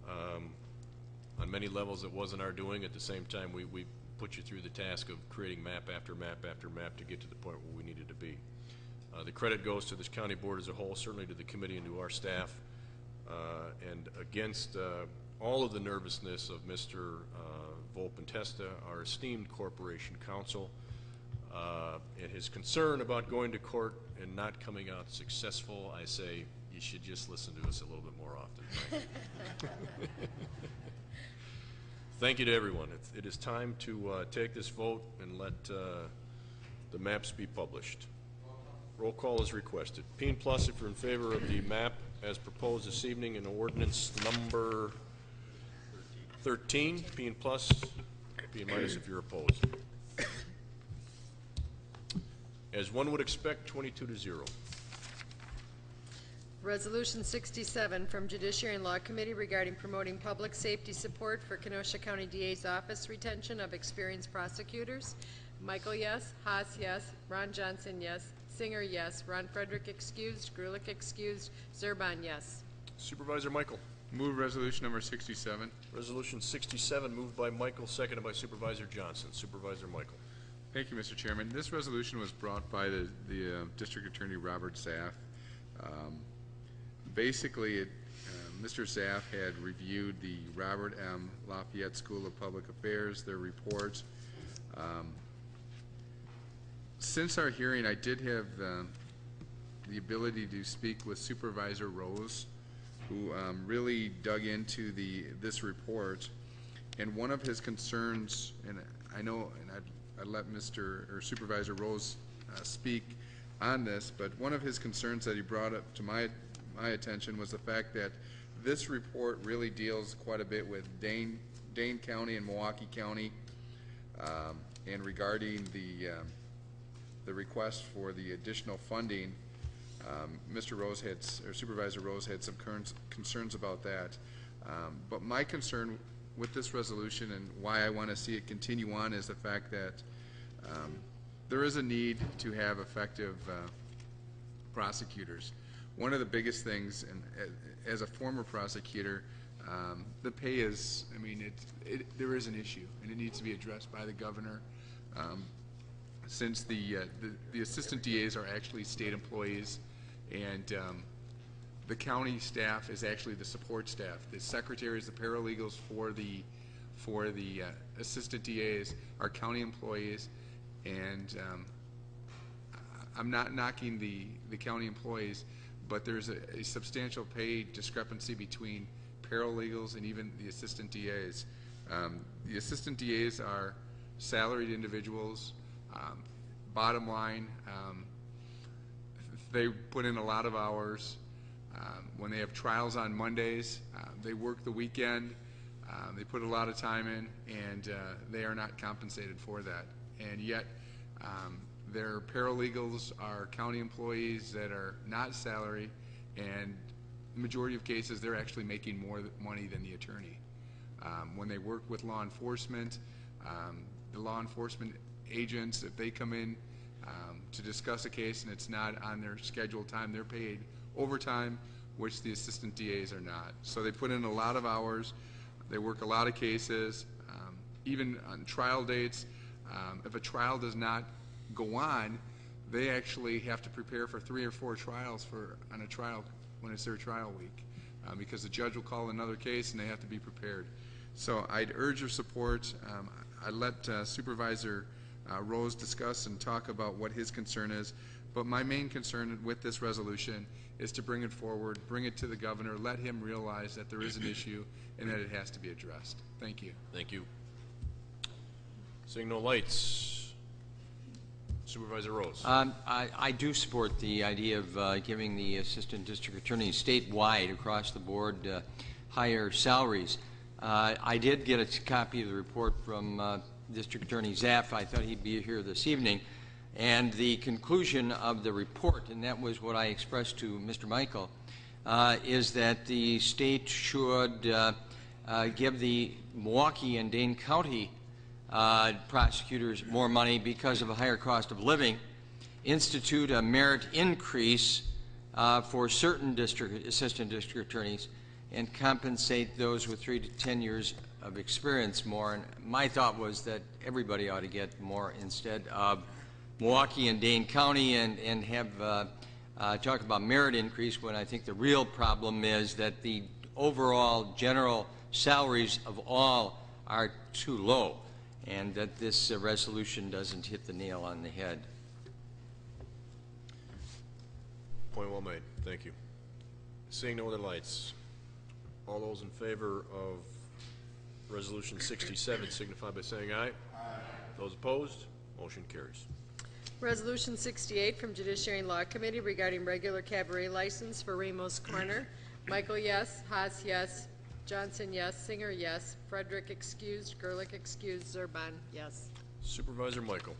On many levels it wasn't our doing. At the same time, we put you through the task of creating map after map after map to get to the point where we needed to be. The credit goes to this county board as a whole, certainly to the committee and to our staff, and against all of the nervousness of Mr. Volpentesta, our esteemed corporation counsel, and his concern about going to court and not coming out successful, I say you should just listen to us a little bit more often. Thank you to everyone. It is time to take this vote and let the maps be published. Roll call is requested. P and plus if you're in favor of the map as proposed this evening in ordinance number 13. P and plus, P and minus if you're opposed. As one would expect, 22-0. Resolution 67 from Judiciary and Law Committee regarding promoting public safety support for Kenosha County DA's office retention of experienced prosecutors. Michael, yes. Haas, yes. Ron Johnson, yes. Singer, yes. Ron Frederick, excused. Grulich, excused. Zerban, yes. Supervisor Michael. Move resolution number 67. Resolution 67 moved by Michael, seconded by Supervisor Johnson. Supervisor Michael. Thank you, Mr. Chairman. This resolution was brought by the District Attorney Robert Zaff. Basically, Mr. Zaff had reviewed the Robert M. Lafayette School of Public Affairs, their report. Since our hearing, I did have the ability to speak with Supervisor Rose, who really dug into this report. And one of his concerns, and I know, and I'd let Supervisor Rose speak on this, but one of his concerns that he brought up to my attention was the fact that this report really deals quite a bit with Dane County and Milwaukee County, and regarding the request for the additional funding. Supervisor Rose had some concerns about that, but my concern with this resolution and why I want to see it continue on is the fact that there is a need to have effective prosecutors. One of the biggest things, and as a former prosecutor, the pay is, I mean, there is an issue, and it needs to be addressed by the governor. Since the assistant DAs are actually state employees, and the county staff is actually the support staff. The secretaries, the paralegals for the assistant DAs are county employees, and I'm not knocking the county employees, but there's a substantial pay discrepancy between paralegals and even the assistant DAs. The assistant DAs are salaried individuals. Bottom line, they put in a lot of hours. When they have trials on Mondays, they work the weekend. They put a lot of time in, and they are not compensated for that. And yet, their paralegals are county employees that are not salary, and the majority of cases, they're actually making more money than the attorney. When they work with law enforcement, the law enforcement agents, if they come in to discuss a case and it's not on their scheduled time, they're paid overtime, which the assistant DAs are not. So they put in a lot of hours. They work a lot of cases. Even on trial dates, if a trial does not go on, they actually have to prepare for 3 or 4 trials on a trial when it's their trial week, because the judge will call another case and they have to be prepared. So I'd urge your support. I let Supervisor Rose discuss and talk about what his concern is, but my main concern with this resolution is to bring it forward, bring it to the governor, let him realize that there is an issue and that it has to be addressed. Thank you. Thank you. Seeing no lights, Supervisor Rose. I do support the idea of giving the assistant district attorneys statewide across the board higher salaries. I did get a copy of the report from District Attorney Zaff. I thought he'd be here this evening. And the conclusion of the report, and that was what I expressed to Mr. Michael, is that the state should give the Milwaukee and Dane County prosecutors more money because of a higher cost of living, institute a merit increase for certain assistant district attorneys, and compensate those with 3 to 10 years of experience more. And my thought was that everybody ought to get more instead of Milwaukee and Dane County and have talk about merit increase, when I think the real problem is that the overall general salaries of all are too low, and that this resolution doesn't hit the nail on the head. Point well made. Thank you. Seeing no other lights, all those in favor of Resolution 67 signify by saying aye. Aye. Those opposed, motion carries. Resolution 68 from Judiciary and Law Committee regarding regular cabaret license for Ramos Corner. Michael, yes. Haas, yes. Johnson, yes. Singer, yes. Frederick, excused. Gerlich, excused. Zerban, yes. Supervisor Michael.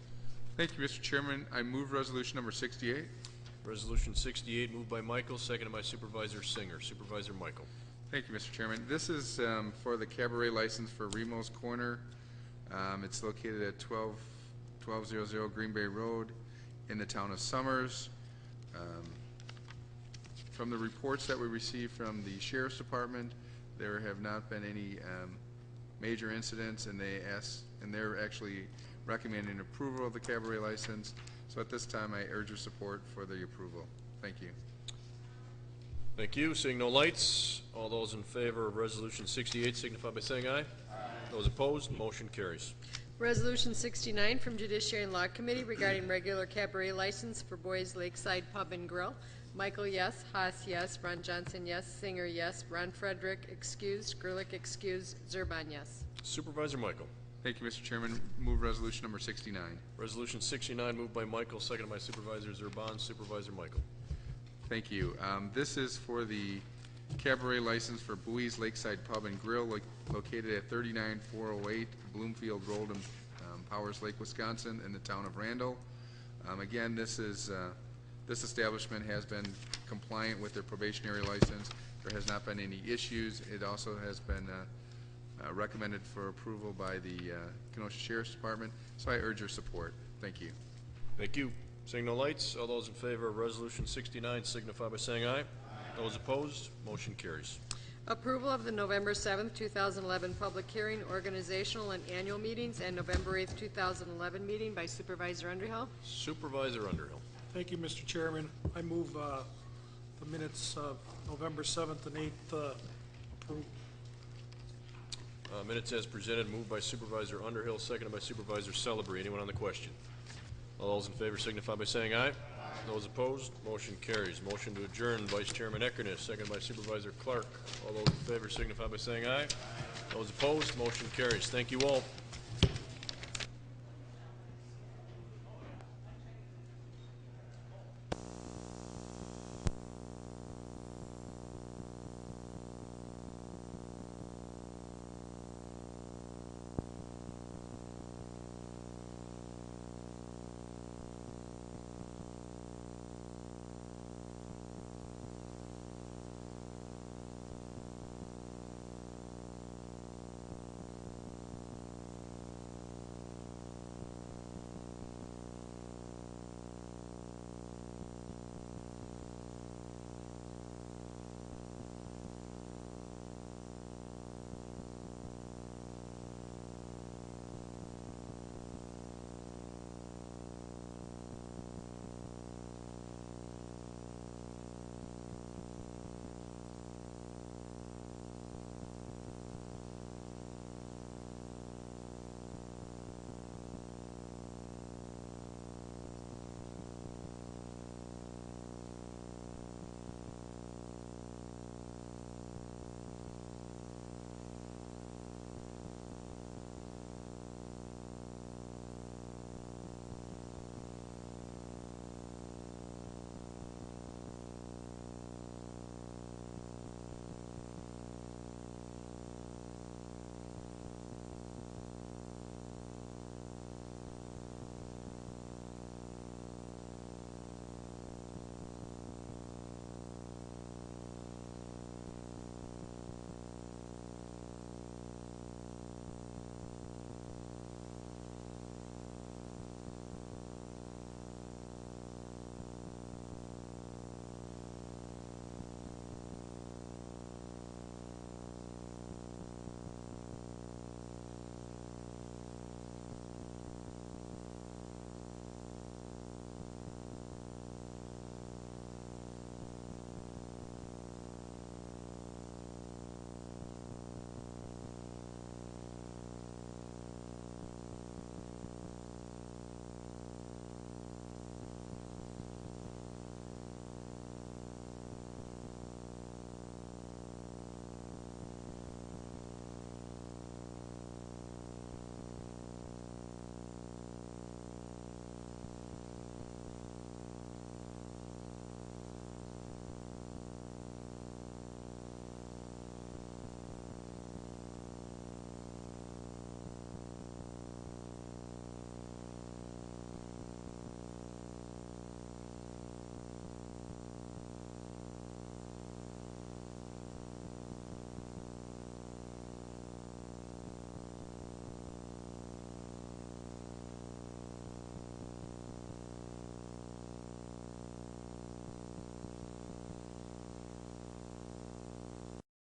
Thank you, Mr. Chairman. I move resolution number 68. Resolution 68 moved by Michael, seconded by Supervisor Singer. Supervisor Michael. Thank you, Mr. Chairman. This is for the cabaret license for Remos Corner. It's located at 1200 Green Bay Road in the town of Summers. From the reports that we received from the Sheriff's Department, there have not been any major incidents, and they're actually recommending approval of the cabaret license. So at this time, I urge your support for the approval. Thank you. Thank you. Seeing no lights, all those in favor of Resolution 68 signify by saying aye. Aye. Those opposed, motion carries. Resolution 69 from Judiciary and Law Committee regarding regular cabaret license for Boys Lakeside Pub and Grill. Michael, yes. Haas, yes. Ron Johnson, yes. Singer, yes. Ron Frederick, excused. Gerlich, excused. Zerban, yes. Supervisor Michael. Thank you, Mr. Chairman. Move resolution number 69. Resolution 69 moved by Michael, seconded by Supervisor Zerban. Supervisor Michael. Thank you. This is for the cabaret license for Bowie's Lakeside Pub and Grill located at 39408 Bloomfield Road in Powers Lake, Wisconsin, in the town of Randall. Again, this establishment has been compliant with their probationary license. There has not been any issues. It also has been recommended for approval by the Kenosha Sheriff's Department, so I urge your support. Thank you. Thank you. Seeing no lights, all those in favor of Resolution 69 signify by saying aye. Those opposed, motion carries. Approval of the November 7th, 2011 public hearing, organizational and annual meetings, and November 8th, 2011 meeting by Supervisor Underhill. Supervisor Underhill. Thank you, Mr. Chairman. I move the minutes of November 7th and 8th approved. Minutes as presented, moved by Supervisor Underhill, seconded by Supervisor Celebrity. Anyone on the question? All those in favor signify by saying aye. Those opposed, motion carries. Motion to adjourn, Vice Chairman Eckerness, seconded by Supervisor Clark. All those in favor signify by saying aye. Those opposed, motion carries. Thank you all.